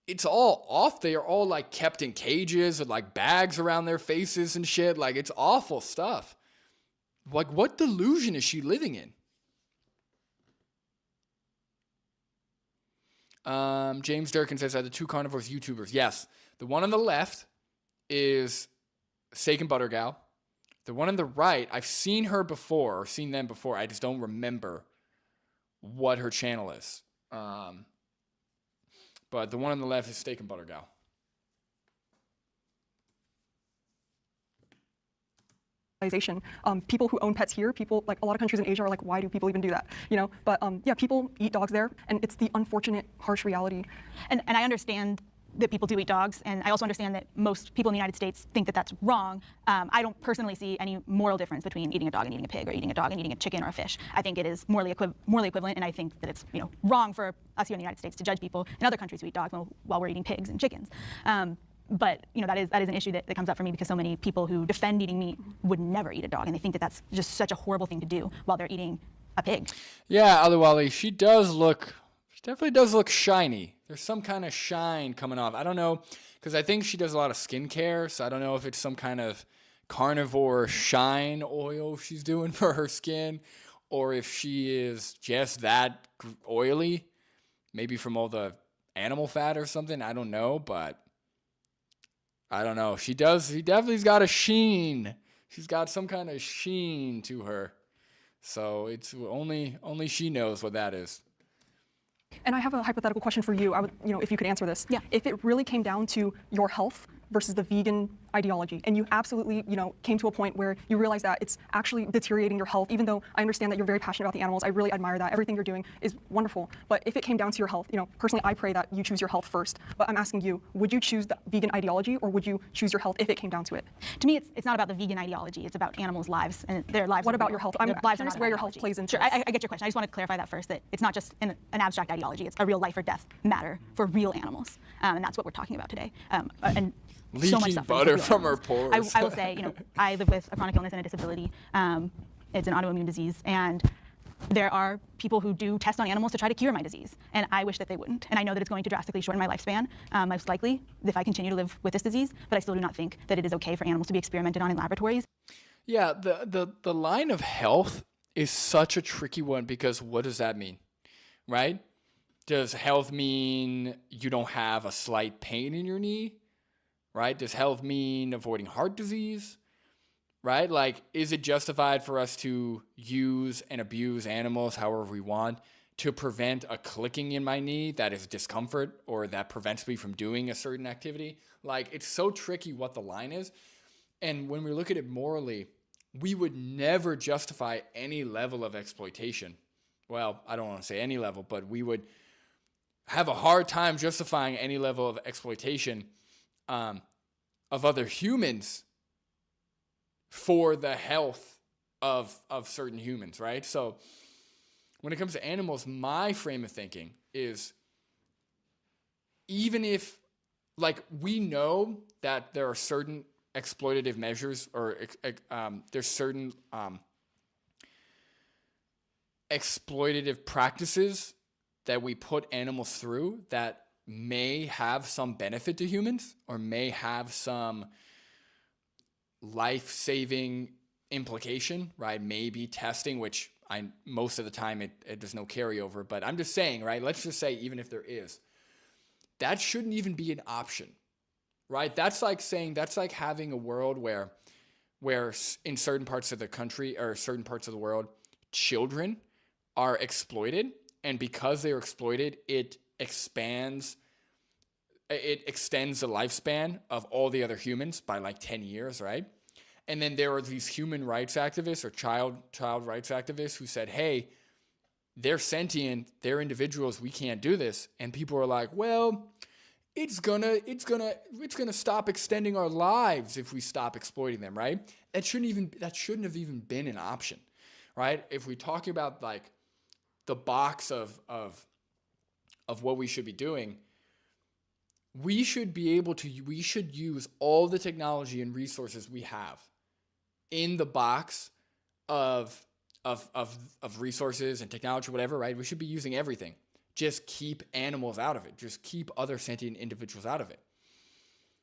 it's all off. They are all like kept in cages with like bags around their faces and shit. Like, it's awful stuff. Like, what delusion is she living in? James Durkin says, are the two carnivores YouTubers? Yes. The one on the left is Steak and Butter Gal. The one on the right, I've seen her before, or seen them before. I just don't remember what her channel is. But the one on the left is Steak and Butter Gal. People who own pets here, like a lot of countries in Asia are like, why do people even do that? But yeah, people eat dogs there, and it's the unfortunate, harsh reality. And I understand that people do eat dogs, and I also understand that most people in the United States think that that's wrong. I don't personally see any moral difference between eating a dog and eating a pig, or eating a dog and eating a chicken or a fish. I think it is morally equivalent, and I think that it's wrong for us here in the United States to judge people in other countries who eat dogs while we're eating pigs and chickens. But that is an issue that comes up for me, because so many people who defend eating meat would never eat a dog, and they think that that's just such a horrible thing to do while they're eating a pig. Yeah, Aliwali, she definitely does look shiny. There's some kind of shine coming off. I don't know, because I think she does a lot of skincare, so I don't know if it's some kind of carnivore shine oil she's doing for her skin, or if she is just that oily, maybe from all the animal fat or something. I don't know, but I don't know. She definitely's got a sheen. She's got some kind of sheen to her. So it's only she knows what that is. And I have a hypothetical question for you. I would, if you could answer this. Yeah. If it really came down to your health versus the vegan ideology, and you absolutely, came to a point where you realize that it's actually deteriorating your health, even though I understand that you're very passionate about the animals. I really admire that. Everything you're doing is wonderful. But if it came down to your health, personally, I pray that you choose your health first. But I'm asking you, would you choose the vegan ideology, or would you choose your health if it came down to it? To me, it's not about the vegan ideology. It's about animals' lives and their lives. What about your health? I'm lives curious where your health plays into Sure, I get your question. I just want to clarify that first, that it's not just an abstract ideology. It's a real life or death matter for real animals. And that's what we're talking about today. And so much Leaking suffering butter for from real her animals. pores. I will say, I live with a chronic illness and a disability. It's an autoimmune disease, and there are people who do test on animals to try to cure my disease, and I wish that they wouldn't. And I know that it's going to drastically shorten my lifespan, most likely, if I continue to live with this disease, but I still do not think that it is okay for animals to be experimented on in laboratories. Yeah, the line of health is such a tricky one, because what does that mean, right? Does health mean you don't have a slight pain in your knee, right? Does health mean avoiding heart disease, right? Like, is it justified for us to use and abuse animals however we want to prevent a clicking in my knee that is discomfort or that prevents me from doing a certain activity? Like, it's so tricky what the line is. And when we look at it morally, we would never justify any level of exploitation. Well, I don't want to say any level, but we would have a hard time justifying any level of exploitation of other humans for the health of certain humans, right? So when it comes to animals, my frame of thinking is, even if, like, we know that there are certain exploitative measures, or there's certain exploitative practices that we put animals through that may have some benefit to humans, or may have some life-saving implication, right? Maybe testing, which most of the time it there's no carryover, but I'm just saying, right? Let's just say, even if there is, that shouldn't even be an option, right? That's like having a world where in certain parts of the country or certain parts of the world, children are exploited, and because they're exploited, it extends the lifespan of all the other humans by like 10 years, right? And then there are these human rights activists or child rights activists who said, hey, they're sentient, they're individuals, we can't do this. And people are like, well, it's gonna stop extending our lives if we stop exploiting them, right? That shouldn't have even been an option, right? If we talk about like the box of what we should be doing, we should use all the technology and resources we have in the box of resources and technology, whatever, right? We should be using everything. Just keep animals out of it. Just keep other sentient individuals out of it,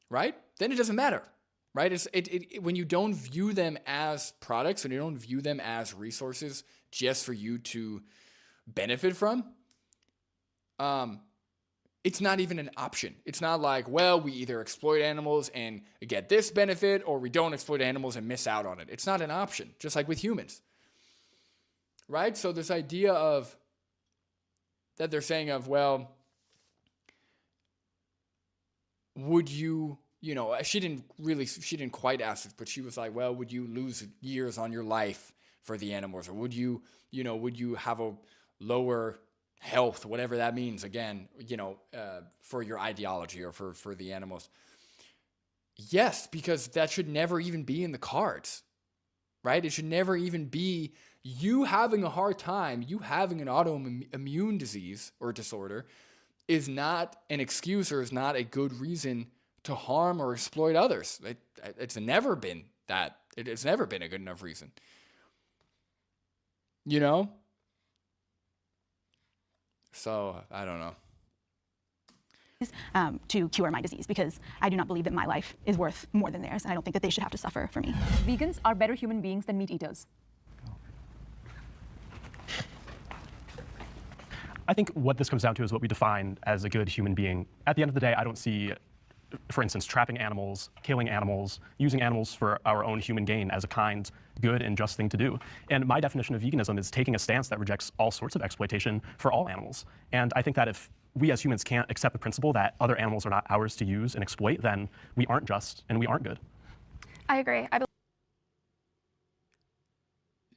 right? Then it doesn't matter, right? When you don't view them as products, when you don't view them as resources just for you to benefit from, it's not even an option. It's not like, well, we either exploit animals and get this benefit, or we don't exploit animals and miss out on it. It's not an option, just like with humans, right? So this idea of that they're saying of, well, would you she didn't quite ask this, but she was like, well, would you lose years on your life for the animals, or would you have a lower health, whatever that means, again, for your ideology or for the animals? Yes, because that should never even be in the cards, right? It should never even be you having a hard time, you having an autoimmune disease or disorder is not an excuse, or is not a good reason to harm or exploit others. It's never been that. It's never been a good enough reason. So, I don't know. To cure my disease, because I do not believe that my life is worth more than theirs, and I don't think that they should have to suffer for me. Vegans are better human beings than meat eaters. I think what this comes down to is what we define as a good human being. At the end of the day, I don't see, for instance, trapping animals, killing animals, using animals for our own human gain as a kind, good, and just thing to do. And my definition of veganism is taking a stance that rejects all sorts of exploitation for all animals. And I think that if we as humans can't accept the principle that other animals are not ours to use and exploit, then we aren't just and we aren't good. I agree.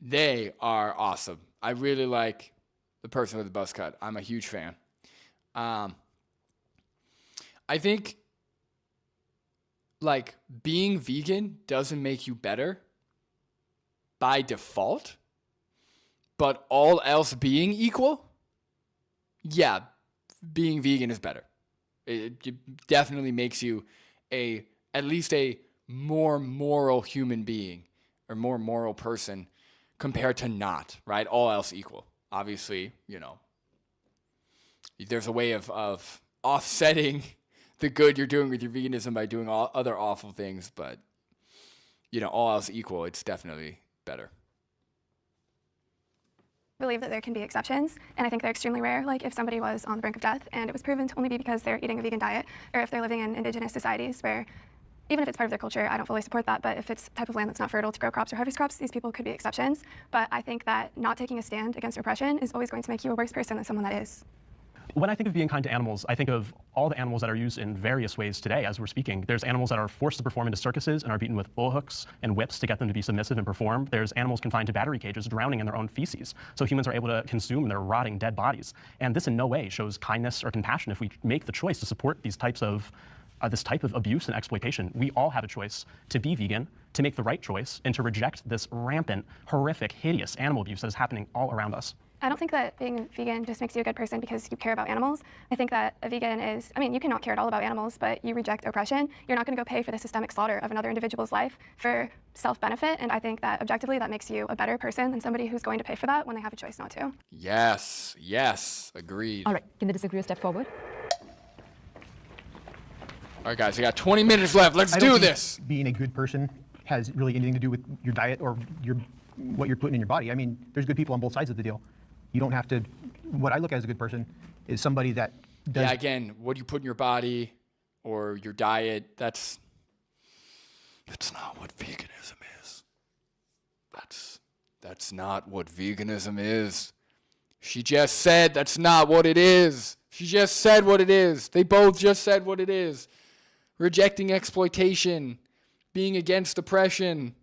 They are awesome. I really like the person with the buzz cut. I'm a huge fan. I think like being vegan doesn't make you better by default, but all else being equal, yeah, being vegan is better. It definitely makes you at least a more moral human being or more moral person compared to not, right? All else equal. Obviously, there's a way of offsetting the good you're doing with your veganism by doing all other awful things, but all else equal, it's definitely better. Believe that there can be exceptions, and I think they're extremely rare. Like if somebody was on the brink of death and it was proven to only be because they're eating a vegan diet, or if they're living in indigenous societies where, even if it's part of their culture, I don't fully support that, but if it's a type of land that's not fertile to grow crops or harvest crops, these people could be exceptions. But I think that not taking a stand against oppression is always going to make you a worse person than someone that is. When I think of being kind to animals, I think of all the animals that are used in various ways today as we're speaking. There's animals that are forced to perform into circuses and are beaten with bullhooks and whips to get them to be submissive and perform. There's animals confined to battery cages drowning in their own feces. So humans are able to consume their rotting dead bodies. And this in no way shows kindness or compassion if we make the choice to support these types of this type of abuse and exploitation. We all have a choice to be vegan, to make the right choice, and to reject this rampant, horrific, hideous animal abuse that is happening all around us. I don't think that being vegan just makes you a good person because you care about animals. I think that a vegan is, you can not care at all about animals, but you reject oppression. You're not going to go pay for the systemic slaughter of another individual's life for self-benefit, and I think that objectively that makes you a better person than somebody who's going to pay for that when they have a choice not to. Yes, agreed. All right, can the disagreeer step forward? All right, guys, I got 20 minutes left. Let's do this. Being a good person has really anything to do with your diet or what you're putting in your body. There's good people on both sides of the deal. You don't have to. What I look at as a good person is somebody that does. Yeah, again, what you put in your body or your diet, that's not what veganism is. That's not what veganism is. She just said that's not what it is. She just said what it is. They both just said what it is. Rejecting exploitation, being against oppression.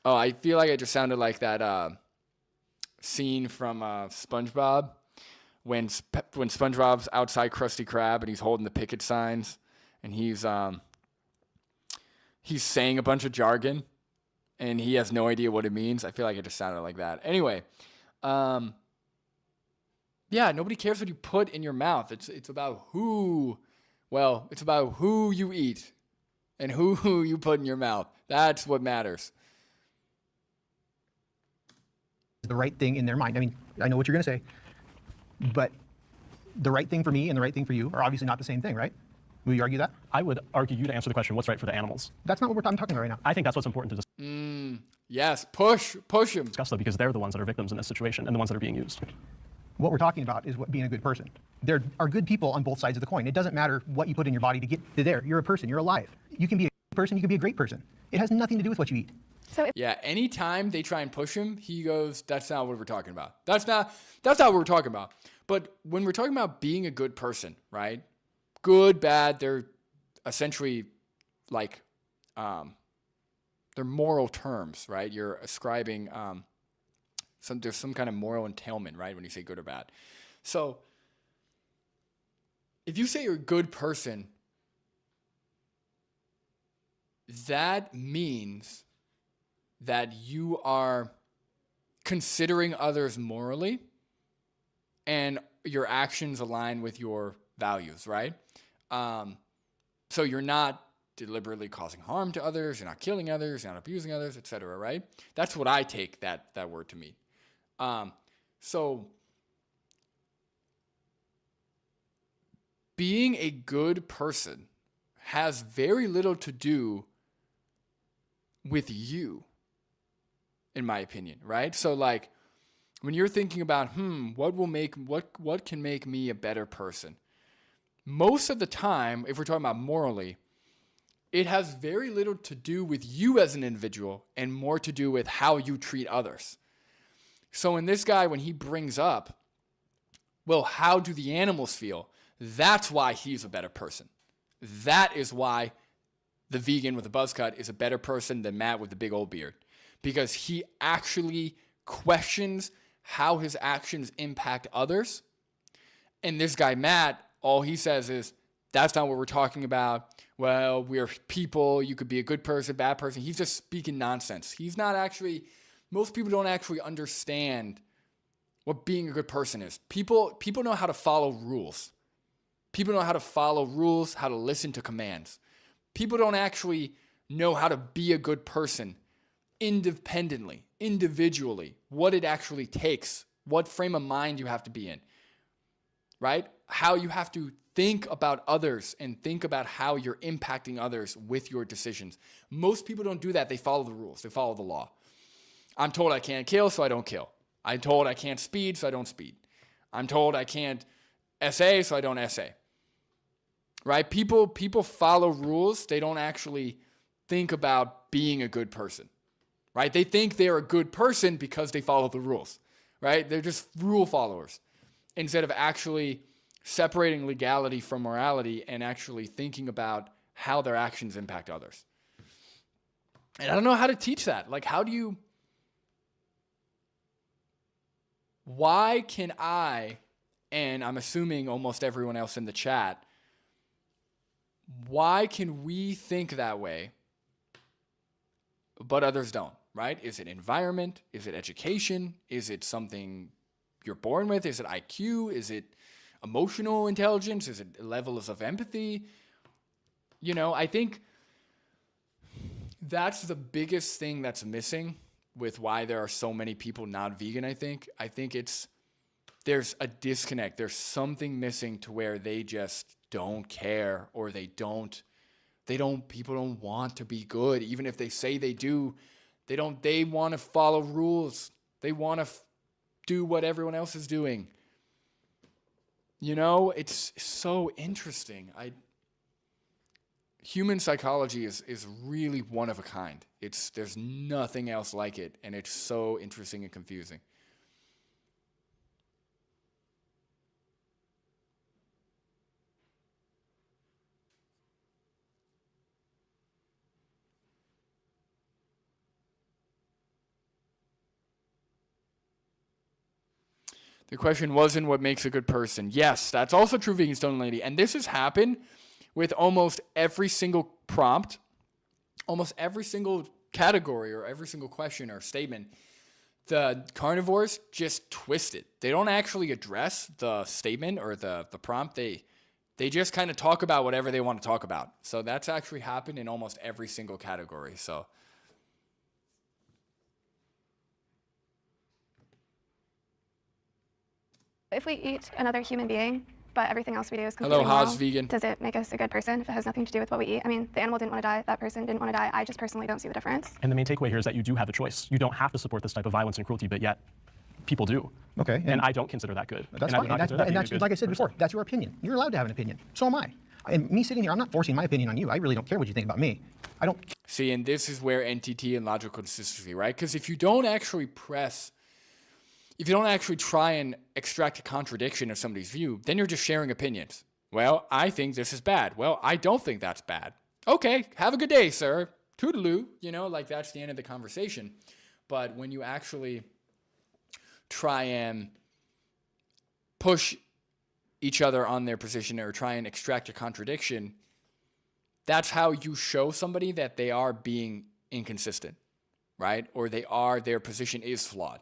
Oh, I feel like I just sounded like that scene from SpongeBob when SpongeBob's outside Krusty Krab and he's holding the picket signs and he's saying a bunch of jargon and he has no idea what it means. I feel like it just sounded like that. Anyway, yeah, nobody cares what you put in your mouth. It's about who you eat and who you put in your mouth. That's what matters. The right thing in their mind. I know what you're going to say, but the right thing for me and the right thing for you are obviously not the same thing, right? Will you argue that? I would argue you to answer the question, what's right for the animals? That's not what I'm talking about right now. I think that's what's important to Yes, push him. discuss, though, because they're the ones that are victims in this situation and the ones that are being used. What we're talking about is being a good person. There are good people on both sides of the coin. It doesn't matter what you put in your body to get to there. You're a person. You're alive. You can be a good person. You can be a great person. It has nothing to do with what you eat. Yeah, anytime they try and push him, he goes, that's not what we're talking about. That's not what we're talking about. But when we're talking about being a good person, right? Good, bad, they're essentially like, they're moral terms, right? You're ascribing, there's some kind of moral entailment, right? When you say good or bad. So if you say you're a good person, that means that you are considering others morally and your actions align with your values, right? So you're not deliberately causing harm to others, you're not killing others, you're not abusing others, etc., right? That's what I take that word to mean. So being a good person has very little to do with you, in my opinion, right? So like when you're thinking about, what can make me a better person? Most of the time, if we're talking about morally, it has very little to do with you as an individual and more to do with how you treat others. So in this guy, when he brings up, well, how do the animals feel? That's why he's a better person. That is why the vegan with the buzz cut is a better person than Matt with the big old beard, because he actually questions how his actions impact others. And this guy, Matt, all he says is, that's not what we're talking about. Well, we're people. You could be a good person, bad person. He's just speaking nonsense. He's not actually, most people don't actually understand what being a good person is. People know how to follow rules. People know how to follow rules, how to listen to commands. People don't actually know how to be a good person independently, individually, what it actually takes, what frame of mind you have to be in, right? How you have to think about others and think about how you're impacting others with your decisions. Most people don't do that. They follow the rules. They follow the law. I'm told I can't kill, so I don't kill. I'm told I can't speed, so I don't speed. I'm told I can't essay, so I don't essay. Right? People follow rules. They don't actually think about being a good person. Right? They think they're a good person because they follow the rules. Right? They're just rule followers instead of actually separating legality from morality and actually thinking about how their actions impact others. And I don't know how to teach that. Like, why can I, and I'm assuming almost everyone else in the chat, why can we think that way, but others don't, right? Is it environment? Is it education? Is it something you're born with? Is it IQ? Is it emotional intelligence? Is it levels of empathy? I think that's the biggest thing that's missing with why there are so many people not vegan, I think. I think there's a disconnect. There's something missing to where they just don't care, or people don't want to be good. Even if they say they do, they want to follow rules. They want to do what everyone else is doing. It's so interesting. Human psychology is really one of a kind. There's nothing else like it, and it's so interesting and confusing. The question wasn't what makes a good person. Yes, that's also true, Vegan Stone Lady. And this has happened with almost every single prompt, almost every single category or every single question or statement. The carnivores just twist it. They don't actually address the statement or the prompt. They just kind of talk about whatever they want to talk about. So that's actually happened in almost every single category. So if we eat another human being, but everything else we do is completely Hello, Haas moral, Vegan. does it make us a good person if it has nothing to do with what we eat? I mean, the animal didn't want to die, that person didn't want to die. I just personally don't see the difference. And the main takeaway here is that you do have a choice. You don't have to support this type of violence and cruelty, but yet people do. Okay. And I don't consider that good. That's and fine. That's like I said before, that's your opinion. You're allowed to have an opinion. So am I. And me sitting here, I'm not forcing my opinion on you. I really don't care what you think about me. I don't. See, and this is where NTT and logical consistency, right? Because if you don't actually try and extract a contradiction of somebody's view, then you're just sharing opinions. Well, I think this is bad. Well, I don't think that's bad. Okay, have a good day, sir. Toodaloo. That's the end of the conversation. But when you actually try and push each other on their position or try and extract a contradiction, that's how you show somebody that they are being inconsistent, right? Or their position is flawed,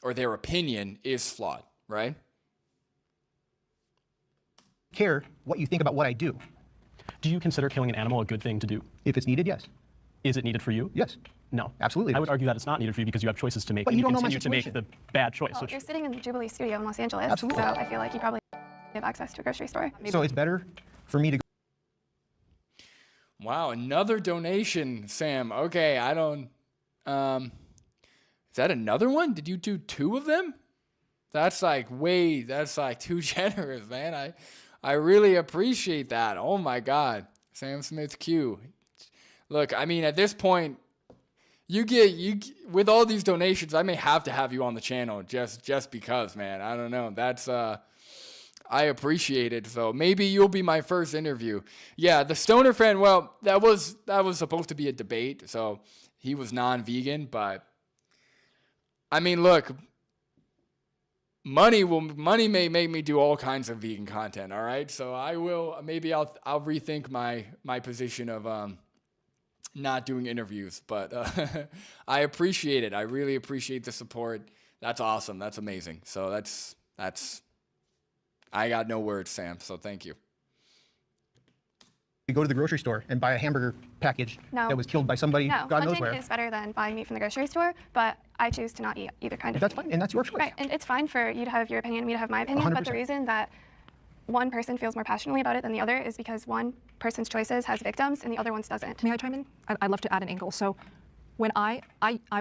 or their opinion is flawed, right? Care what you think about what I do. Do you consider killing an animal a good thing to do? If it's needed, yes. Is it needed for you? Yes. No. Absolutely. I would argue that it's not needed for you because you have choices to make, But and you don't know my continue to make situation. the bad choice. Well, you're sitting in the Jubilee studio in Los Angeles, Absolutely. so I feel like you probably have access to a grocery store. So it's better for me to. Wow, another donation, Sam. Okay, I don't. Is that another one? Did you do 2 of them? That's like too generous, man. I really appreciate that. Oh my God. Sam Smith Q. Look, I mean, at this point, you with all these donations, I may have to have you on the channel just because, man. I don't know. That's I appreciate it. So maybe you'll be my first interview. Yeah, the stoner friend, well, that was supposed to be a debate. So he was non-vegan, but I mean, look, money may make me do all kinds of vegan content, all right? So I'll rethink my position of not doing interviews, but I appreciate it. I really appreciate the support. That's awesome. That's amazing. So that's I got no words, Sam. So thank you. You go to the grocery store and buy a hamburger package that was killed by somebody God knows where. Hunting is better than buying meat from the grocery store, but I choose to not eat either kind of meat. That's fine, and that's your choice. Right, and it's fine for you to have your opinion, me to have my opinion, 100%. but the reason that one person feels more passionately about it than the other is because one person's choices has victims and the other one's doesn't. May I chime in? I'd love to add an angle. So when I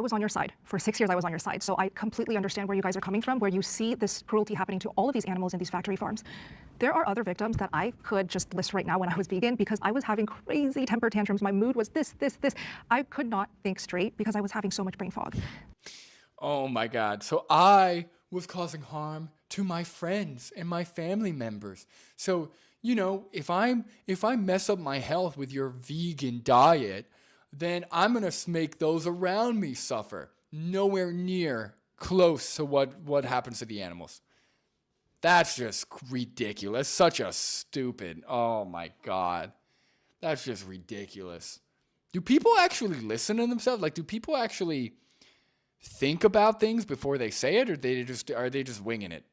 was on your side. For 6 years, I was on your side. So I completely understand where you guys are coming from, where you see this cruelty happening to all of these animals in these factory farms. There are other victims that I could just list right now when I was vegan because I was having crazy temper tantrums. My mood was this. I could not think straight because I was having so much brain fog. Oh my God. So I was causing harm to my friends and my family members. So, you know, if I mess up my health with your vegan diet, then I'm going to make those around me suffer. Nowhere near close to what happens to the animals. That's just ridiculous. Such a stupid, oh my God. That's just ridiculous. Do people actually listen to themselves? Like, do people actually think about things before they say it, or are they just winging it?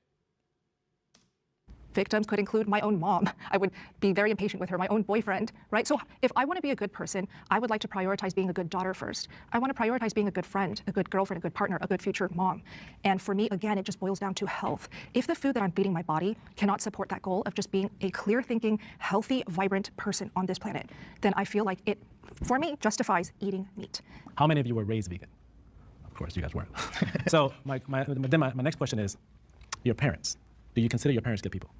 Victims could include my own mom. I would be very impatient with her, my own boyfriend, right? So if I want to be a good person, I would like to prioritize being a good daughter first. I want to prioritize being a good friend, a good girlfriend, a good partner, a good future mom. And for me, again, it just boils down to health. If the food that I'm feeding my body cannot support that goal of just being a clear-thinking, healthy, vibrant person on this planet, then I feel like it, for me, justifies eating meat. How many of you were raised vegan? Of course, you guys weren't. So my next question is, your parents. Do you consider your parents good people?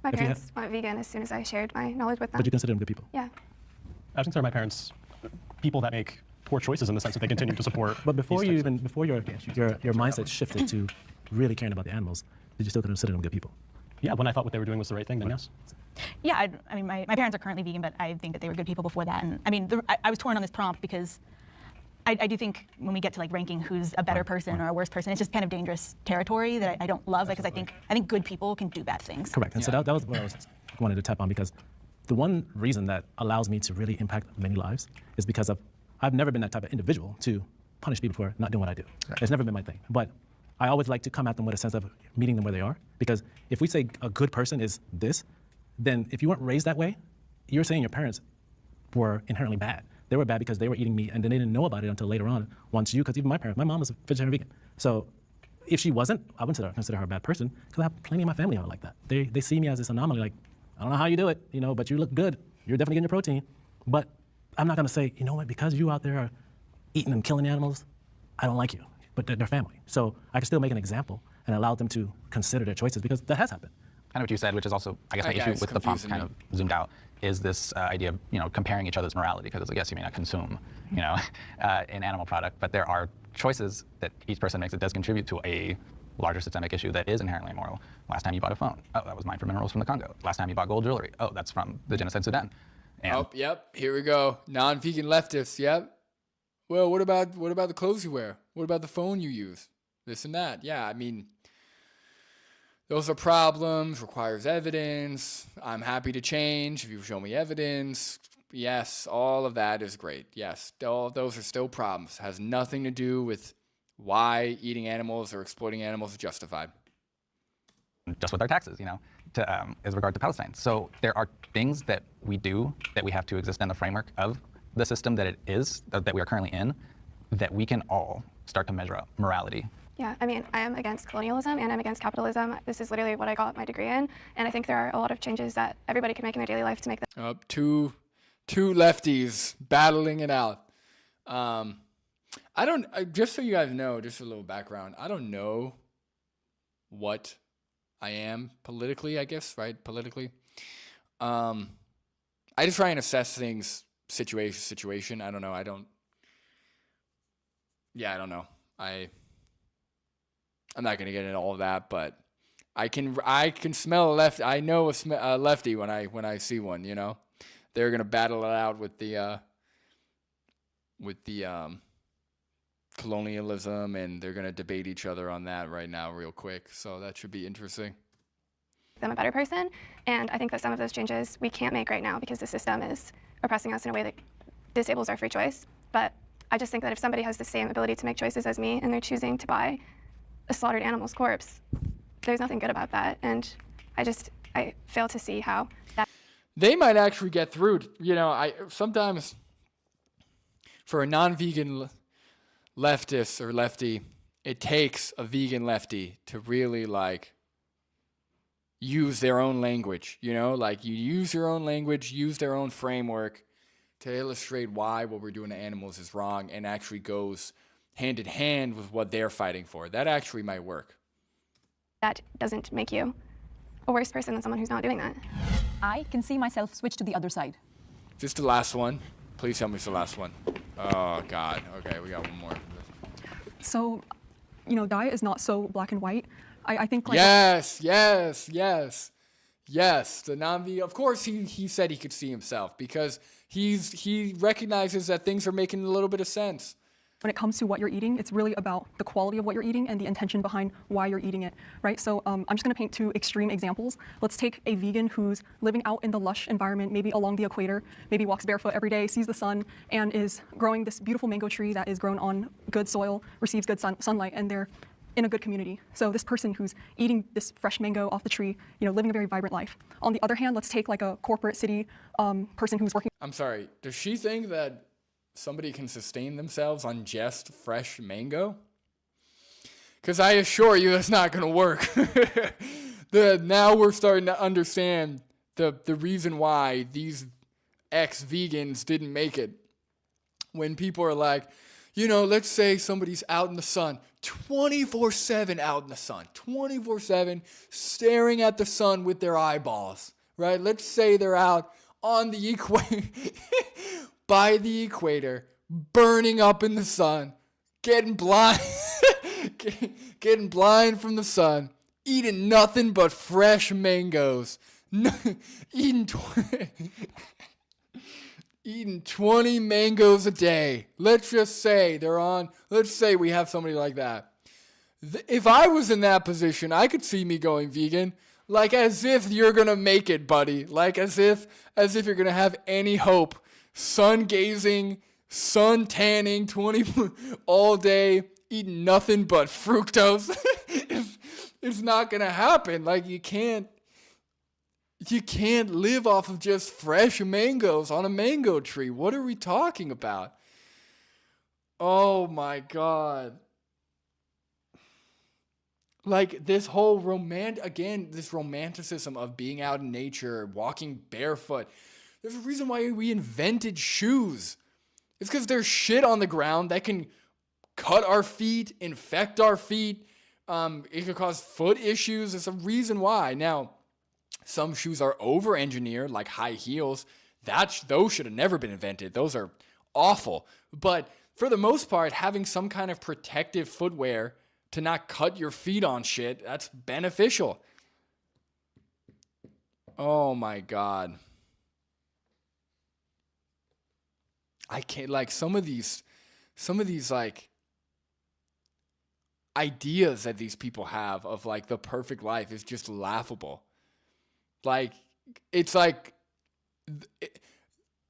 My parents went vegan as soon as I shared my knowledge with them. But you consider them good people? Yeah. I consider my parents people that make poor choices in the sense that they continue to support. But before your mindset shifted to really caring about the animals, did you still consider them good people? Yeah, when I thought what they were doing was the right thing, then yes. Yeah, I mean, my parents are currently vegan, but I think that they were good people before that. And I mean, I was torn on this prompt because I do think when we get to like ranking who's a better person or a worse person, it's just kind of dangerous territory that I don't love because I think good people can do bad things. Correct. And so that was what I wanted to tap on, because the one reason that allows me to really impact many lives is because I've never been that type of individual to punish people for not doing what I do. Right. It's never been my thing. But I always like to come at them with a sense of meeting them where they are, because if we say a good person is this, then if you weren't raised that way, you're saying your parents were inherently bad. They were bad because they were eating meat, and then they didn't know about it until later on. Once you, because even my mom was a vegetarian vegan. So if she wasn't, I wouldn't consider her a bad person, because I have plenty of my family are like that. They see me as this anomaly, like, I don't know how you do it, but you look good. You're definitely getting your protein. But I'm not gonna say, you know what, because you out there are eating and killing animals, I don't like you. But they're family. So I can still make an example and allow them to consider their choices, because that has happened. Kind of what you said, which is also, I guess, my issue with the prompt kind of zoomed out, is this idea of, comparing each other's morality, because it's like, yes, you may not consume, an animal product, but there are choices that each person makes that does contribute to a larger systemic issue that is inherently immoral. Last time you bought a phone, oh, that was mined for minerals from the Congo. Last time you bought gold jewelry, oh, that's from the genocide in Sudan. And yep, here we go. Non-vegan leftists, yep. Well, what about the clothes you wear? What about the phone you use? This and that. Yeah, I mean, those are problems, requires evidence. I'm happy to change if you show me evidence. Yes, all of that is great. Yes, all of those are still problems. It has nothing to do with why eating animals or exploiting animals is justified. Just with our taxes, as regard to Palestine. So there are things that we do that we have to exist in the framework of the system that we are currently in, that we can all start to measure up morality. Yeah, I mean, I am against colonialism and I'm against capitalism. This is literally what I got my degree in, and I think there are a lot of changes that everybody can make in their daily life to make that. Two lefties battling it out. Just so you guys know, just a little background, I don't know what I am politically, I guess, right? Politically. I just try and assess things situation. I don't know. I don't know. I'm not going to get into all of that, but I can smell a lefty. I know a lefty when I see one. You know, they're gonna battle it out with the colonialism, and they're gonna debate each other on that right now, real quick. So that should be interesting. I'm a better person, and I think that some of those changes we can't make right now because the system is oppressing us in a way that disables our free choice. But I just think that if somebody has the same ability to make choices as me and they're choosing to buy a slaughtered animal's corpse, there's nothing good about that. And I fail to see how that. They might actually get through. You know, I sometimes for a non-vegan leftist or lefty, it takes a vegan lefty to really like use their own language, you know, like you use your own language, use their own framework to illustrate why what we're doing to animals is wrong and actually goes hand in hand with what they're fighting for. That actually might work. That doesn't make you a worse person than someone who's not doing that. I can see myself switch to the other side. Just the last one. Please tell me it's the last one. Oh, God. Okay, we got one more. So, you know, diet is not so black and white. I think like yes. The non-vegan, of course he said he could see himself because he recognizes that things are making a little bit of sense. When it comes to what you're eating, it's really about the quality of what you're eating and the intention behind why you're eating it, right? So I'm just gonna paint two extreme examples. Let's take a vegan who's living out in the lush environment, maybe along the equator, maybe walks barefoot every day, sees the sun, and is growing this beautiful mango tree that is grown on good soil, receives good sunlight, and they're in a good community. So this person who's eating this fresh mango off the tree, you know, living a very vibrant life. On the other hand, let's take like a corporate city person who's working. I'm sorry, does she think that somebody can sustain themselves on just fresh mango? Because I assure you that's not going to work. Now we're starting to understand the reason why these ex-vegans didn't make it. When people are like, you know, let's say somebody's out in the sun, 24/7 out in the sun, 24/7 staring at the sun with their eyeballs, right? Let's say they're out on the equator, by the equator, burning up in the sun, getting blind, getting blind from the sun, eating nothing but fresh mangoes, eating 20 mangoes a day. Let's just say let's say we have somebody like that. If I was in that position, I could see me going vegan, like as if you're going to make it, buddy. Like as if you're going to have any hope. Sun gazing, sun tanning, 20 all day, eating nothing but fructose. It's not going to happen. Like you can't live off of just fresh mangoes on a mango tree. What are we talking about? Oh my God. Like this whole this romanticism of being out in nature, walking barefoot. There's a reason why we invented shoes. It's because there's shit on the ground that can cut our feet, infect our feet. It could cause foot issues. There's a reason why. Now, some shoes are over-engineered, like high heels. Those should have never been invented. Those are awful. But for the most part, having some kind of protective footwear to not cut your feet on shit, that's beneficial. Oh my God. I can't, like, some of these like ideas that these people have of like the perfect life is just laughable. Like, it's like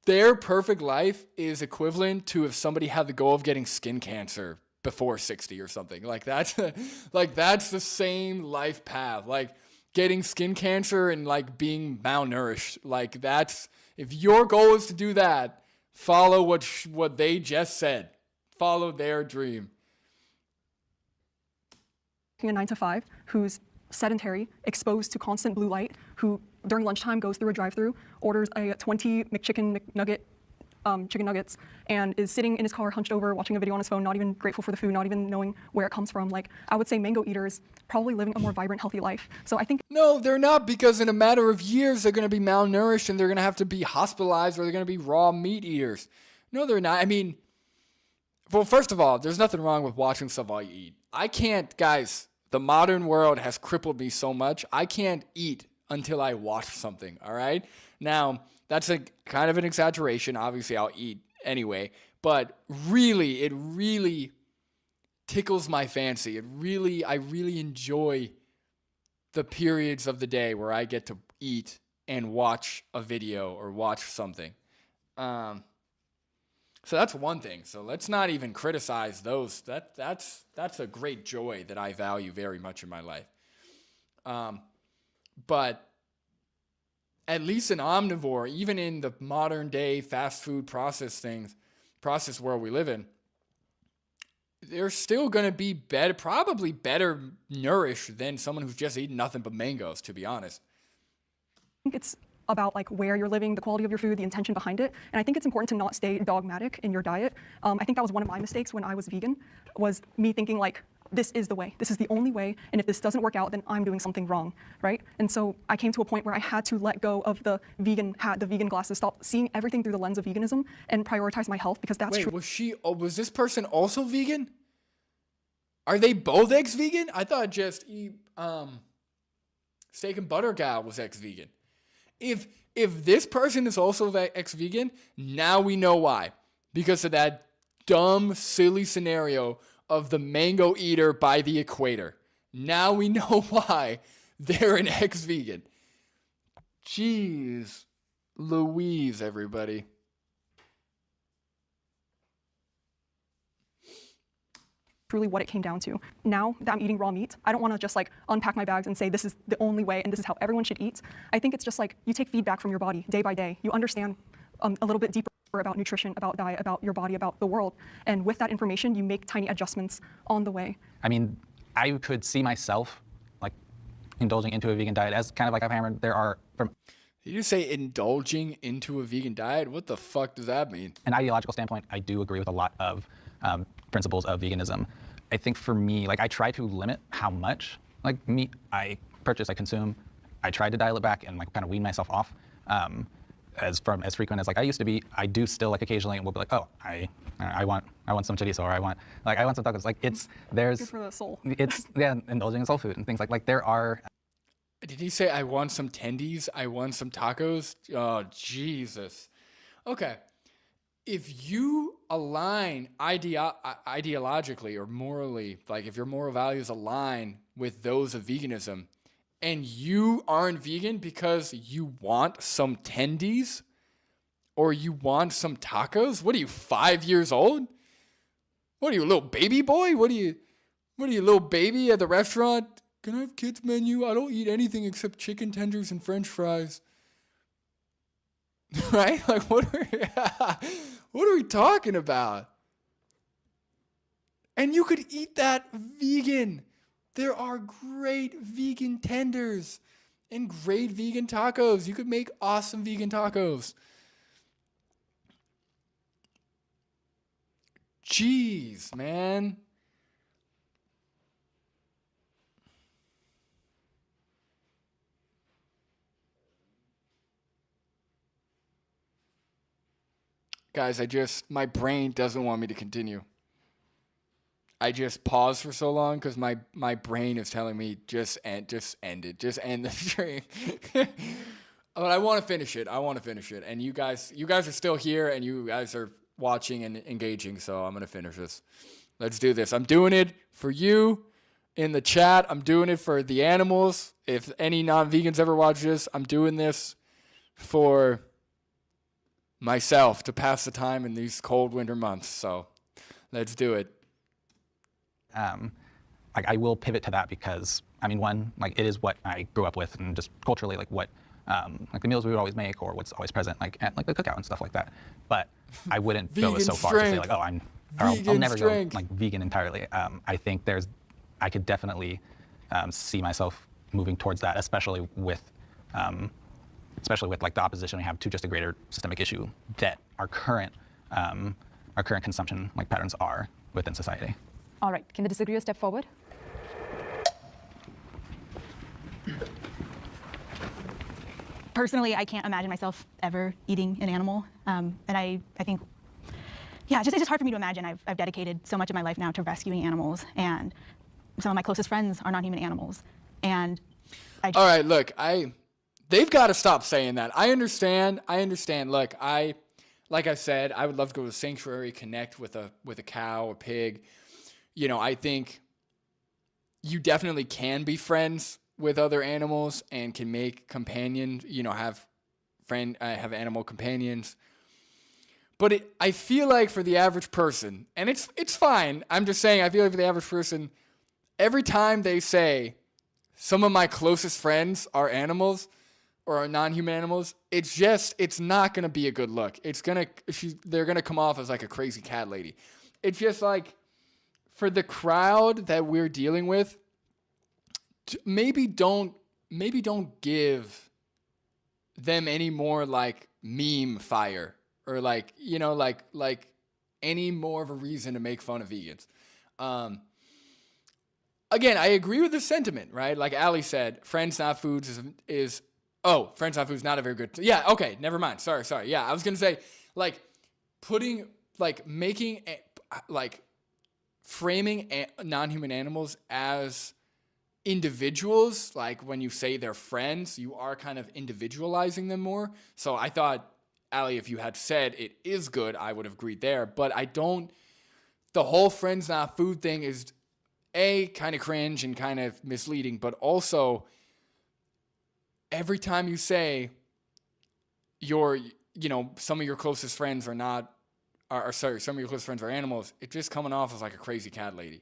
their perfect life is equivalent to if somebody had the goal of getting skin cancer before 60 or something. Like that's the same life path. Like getting skin cancer and like being malnourished. Like that's, if your goal is to do that, follow what they just said. Follow their dream. A 9-to-5 who's sedentary, exposed to constant blue light, who during lunchtime goes through a drive-through, orders a 20 McChicken McNugget, chicken nuggets, and is sitting in his car hunched over, watching a video on his phone, not even grateful for the food, not even knowing where it comes from. Like, I would say mango eaters probably living a more vibrant, healthy life. So I think— No, they're not, because in a matter of years, they're going to be malnourished and they're going to have to be hospitalized, or they're going to be raw meat eaters. No, they're not. I mean, well, first of all, there's nothing wrong with watching stuff while you eat. I can't, guys, The modern world has crippled me so much. I can't eat until I watch something, all right? Now, that's a kind of an exaggeration. Obviously, I'll eat anyway. But really, it really tickles my fancy. I really enjoy the periods of the day where I get to eat and watch a video or watch something. So that's one thing. So let's not even criticize those. That's a great joy that I value very much in my life. But at least an omnivore, even in the modern day fast food process world we live in, they're still going to be probably better nourished than someone who's just eating nothing but mangoes, to be honest. I think it's about like where you're living, the quality of your food, the intention behind it. And I think it's important to not stay dogmatic in your diet. I think that was one of my mistakes when I was vegan, was me thinking like, this is the way, this is the only way, and if this doesn't work out, then I'm doing something wrong, right? And so I came to a point where I had to let go of the vegan hat, the vegan glasses, stop seeing everything through the lens of veganism, and prioritize my health, because that's true. Was this person also vegan? Are they both ex-vegan? I thought just Steak and Butter Gal was ex-vegan. If this person is also ex-vegan, now we know why. Because of that dumb, silly scenario of the mango eater by the equator. Now we know why they're an ex-vegan. Jeez Louise, everybody. Truly what it came down to. Now that I'm eating raw meat, I don't want to just like unpack my bags and say this is the only way and this is how everyone should eat. I think it's just like you take feedback from your body day by day. You understand a little bit deeper about nutrition, about diet, about your body, about the world. And with that information, you make tiny adjustments on the way. I mean, I could see myself like indulging into a vegan diet as kind of like I've hammered. There are from. Did you say indulging into a vegan diet? What the fuck does that mean? An ideological standpoint, I do agree with a lot of principles of veganism. I think for me, like I try to limit how much like meat I purchase, I consume. I try to dial it back and like kind of wean myself off. As frequent as like I used to be, I do still like occasionally and we'll be like, oh, I want some chorizo, or I want some tacos. Like there's good for the soul. It's indulging in soul food and things like there are. Did he say I want some tendies? I want some tacos? Oh, Jesus. Okay. If you align ideologically or morally, like if your moral values align with those of veganism, and you aren't vegan because you want some tendies or you want some tacos, what are you, 5 years old? What are you, a little baby boy? What are you, little baby at the restaurant? Can I have kids menu? I don't eat anything except chicken tenders and French fries. Right? Like, what are we talking about? And you could eat that vegan. There are great vegan tenders and great vegan tacos. You could make awesome vegan tacos. Jeez, man. Guys, my brain doesn't want me to continue. I just paused for so long because my brain is telling me just end it. Just end the stream. But I want to finish it. And you guys are still here and you guys are watching and engaging, so I'm going to finish this. Let's do this. I'm doing it for you in the chat. I'm doing it for the animals. If any non-vegans ever watch this, I'm doing this for myself to pass the time in these cold winter months. So let's do it. Like I will pivot to that because I mean, one, like it is what I grew up with, and just culturally, like what, like the meals we would always make, or what's always present, like at like the cookout and stuff like that. But I wouldn't go so far to say like, oh, I'll never go like vegan entirely. I think I could definitely see myself moving towards that, especially with like the opposition we have to just a greater systemic issue that our current consumption like patterns are within society. All right, can the disagreeer step forward? Personally, I can't imagine myself ever eating an animal. And I think, yeah, it's just hard for me to imagine. I've dedicated so much of my life now to rescuing animals. And some of my closest friends are non-human animals. And all right, look, they've got to stop saying that. I understand. Look, like I said, I would love to go to a sanctuary, connect with a cow, a pig. I think you definitely can be friends with other animals and can make companions, have animal companions. But I feel like for the average person, and it's fine. I'm just saying, I feel like for the average person, every time they say some of my closest friends are animals or are non-human animals, it's not going to be a good look. They're going to come off as like a crazy cat lady. It's just like, for the crowd that we're dealing with, maybe don't give them any more like meme fire or like any more of a reason to make fun of vegans. Again, I agree with the sentiment, right? Like Ali said, Friends Not Foods Friends Not Foods not a very good. Yeah, okay, never mind. Sorry. Yeah, I was gonna say framing non-human animals as individuals, like when you say they're friends, you are kind of individualizing them more. So I thought, Ali, if you had said it is good, I would have agreed there. But the whole Friends Not Food thing is kind of cringe and kind of misleading, but also every time you say some of your closest friends some of your closest friends are animals, it's just coming off as like a crazy cat lady.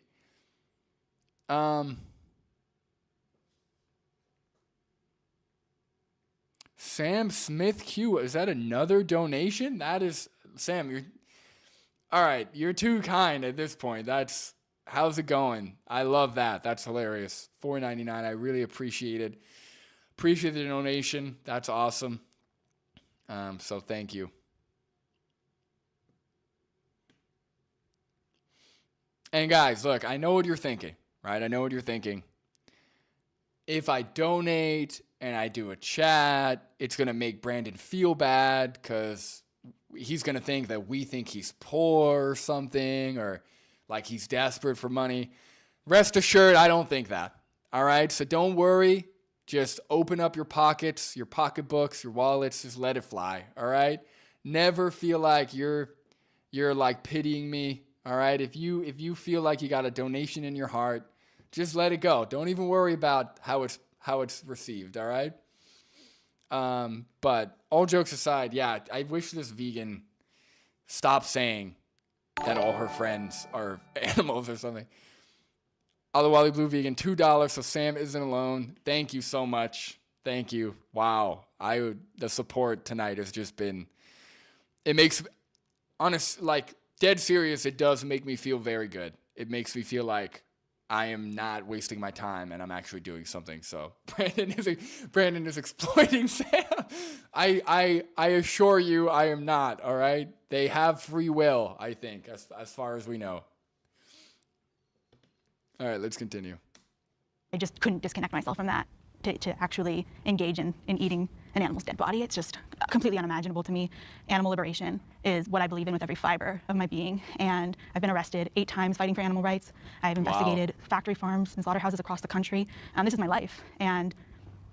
Sam Smith Q, is that another donation? That is, Sam, all right, you're too kind at this point. How's it going? I love that. That's hilarious. $4.99. I really appreciate it. Appreciate the donation. That's awesome. So thank you. And guys, look, I know what you're thinking, right? I know what you're thinking. If I donate and I do a chat, it's going to make Brandon feel bad because he's going to think that we think he's poor or something, or like he's desperate for money. Rest assured, I don't think that. All right? So don't worry. Just open up your pockets, your pocketbooks, your wallets. Just let it fly. All right? Never feel like you're like pitying me. All right? If you feel like you got a donation in your heart, just let it go. Don't even worry about how it's received. All right? But all jokes aside, yeah, I wish this vegan stopped saying that all her friends are animals or something. Otherwise, Blue Vegan, $2, so Sam isn't alone. Thank you so much. Thank you. Wow. The support tonight has just been, it makes, honest, like dead serious, it does make me feel very good. It makes me feel like I am not wasting my time and I'm actually doing something. So Brandon is exploiting Sam. I assure you I am not, all right? They have free will, I think, as far as we know. All right, let's continue. I just couldn't disconnect myself from that to actually engage in eating an animal's dead body. It's just completely unimaginable to me. Animal liberation is what I believe in with every fiber of my being. And I've been arrested 8 times fighting for animal rights. I've investigated factory farms and slaughterhouses across the country. This is my life. And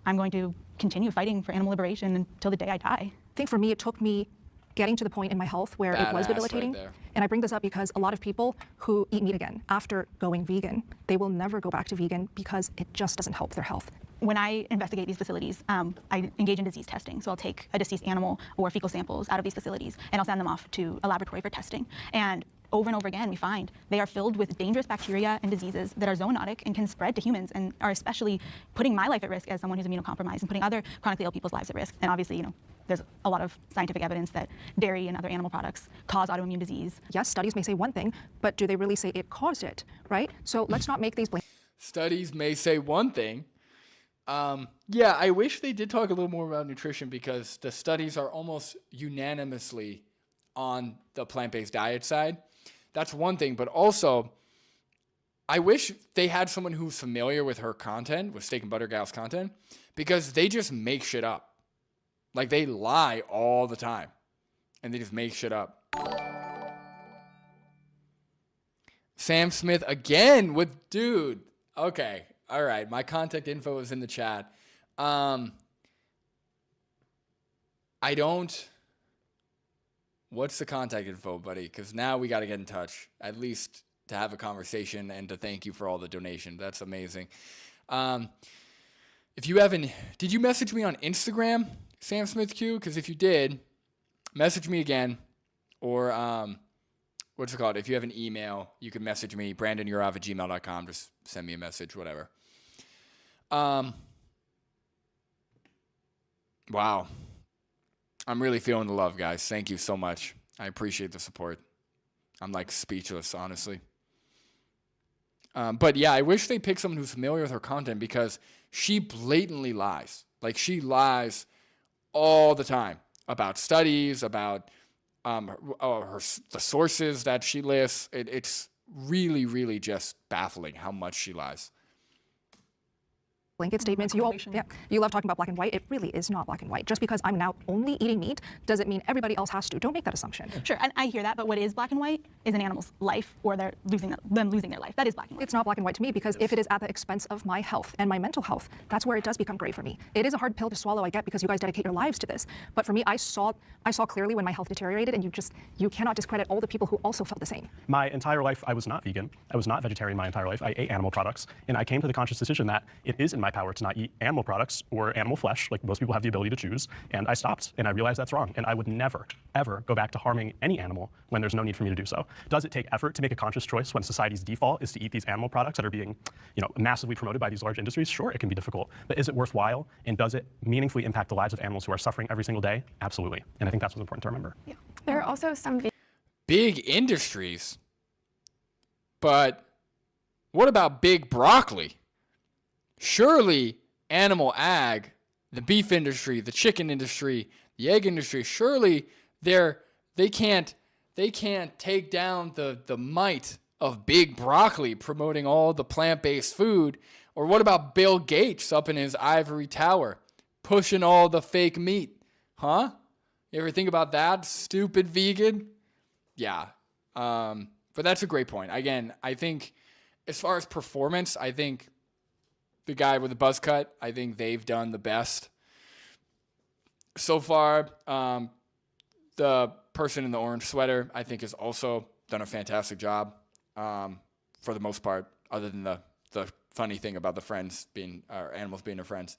I'm going to continue fighting for animal liberation until the day I die. I think for me, it took me getting to the point in my health where it was debilitating. Right there. And I bring this up because a lot of people who eat meat again after going vegan, they will never go back to vegan because it just doesn't help their health. When I investigate these facilities, I engage in disease testing. So I'll take a deceased animal or fecal samples out of these facilities and I'll send them off to a laboratory for testing. And over again, we find they are filled with dangerous bacteria and diseases that are zoonotic and can spread to humans and are especially putting my life at risk as someone who's immunocompromised and putting other chronically ill people's lives at risk. And obviously, there's a lot of scientific evidence that dairy and other animal products cause autoimmune disease. Yes, studies may say one thing, but do they really say it caused it, right? So let's not make these Studies may say one thing. Yeah, I wish they did talk a little more about nutrition because the studies are almost unanimously on the plant-based diet side. That's one thing, but also I wish they had someone who's familiar with her content, with Steak and Butter Gal's content, because they just make shit up. Like they lie all the time and they just make shit up. Sam Smith again with, dude, Okay. All right. My contact info is in the chat. What's the contact info, buddy? Because now we got to get in touch, at least to have a conversation and to thank you for all the donation. That's amazing. If you haven't, did you message me on Instagram, Sam Smith Q? Because if you did, message me again. Or what's it called? If you have an email, you can message me, brandonurov@gmail.com. Just send me a message, whatever. Wow. I'm really feeling the love, guys. Thank you so much. I appreciate the support. I'm like speechless, honestly. But yeah, I wish they picked someone who's familiar with her content because she blatantly lies. Like she lies all the time about studies, about the sources that she lists. It's really, really just baffling how much she lies. Blanket statements. You love talking about black and white. It really is not black and white. Just because I'm now only eating meat doesn't mean everybody else has to. Don't make that assumption. Sure, and I hear that, but what is black and white is an animal's life or them losing their life. That is black and white. It's not black and white to me because if it is at the expense of my health and my mental health, that's where it does become gray for me. It is a hard pill to swallow, I get, because you guys dedicate your lives to this. But for me, I saw clearly when my health deteriorated, and you cannot discredit all the people who also felt the same. My entire life, I was not vegan. I was not vegetarian my entire life. I ate animal products. And I came to the conscious decision that it is in my power to not eat animal products or animal flesh, like most people have the ability to choose, and I stopped, and I realized that's wrong, and I would never, ever go back to harming any animal when there's no need for me to do so. Does it take effort to make a conscious choice when society's default is to eat these animal products that are being, massively promoted by these large industries? Sure, it can be difficult, but is it worthwhile, and does it meaningfully impact the lives of animals who are suffering every single day? Absolutely, and I think that's what's important to remember. Yeah. There are also some big industries, but what about big broccoli? Surely animal ag, the beef industry, the chicken industry, the egg industry, surely they can't take down the might of big broccoli promoting all the plant-based food. Or what about Bill Gates up in his ivory tower pushing all the fake meat? Huh? You ever think about that, stupid vegan? Yeah. But that's a great point. Again, I think as far as performance, I think the guy with the buzz cut, I think they've done the best so far. The person in the orange sweater, I think, has also done a fantastic job for the most part, other than the funny thing about the friends being, or animals being their friends.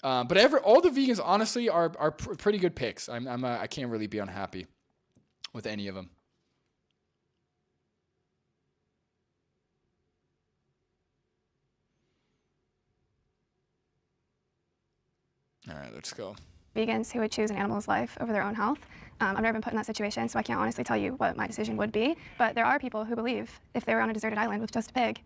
But all the vegans, honestly, are pretty good picks. I can't really be unhappy with any of them. All right, let's go. Vegans who would choose an animal's life over their own health. I've never been put in that situation, so I can't honestly tell you what my decision would be. But there are people who believe if they were on a deserted island with just a pig,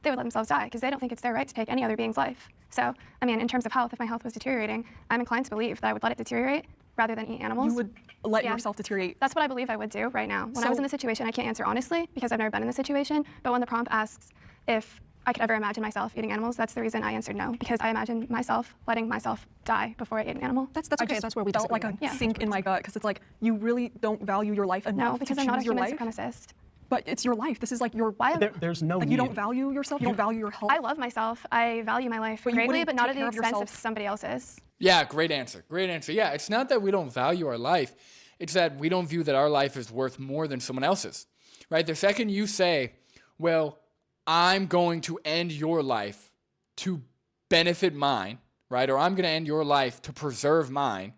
they would let themselves die because they don't think it's their right to take any other being's life. So, I mean, in terms of health, if my health was deteriorating, I'm inclined to believe that I would let it deteriorate rather than eat animals. You would let yourself deteriorate? That's what I believe I would do right now. When I was in the situation, I can't answer honestly because I've never been in the situation, but when the prompt asks if I could ever imagine myself eating animals, that's the reason I answered no, because I imagine myself letting myself die before I ate an animal. That's okay. That's where we felt like a sink in my gut, because it's like you really don't value your life enough. No, because to I'm not a choose your human life. supremacist. But it's your life. This is like your. There's no. Like you don't value yourself. You don't value your health. I love myself. I value my life greatly, but not at the expense of somebody else's. Yeah, great answer. Great answer. Yeah, it's not that we don't value our life. It's that we don't view that our life is worth more than someone else's. Right? The second you say, well, I'm going to end your life to benefit mine, right? Or I'm going to end your life to preserve mine.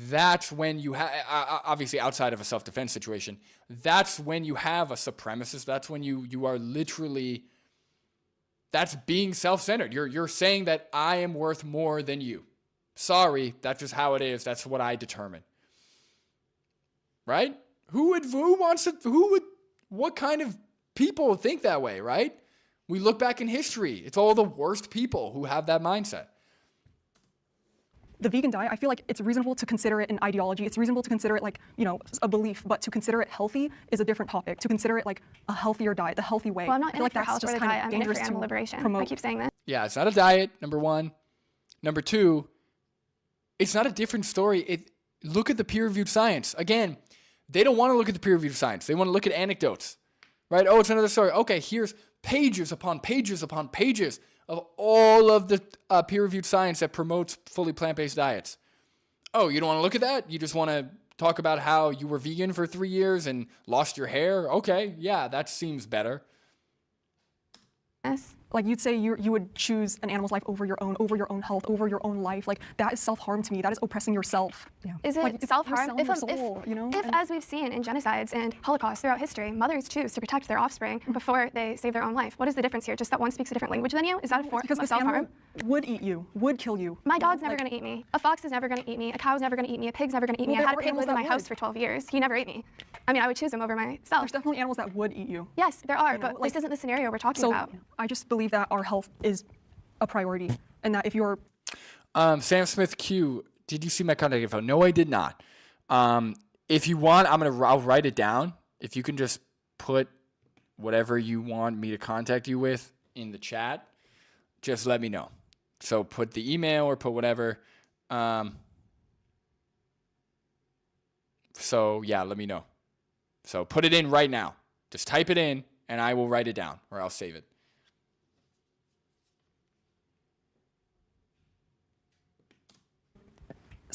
That's when you have, obviously outside of a self-defense situation, that's when you have a supremacist. That's when you are literally, that's being self-centered. You're saying that I am worth more than you. Sorry, that's just how it is. That's what I determine. Right? What kind of people think that way, right? We look back in history. It's all the worst people who have that mindset. The vegan diet, I feel like it's reasonable to consider it an ideology. It's reasonable to consider it like, a belief, but to consider it healthy is a different topic. To consider it like a healthier diet, the healthy way. Well, I'm not in it for that's health just or the kind diet. of I'm in it dangerous for animal to liberation. promote. I keep saying that. Yeah, it's not a diet, number one. Number two, it's not a different story. Look at the peer-reviewed science. Again, they don't want to look at the peer-reviewed science. They want to look at anecdotes, right? Oh, it's another story. Okay, here's pages upon pages upon pages of all of the peer-reviewed science that promotes fully plant-based diets. Oh, you don't want to look at that? You just want to talk about how you were vegan for 3 years and lost your hair? Okay, yeah, that seems better. Like you'd say you would choose an animal's life over your own health, over your own life. Like that is self-harm to me. That is oppressing yourself. Yeah. Is it like, self-harm? If, As we've seen in genocides and holocausts throughout history, mothers choose to protect their offspring before they save their own life. What is the difference here? Just that one speaks a different language than you? Is that a form of self-harm? Would eat you, would kill you. My dog's never going to eat me. A fox is never going to eat me. A cow's never going to eat me. A pig's never going to eat me. I had a pig live in my house for 12 years. He never ate me. I mean, I would choose him over myself. There's definitely animals that would eat you. Yes, there are, but this isn't the scenario we're talking about. I just believe that our health is a priority, and that if you're Sam Smith Q, did you see my contact info? No, I did not. If you want, I'll write it down. If you can just put whatever you want me to contact you with in the chat, just let me know. So put the email or put whatever. So yeah, let me know. So put it in right now. Just type it in and I will write it down or I'll save it.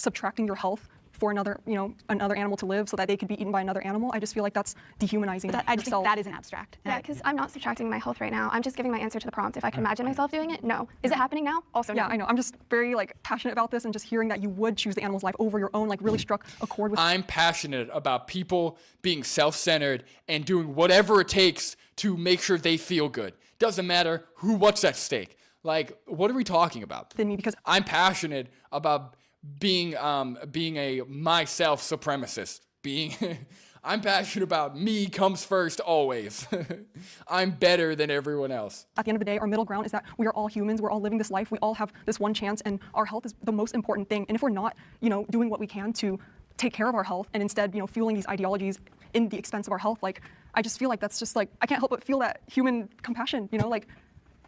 subtracting your health for another animal to live so that they could be eaten by another animal. I just feel like that's dehumanizing I just think that is an abstract. Yeah, because I'm not subtracting my health right now. I'm just giving my answer to the prompt. If I can imagine myself doing it, no. Is it happening now? Also, no. Yeah, I know. I'm just very passionate about this, and just hearing that you would choose the animal's life over your own really struck a chord with. I'm passionate about people being self-centered and doing whatever it takes to make sure they feel good. Doesn't matter what's at stake. What are we talking about? Because I'm passionate about being a myself supremacist. I'm passionate about me comes first always. I'm better than everyone else. At the end of the day, our middle ground is that we are all humans. We're all living this life. We all have this one chance, and our health is the most important thing. And if we're not, doing what we can to take care of our health, and instead, fueling these ideologies in the expense of our health, I just feel like that's just I can't help but feel that human compassion,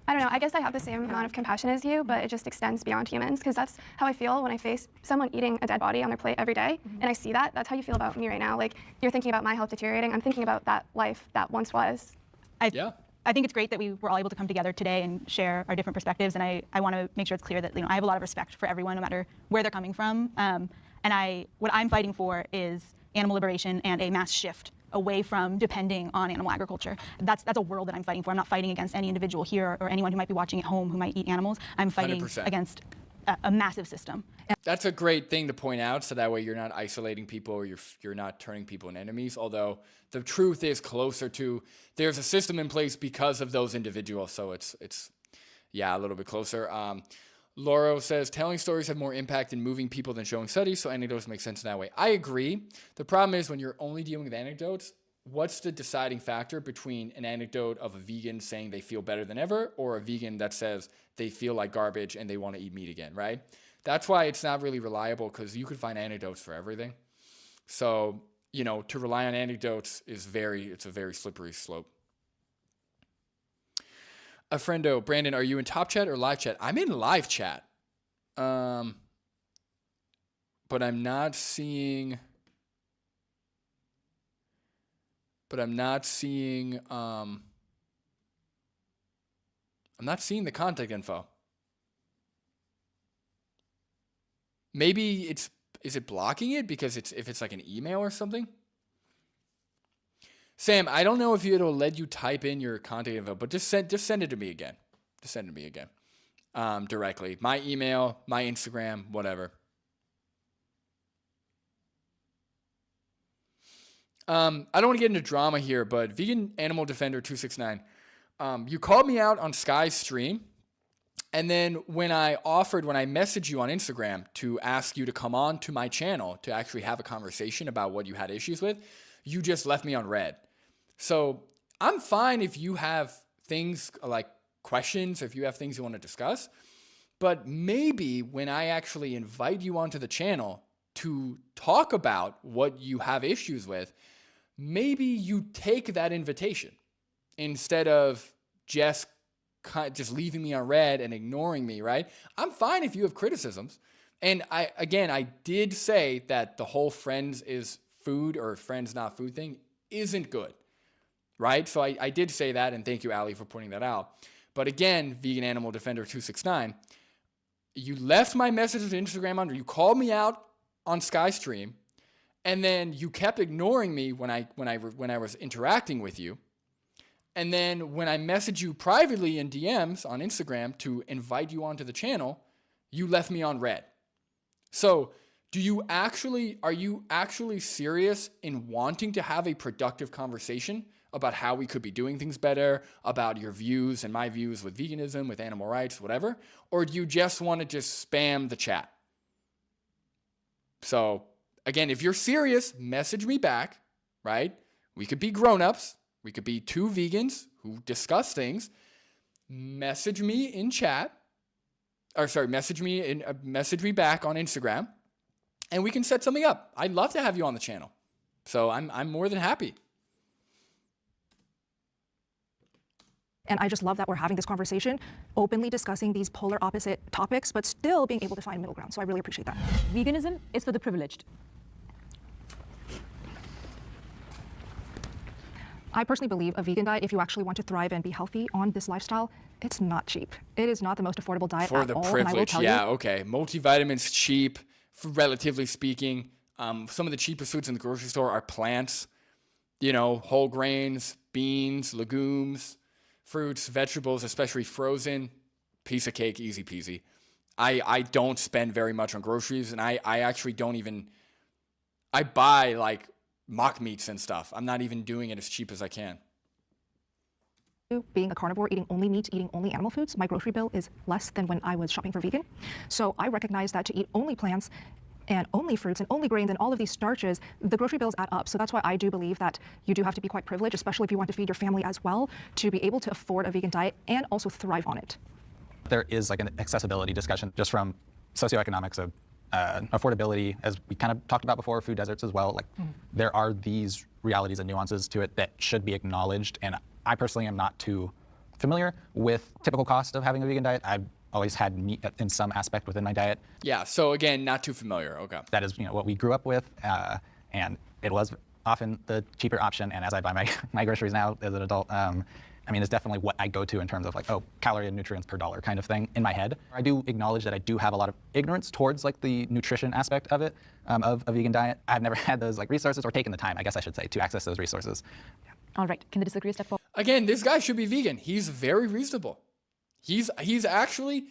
I don't know, I guess I have the same amount of compassion as you, but it just extends beyond humans, because that's how I feel when I face someone eating a dead body on their plate every day, and I see that. That's how you feel about me right now. You're thinking about my health deteriorating. I'm thinking about that life that once was. I think it's great that we were all able to come together today and share our different perspectives, and I want to make sure it's clear that I have a lot of respect for everyone, no matter where they're coming from. What I'm fighting for is animal liberation and a mass shift away from depending on animal agriculture. That's a world that I'm fighting for. I'm not fighting against any individual here or anyone who might be watching at home who might eat animals. I'm fighting 100%. Against a massive system. That's a great thing to point out, so that way you're not isolating people or you're not turning people into enemies, although the truth is closer to there's a system in place because of those individuals, so it's a little bit closer. Lauro says, telling stories have more impact in moving people than showing studies, so anecdotes make sense in that way. I agree. The problem is when you're only dealing with anecdotes, what's the deciding factor between an anecdote of a vegan saying they feel better than ever or a vegan that says they feel like garbage and they want to eat meat again, right? That's why it's not really reliable, because you could find anecdotes for everything. So, to rely on anecdotes it's a very slippery slope. A friendo, Brandon, are you in top chat or live chat? I'm in live chat. But I'm not seeing I'm not seeing the contact info. Maybe is it blocking it because if it's like an email or something? Sam, I don't know if it'll let you type in your contact info, but just send it to me again. Just send it to me again. Directly. My email, my Instagram, whatever. I don't want to get into drama here, but Vegan Animal Defender 269, you called me out on Sky's stream, and then when I messaged you on Instagram to ask you to come on to my channel to actually have a conversation about what you had issues with, you just left me on red. So I'm fine if you have things like questions, if you have things you want to discuss, but maybe when I actually invite you onto the channel to talk about what you have issues with, maybe you take that invitation instead of just leaving me on red and ignoring me, right? I'm fine if you have criticisms. And I did say that the whole friends is food or friends not food thing isn't good, right? So I did say that, and thank you, Ali, for pointing that out. But again, Vegan Animal Defender 269, you left my message on Instagram under, you called me out on Skystream, and then you kept ignoring me when I was interacting with you. And then when I messaged you privately in DMs on Instagram to invite you onto the channel, you left me on red. So are you actually serious in wanting to have a productive conversation about how we could be doing things better, about your views and my views with veganism, with animal rights, whatever? Or do you just want to just spam the chat? So again, if you're serious, message me back, right? We could be grown-ups. We could be two vegans who discuss things. Message me in chat. Message me back on Instagram, and we can set something up. I'd love to have you on the channel. So I'm more than happy. And I just love that we're having this conversation, openly discussing these polar opposite topics, but still being able to find middle ground. So I really appreciate that. Veganism is for the privileged. I personally believe a vegan diet, if you actually want to thrive and be healthy on this lifestyle, it's not cheap. It is not the most affordable diet for at the all. privilege. Yeah, okay. Multivitamins cheap, relatively speaking. Some of the cheapest foods in the grocery store are plants, whole grains, beans, legumes, fruits, vegetables, especially frozen. Piece of cake, easy peasy. I don't spend very much on groceries, and I actually don't even, I buy like mock meats and stuff. I'm not even doing it as cheap as I can. Being a carnivore, eating only meat, eating only animal foods, my grocery bill is less than when I was shopping for vegan. So I recognize that to eat only plants and only fruits and only grains and all of these starches, the grocery bills add up. So that's why I do believe that you do have to be quite privileged, especially if you want to feed your family as well, to be able to afford a vegan diet and also thrive on it. There is like an accessibility discussion just from socioeconomics of affordability, as we kind of talked about before, food deserts as well. Like there are these realities and nuances to it that should be acknowledged. And I personally am not too familiar with typical cost of having a vegan diet. I've always had meat in some aspect within my diet. Yeah, so again, not too familiar, okay. That is what we grew up with, and it was often the cheaper option. And as I buy my groceries now as an adult, it's definitely what I go to in terms of like, calorie and nutrients per dollar kind of thing in my head. I do acknowledge that I do have a lot of ignorance towards like the nutrition aspect of it, of a vegan diet. I've never had those like resources or taken the time, I guess I should say, to access those resources. Yeah. All right, can the disagree step forward? Again, this guy should be vegan. He's very reasonable. He's actually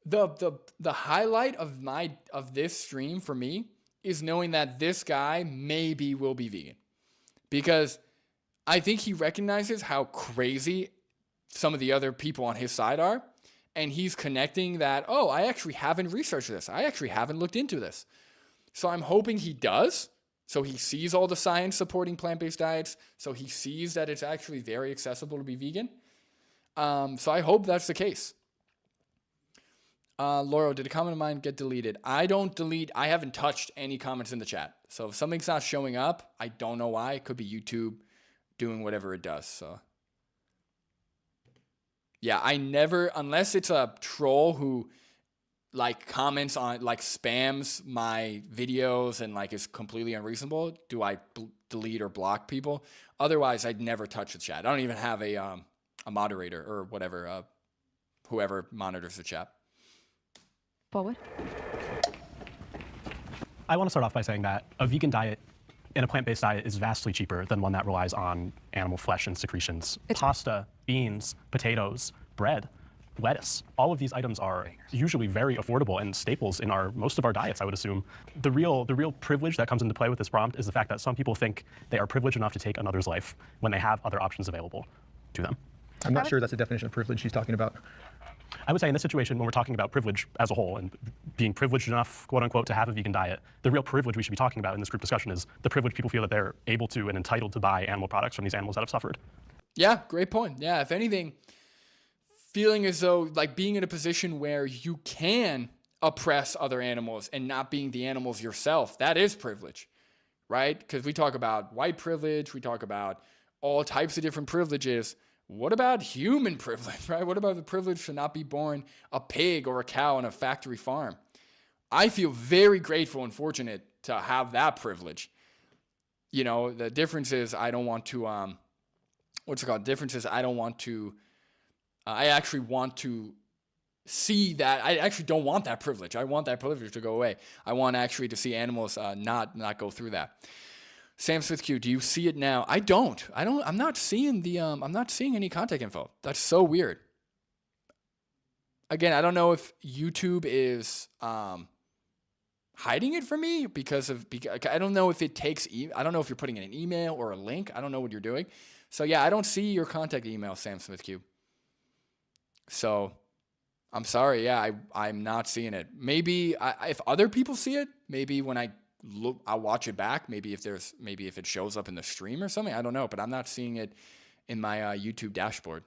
the highlight of this stream for me is knowing that this guy maybe will be vegan, because I think he recognizes how crazy some of the other people on his side are, and he's connecting that, I actually haven't researched this. I actually haven't looked into this. So I'm hoping he does. So he sees all the science supporting plant-based diets. So he sees that it's actually very accessible to be vegan. So I hope that's the case. Laurel, did a comment of mine get deleted? I haven't touched any comments in the chat. So if something's not showing up, I don't know why. It could be YouTube doing whatever it does. So yeah, I never, unless it's a troll who like comments on, like spams my videos and like is completely unreasonable, do I delete or block people. Otherwise, I'd never touch the chat. I don't even have a moderator or whatever, whoever monitors the chat. Forward. I want to start off by saying that a vegan diet and a plant-based diet is vastly cheaper than one that relies on animal flesh and secretions. Pasta, beans, potatoes, bread, lettuce, all of these items are usually very affordable and staples in most of our diets, I would assume. The real privilege that comes into play with this prompt is the fact that some people think they are privileged enough to take another's life when they have other options available to them. I'm not sure that's the definition of privilege she's talking about. I would say in this situation, when we're talking about privilege as a whole and being privileged enough, quote unquote, to have a vegan diet, the real privilege we should be talking about in this group discussion is the privilege people feel that they're able to and entitled to buy animal products from these animals that have suffered. Yeah, great point. Yeah, if anything, feeling as though like being in a position where you can oppress other animals and not being the animals yourself, that is privilege, right? Because we talk about white privilege, we talk about all types of different privileges. What about human privilege, right? What about the privilege to not be born a pig or a cow on a factory farm? I feel very grateful and fortunate to have that privilege. The difference is I don't want to what's it called? Difference is I don't want to, I actually want to see that. I actually don't want that privilege. I want that privilege to go away. I want actually to see animals not go through that. Sam Smith Q, do you see it now? I don't. I'm not seeing I'm not seeing any contact info. That's so weird. Again, I don't know if YouTube is hiding it from me because I don't know if it takes, I don't know if you're putting in an email or a link. I don't know what you're doing. So yeah, I don't see your contact email, Sam Smith Q. So I'm sorry. Yeah, I'm not seeing it. Maybe if other people see it, maybe when I'll watch it back. Maybe if it shows up in the stream or something, I don't know, but I'm not seeing it in my YouTube dashboard.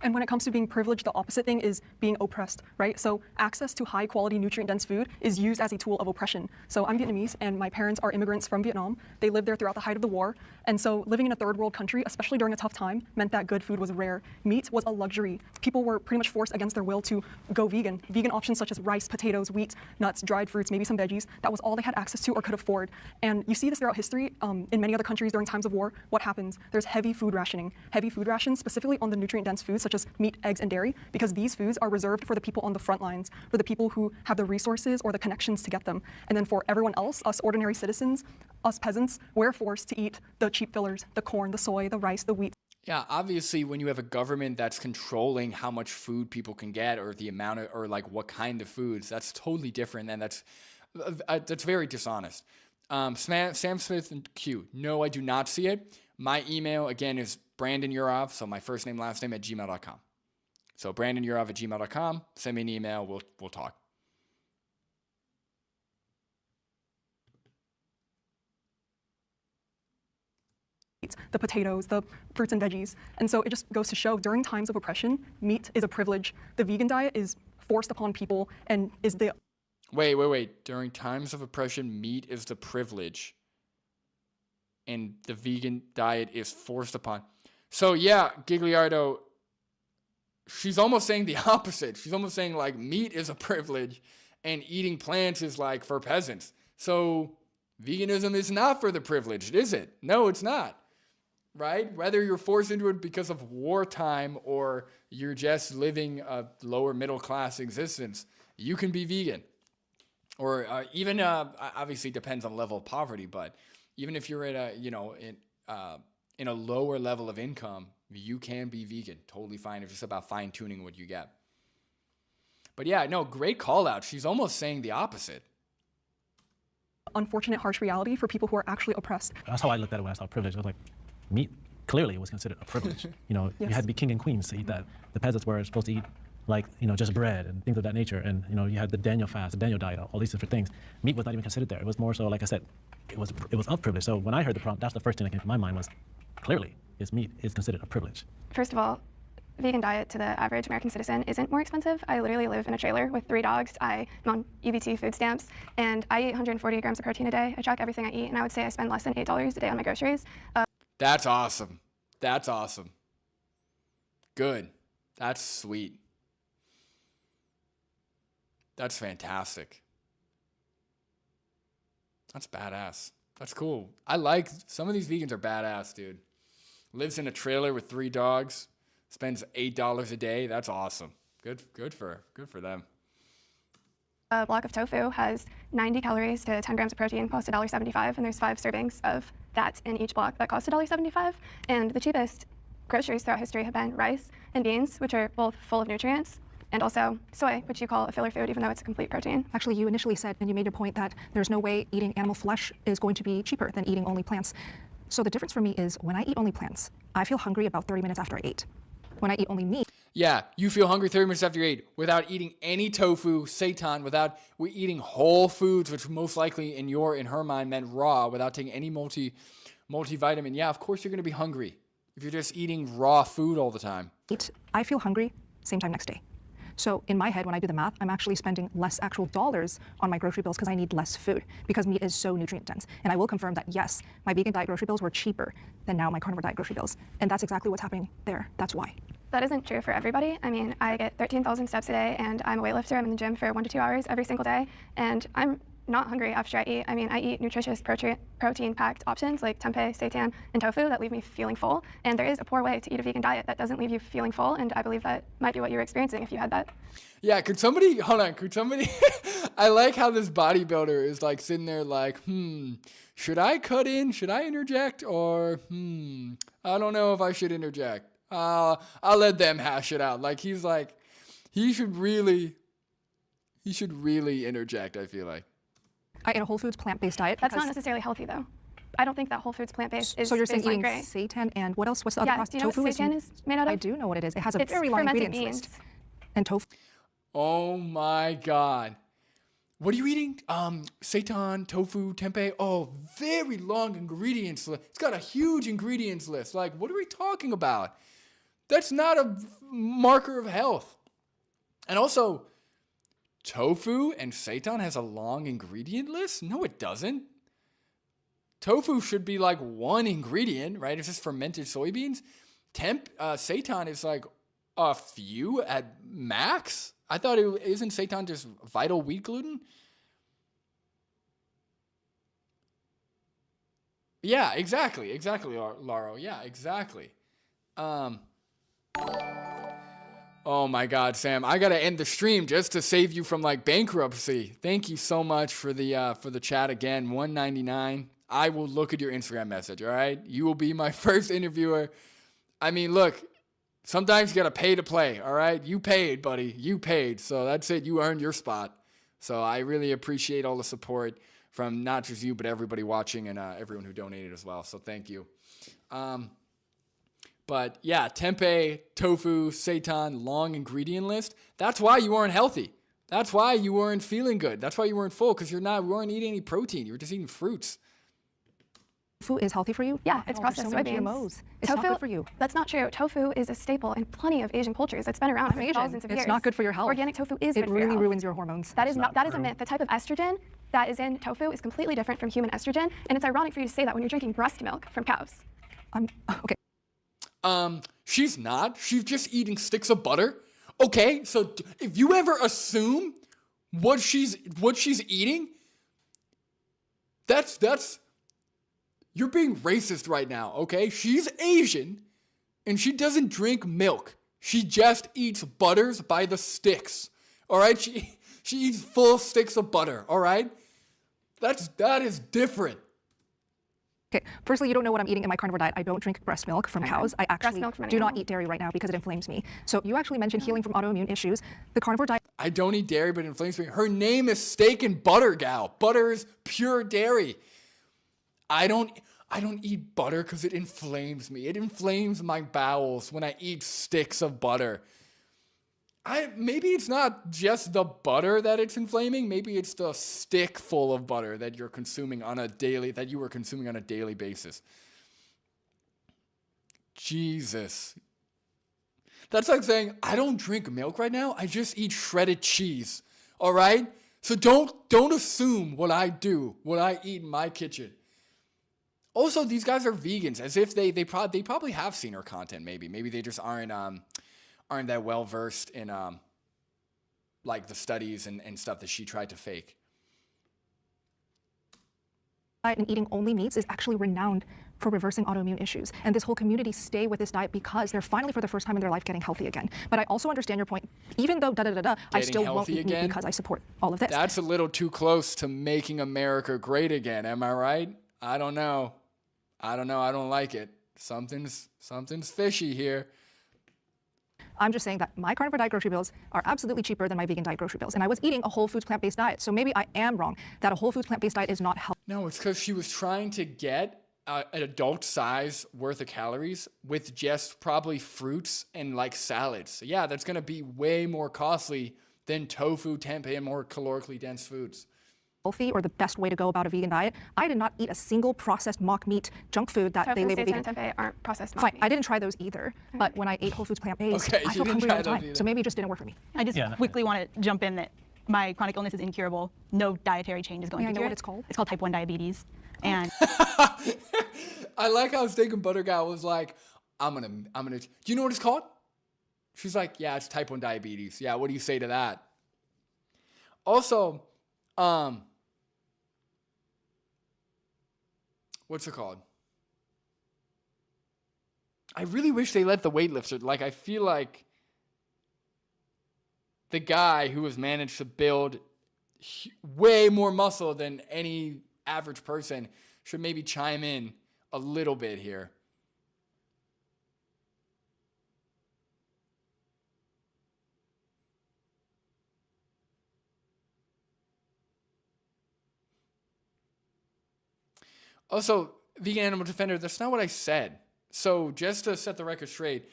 And when it comes to being privileged, the opposite thing is being oppressed, right? So access to high quality, nutrient-dense food is used as a tool of oppression. So I'm Vietnamese, and my parents are immigrants from Vietnam. They lived there throughout the height of the war. And so living in a third world country, especially during a tough time, meant that good food was rare. Meat was a luxury. People were pretty much forced against their will to go vegan. Vegan options such as rice, potatoes, wheat, nuts, dried fruits, maybe some veggies, that was all they had access to or could afford. And you see this throughout history. In many other countries during times of war, what happens? There's heavy food rationing. Heavy food rations, specifically on the nutrient-dense foods such as meat, eggs, and dairy, because these foods are reserved for the people on the front lines, for the people who have the resources or the connections to get them. And then for everyone else, us ordinary citizens, us peasants, we're forced to eat the cheap fillers, the corn, the soy, the rice, the wheat. Yeah, obviously when you have a government that's controlling how much food people can get or the amount of, or like what kind of foods, that's totally different, and that's very dishonest. Sam Smith and Q, no, I do not see it. My email, again, is Brandon Urov, so my first name, last name @gmail.com. So brandonurov@gmail.com. Send me an email. We'll talk. The potatoes, the fruits and veggies. And so it just goes to show during times of oppression, meat is a privilege. The vegan diet is forced upon people and is the... Wait. During times of oppression, meat is the privilege. And the vegan diet is forced upon. So yeah, Gigliardo, she's almost saying the opposite. She's almost saying like meat is a privilege and eating plants is like for peasants. So veganism is not for the privileged, is it? No, it's not. Right? Whether you're forced into it because of wartime or you're just living a lower middle class existence, you can be vegan. Or even obviously depends on the level of poverty, but even if you're at in a lower level of income, you can be vegan. Totally fine. It's just about fine tuning what you get. But yeah, no, great call out. She's almost saying the opposite. Unfortunate, harsh reality for people who are actually oppressed. That's how I looked at it when I saw privilege. I was like, meat clearly was considered a privilege. Yes. You had to be king and queens to eat that. The peasants were supposed to eat like, just bread and things of that nature. And, you had the Daniel fast, the Daniel diet, all these different things. Meat was not even considered there. It was more so, like I said, it was of privilege. So when I heard the prompt, that's the first thing that came to my mind was, clearly, meat is considered a privilege. First of all, vegan diet to the average American citizen isn't more expensive. I literally live in a trailer with 3 dogs. I'm on EBT food stamps, and I eat 140 grams of protein a day. I track everything I eat, and I would say I spend less than $8 a day on my groceries. That's awesome. That's awesome. Good. That's sweet. That's fantastic. That's badass. That's cool. I like, some of these vegans are badass, dude. Lives in a trailer with 3 dogs, spends $8 a day. That's awesome. Good for them. A block of tofu has 90 calories to 10 grams of protein, costs $1.75, and there's 5 servings of that in each block that cost $1.75. And the cheapest groceries throughout history have been rice and beans, which are both full of nutrients, and also soy, which you call a filler food, even though it's a complete protein. Actually, you initially said, and you made your point, that there's no way eating animal flesh is going to be cheaper than eating only plants. So the difference for me is when I eat only plants, I feel hungry about 30 minutes after I ate. When I eat only meat, yeah, you feel hungry 30 minutes after you ate without eating any tofu, seitan, without eating whole foods, which most likely in her mind meant raw, without taking any multivitamin. Yeah, of course you're going to be hungry if you're just eating raw food all the time. I feel hungry same time next day. So in my head, when I do the math, I'm actually spending less actual dollars on my grocery bills because I need less food, because meat is so nutrient dense. And I will confirm that, yes, my vegan diet grocery bills were cheaper than now my carnivore diet grocery bills. And that's exactly what's happening there. That's why. That isn't true for everybody. I mean, I get 13,000 steps a day, and I'm a weightlifter. I'm in the gym for 1 to 2 hours every single day, and I'm not hungry after I eat. I mean, I eat nutritious protein-packed options like tempeh, seitan, and tofu that leave me feeling full. And there is a poor way to eat a vegan diet that doesn't leave you feeling full, and I believe that might be what you're experiencing if you had that. Yeah, could somebody, I like how this bodybuilder is like sitting there like, should I cut in? Should I interject? Or, I don't know if I should interject. I'll let them hash it out. Like, he's like, he should really interject, I feel like. I ate a whole foods plant-based diet. That's not necessarily healthy, though. I don't think that whole foods plant-based is So you're saying eating great. seitan and what else? What's the other process? Do you know what seitan is made out of? I do know what it is. It has a It's very long fermented ingredients beans. list. And tofu. Oh my God. What are you eating? Seitan, tofu, tempeh. Oh, very long ingredients list. It's got a huge ingredients list. Like, what are we talking about? That's not a marker of health. And also, tofu and seitan has a long ingredient list? No, it doesn't. Tofu should be like one ingredient, right? It's just fermented soybeans. Seitan is like a few at max. I thought isn't seitan just vital wheat gluten? Yeah, exactly, Laro. Yeah, exactly. Oh my God, Sam! I gotta end the stream just to save you from like bankruptcy. Thank you so much for the chat again. $1.99. I will look at your Instagram message. All right, you will be my first interviewer. I mean, look. Sometimes you gotta pay to play, all right? You paid, buddy. You paid. So that's it. You earned your spot. So I really appreciate all the support from not just you, but everybody watching and everyone who donated as well. So thank you. But yeah, tempeh, tofu, seitan, long ingredient list. That's why you weren't healthy. That's why you weren't feeling good. That's why you weren't full, because you weren't eating any protein. You were just eating fruits. Tofu is healthy for you? Yeah, it's processed so many soybeans. GMOs. It's not good for you. That's not true. Tofu is a staple in plenty of Asian cultures. It's been around for thousands of years. It's not good for your health. Organic tofu is good for your health. It really ruins your hormones. That is a myth. The type of estrogen that is in tofu is completely different from human estrogen, and it's ironic for you to say that when you're drinking breast milk from cows. Okay. She's not. She's just eating sticks of butter. Okay, so if you ever assume what she's eating, that's you're being racist right now, okay? She's Asian and she doesn't drink milk. She just eats butters by the sticks. All right? She eats full sticks of butter, all right? That is different. Okay, firstly, you don't know what I'm eating in my carnivore diet. I don't drink breast milk from cows. I actually do not eat dairy right now because it inflames me. So you actually mentioned healing from autoimmune issues. The carnivore diet. I don't eat dairy, but it inflames me. Her name is Steak and Butter Gal. Butter is pure dairy. I don't eat butter because it inflames me. It inflames my bowels when I eat sticks of butter. Maybe it's not just the butter that it's inflaming. Maybe it's the stick full of butter that you were consuming on a daily basis. Jesus. That's like saying, I don't drink milk right now. I just eat shredded cheese. All right? So don't assume what I do, what I eat in my kitchen. Also, these guys are vegans, as if they probably have seen her content. Maybe they just aren't that well versed in like the studies and stuff that she tried to fake. And eating only meats is actually renowned for reversing autoimmune issues. And this whole community stay with this diet because they're finally, for the first time in their life, getting healthy again. But I also understand your point. Even though I still won't eat meat because I support all of this. That's a little too close to making America great again. Am I right? I don't know. I don't like it. Something's fishy here. I'm just saying that my carnivore diet grocery bills are absolutely cheaper than my vegan diet grocery bills. And I was eating a whole foods plant-based diet. So maybe I am wrong that a whole foods plant-based diet is not healthy. No, it's because she was trying to get an adult size worth of calories with just probably fruits and like salads. So yeah, that's going to be way more costly than tofu, tempeh, and more calorically dense foods. Healthy or the best way to go about a vegan diet. I did not eat a single processed mock meat junk food that they label vegan. Tofu, tempeh aren't processed mock Fine, meat. I didn't try those either. But when I ate whole foods plant-based, Okay, I felt hungry all the time. either. So maybe it just didn't work for me. I just quickly want to jump in that my chronic illness is incurable. No dietary change is going to cure it. Know what it's called? It's called type 1 diabetes. And I like how Steak and Butter Guy was like, I'm gonna. Do you know what it's called? She's like, yeah, it's type 1 diabetes. Yeah, what do you say to that? Also, what's it called? I really wish they let the weightlifter, like, I feel like the guy who has managed to build way more muscle than any average person should maybe chime in a little bit here. Also, vegan animal defender, that's not what I said. So just to set the record straight,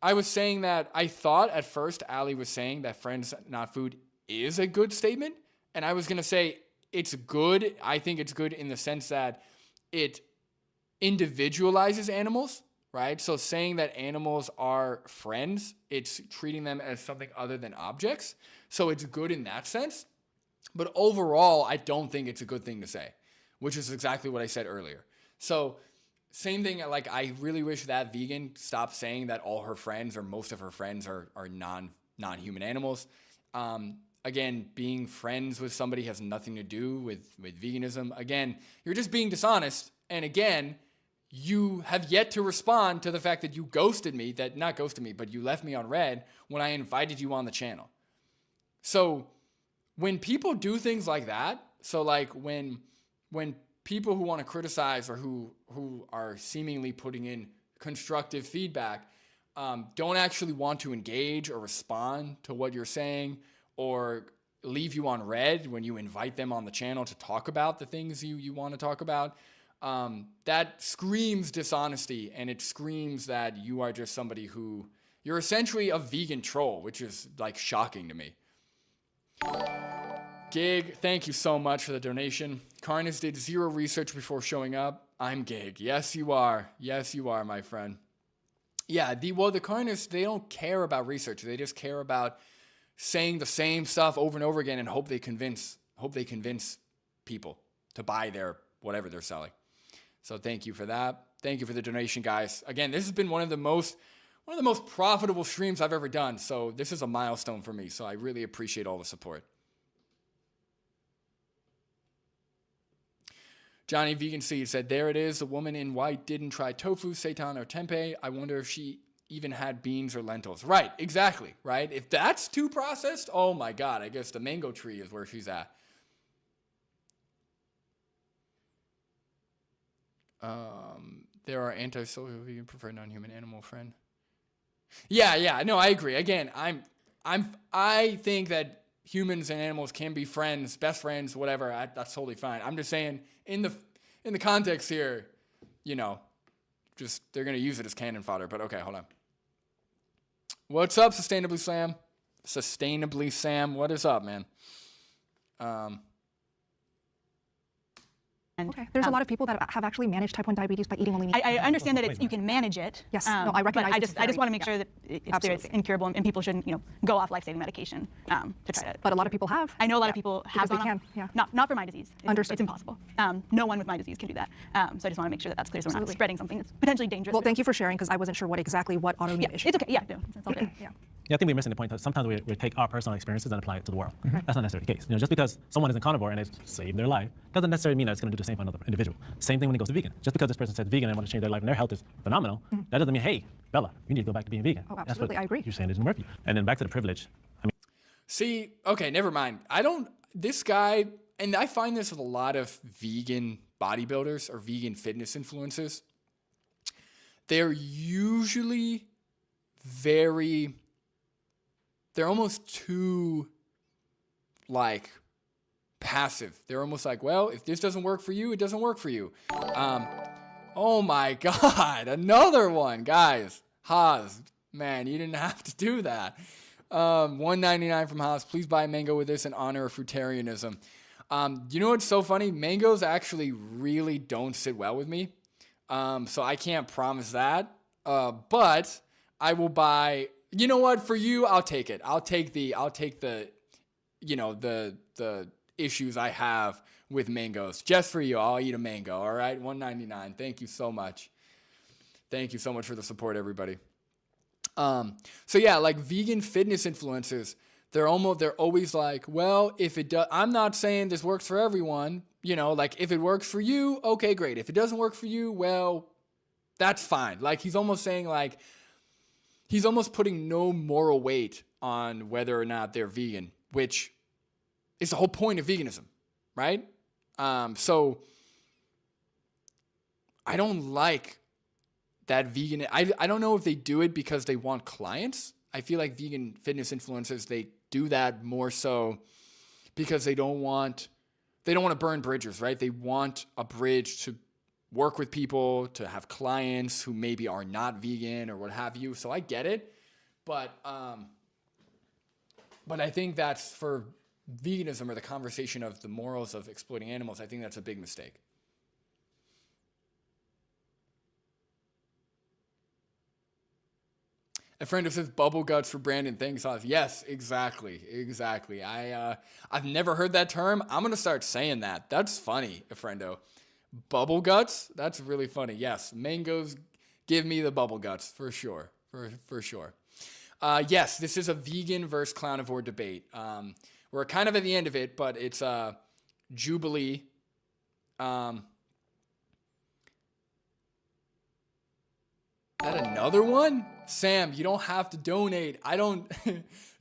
I was saying that I thought at first Ali was saying that friends, not food is a good statement. And I was going to say it's good. I think it's good in the sense that it individualizes animals, right? So saying that animals are friends, it's treating them as something other than objects. So it's good in that sense. But overall, I don't think it's a good thing to say, which is exactly what I said earlier. So same thing, like I really wish that vegan stopped saying that all her friends or most of her friends are non-human animals. Again, being friends with somebody has nothing to do with veganism. Again, you're just being dishonest. And again, you have yet to respond to the fact that you ghosted me, but you left me on red when I invited you on the channel. So when people do things like that, so like when people who want to criticize or who are seemingly putting in constructive feedback don't actually want to engage or respond to what you're saying or leave you on red when you invite them on the channel to talk about the things you want to talk about, that screams dishonesty, and it screams that you are just somebody who, you're essentially a vegan troll, which is like shocking to me. Gig, thank you so much for the donation. Carnus did zero research before showing up. I'm Gig. Yes, you are. Yes, you are, my friend. Yeah, the Carnus, they don't care about research. They just care about saying the same stuff over and over again and hope they convince people to buy their whatever they're selling. So thank you for that. Thank you for the donation, guys. Again, this has been one of the most profitable streams I've ever done. So this is a milestone for me. So I really appreciate all the support. Johnny Vegan Seed said, there it is. The woman in white didn't try tofu, seitan, or tempeh. I wonder if she even had beans or lentils. Right, exactly, right? If that's too processed, oh my God, I guess the mango tree is where she's at. There are anti-social vegan prefer non-human animal friend. Yeah, no, I agree. Again, I think that humans and animals can be friends, best friends, whatever. That's totally fine. I'm just saying in the context here, just they're gonna use it as cannon fodder. But okay, hold on. What's up, Sustainably Sam? Sustainably Sam, what is up, man? Okay. There's a lot of people that have actually managed type 1 diabetes by eating only meat. I understand that you can manage it. Yes, no, I recognize. But I just want to make sure that it's incurable and people shouldn't, go off life-saving medication to try to. But a lot of people have. I know a lot of people have because gone they off. can. Not for my disease. Understood. It's impossible. No one with my disease can do that. So I just want to make sure that that's clear, so we're not spreading something that's potentially dangerous. Well, thank you for sharing, because I wasn't sure what autoimmune issue. It's okay. Yeah, no, that's all good. Yeah. Yeah, I think we're missing the point that sometimes we take our personal experiences and apply it to the world. That's not necessarily the case. Just because someone is a carnivore and it's saved their life doesn't necessarily mean that it's going to do the same for another individual. Same thing when it goes to vegan. Just because this person said vegan and want to change their life and their health is phenomenal, that doesn't mean, hey, Bella, you need to go back to being vegan. Oh, absolutely, I agree. You're saying it didn't work for you. And then back to the privilege. See, okay, never mind. This guy, and I find this with a lot of vegan bodybuilders or vegan fitness influencers, they're usually they're almost too, passive. They're almost like, well, if this doesn't work for you, it doesn't work for you. Oh my God, another one, guys. Haas, man, you didn't have to do that. $1.99 from Haas. Please buy mango with this in honor of fruitarianism. You know what's so funny? Mangoes actually really don't sit well with me. So I can't promise that. But I will buy. You know what? For you, I'll take it. I'll take the issues I have with mangoes. Just for you, I'll eat a mango. All right, $1.99. Thank you so much. Thank you so much for the support, everybody. So yeah, like vegan fitness influencers, they're always like, well, if it does, I'm not saying this works for everyone, You know, like if it works for you, okay, great. If it doesn't work for you, well, that's fine. Like he's almost saying like, he's almost putting no moral weight on whether or not they're vegan, which is the whole point of veganism, right? So I don't like that vegan. I don't know if they do it because they want clients. I feel like vegan fitness influencers, they do that more so because they don't want to burn bridges, right? They want a bridge to work with people, to have clients who maybe are not vegan or what have you. So I get it, but I think that's for veganism or the conversation of the morals of exploiting animals. I think that's a big mistake. A friend who says bubble guts for Brandon. Thanks, Oz. Yes, exactly. I've never heard that term. I'm gonna start saying that. That's funny, a friendo. Bubble guts. That's really funny. Yes, mangoes give me the bubble guts for sure. For sure. Yes, this is a vegan versus clownivore debate. We're kind of at the end of it, but it's Jubilee. That another one? Sam, you don't have to donate.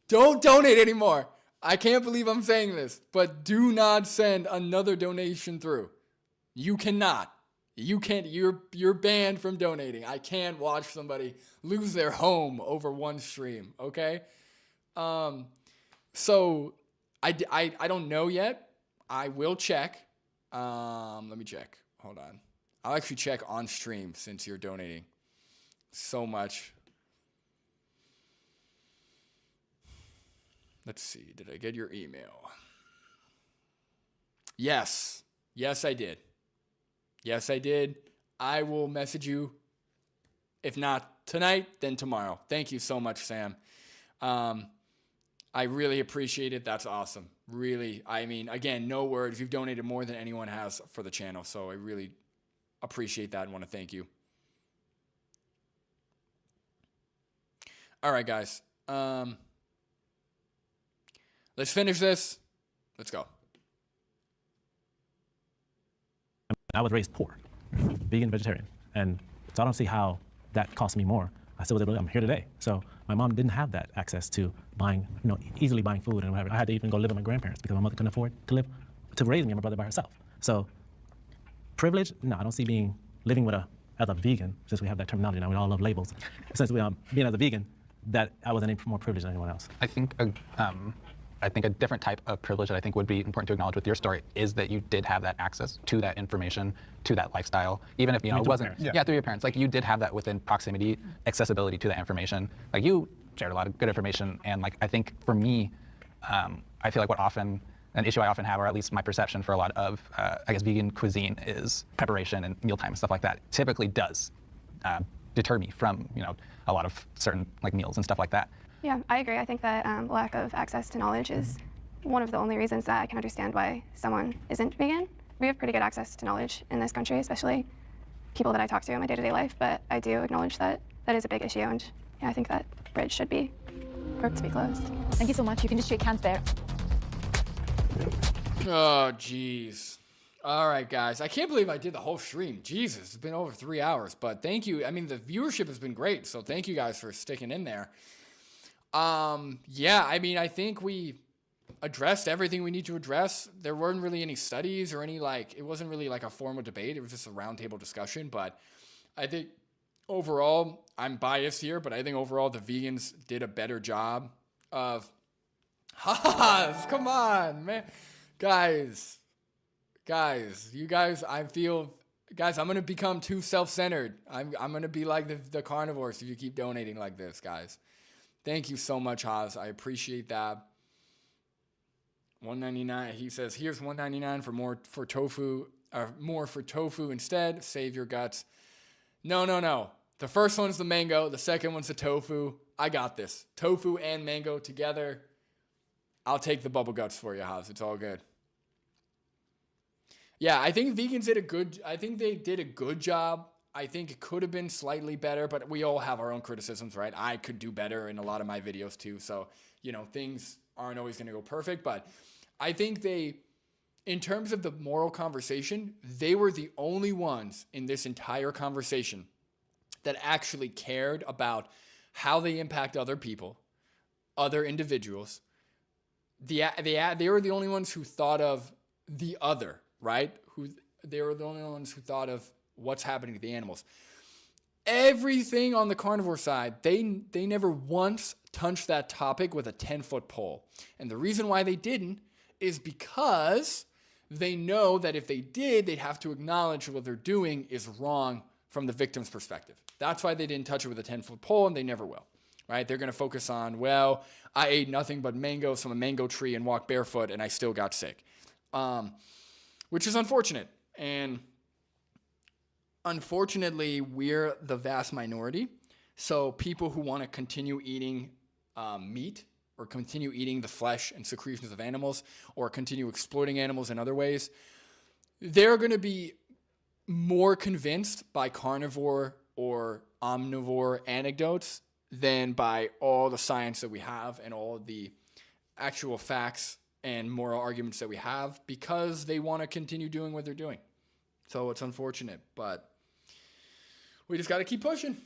Don't donate anymore. I can't believe I'm saying this, but do not send another donation through. You cannot. You can't. You're banned from donating. I can't watch somebody lose their home over one stream, okay? So I don't know yet. I will check. Let me check. Hold on. I'll actually check on stream since you're donating so much. Let's see. Did I get your email? Yes. Yes, I did. Yes, I did. I will message you. If not tonight, then tomorrow. Thank you so much, Sam. I really appreciate it. That's awesome. Really. I mean, again, no words. You've donated more than anyone has for the channel. So I really appreciate that and want to thank you. All right, guys. Let's finish this. Let's go. I was raised poor, vegan, vegetarian, and so I don't see how that cost me more. I still was able to, I'm here today. So my mom didn't have that access to buying, easily buying food and whatever. I had to even go live with my grandparents because my mother couldn't afford to raise me and my brother by herself. So privilege, no, I don't see living as a vegan, since we have that terminology now, we all love labels. Since being as a vegan, that I was any more privileged than anyone else. I think a different type of privilege that I think would be important to acknowledge with your story is that you did have that access to that information, to that lifestyle, even if it wasn't. Yeah, through your parents. Like you did have that within proximity, accessibility to that information. Like you shared a lot of good information, and like I think for me, I feel like an issue I often have, or at least my perception for a lot of, I guess, vegan cuisine is preparation and mealtime and stuff like that. Typically does deter me from a lot of certain like meals and stuff like that. Yeah, I agree. I think that lack of access to knowledge is one of the only reasons that I can understand why someone isn't vegan. We have pretty good access to knowledge in this country, especially people that I talk to in my day-to-day life, but I do acknowledge that that is a big issue, and yeah, I think that bridge should be closed. Thank you so much. You can just shake hands there. Oh, jeez. All right, guys. I can't believe I did the whole stream. Jesus, it's been over 3 hours, but thank you. I mean, the viewership has been great, so thank you guys for sticking in there. Yeah, I mean, I think we addressed everything we need to address. There weren't really any studies or any, it wasn't really like a formal debate. It was just a roundtable discussion, but I think overall, I'm biased here, but I think overall the vegans did a better job of, come on, man. Guys, you guys, I'm going to become too self-centered. I'm going to be like the carnivores if you keep donating like this, guys. Thank you so much, Haas. I appreciate that. $1.99. He says, here's $1.99 for more for tofu instead. Save your guts. No. The first one's the mango. The second one's the tofu. I got this. Tofu and mango together. I'll take the bubble guts for you, Haas. It's all good. Yeah, I think vegans did a good job. I think it could have been slightly better, but we all have our own criticisms, right? I could do better in a lot of my videos too. So, things aren't always going to go perfect, but I think they in terms of the moral conversation, they were the only ones in this entire conversation that actually cared about how they impact other people, other individuals. They were the only ones who thought of the other, right? They were the only ones who thought of what's happening to the animals. Everything on the carnivore side, they never once touched that topic with a 10-foot pole. And the reason why they didn't is because they know that if they did, they'd have to acknowledge what they're doing is wrong from the victim's perspective. That's why they didn't touch it with a 10-foot pole, and they never will, right? They're going to focus on, well, I ate nothing but mangoes from a mango tree and walked barefoot, and I still got sick, which is unfortunate. And unfortunately, we're the vast minority. So people who want to continue eating meat or continue eating the flesh and secretions of animals or continue exploiting animals in other ways, they're going to be more convinced by carnivore or omnivore anecdotes than by all the science that we have and all the actual facts and moral arguments that we have, because they want to continue doing what they're doing. So it's unfortunate, but we just got to keep pushing.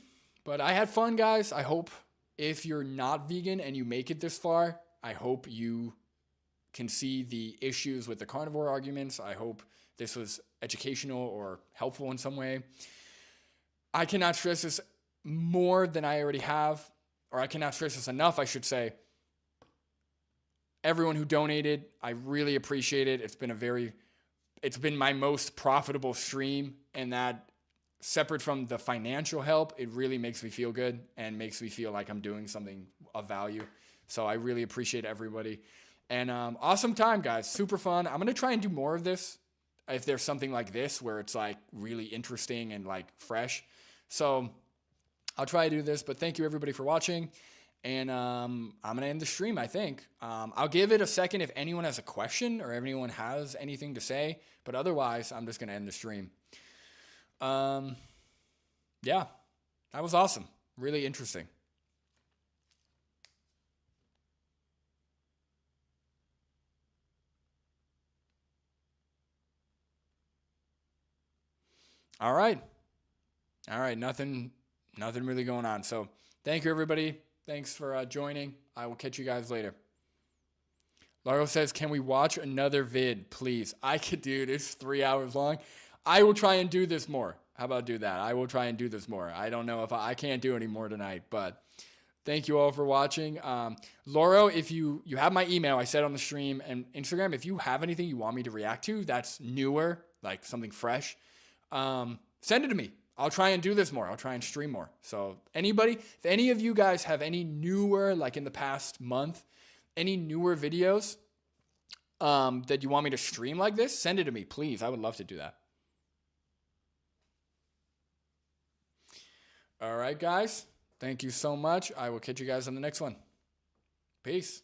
But I had fun, guys. I hope if you're not vegan and you make it this far, I hope you can see the issues with the carnivore arguments. I hope this was educational or helpful in some way. I cannot stress this more than I already have, or I cannot stress this enough, I should say. Everyone who donated, I really appreciate it. It's been my most profitable stream, and that, separate from the financial help, it really makes me feel good and makes me feel like I'm doing something of value. So I really appreciate everybody. And awesome time, guys. Super fun. I'm going to try and do more of this if there's something like this where it's like really interesting and like fresh. So I'll try to do this, but thank you everybody for watching. And I'm going to end the stream, I think. I'll give it a second if anyone has a question or anyone has anything to say, but otherwise I'm just going to end the stream. Yeah, that was awesome. Really interesting. All right. Nothing really going on. So thank you, everybody. Thanks for joining. I will catch you guys later. Laro says, can we watch another vid, please? I could, dude. It's 3 hours long. I will try and do this more. How about do that? I will try and do this more. I don't know if I can't do any more tonight, but thank you all for watching. Lauro, if you have my email, I said on the stream and Instagram, if you have anything you want me to react to that's newer, like something fresh, send it to me. I'll try and do this more. I'll try and stream more. So anybody, if any of you guys have any newer, like in the past month, any newer videos that you want me to stream like this, send it to me, please. I would love to do that. All right, guys. Thank you so much. I will catch you guys on the next one. Peace.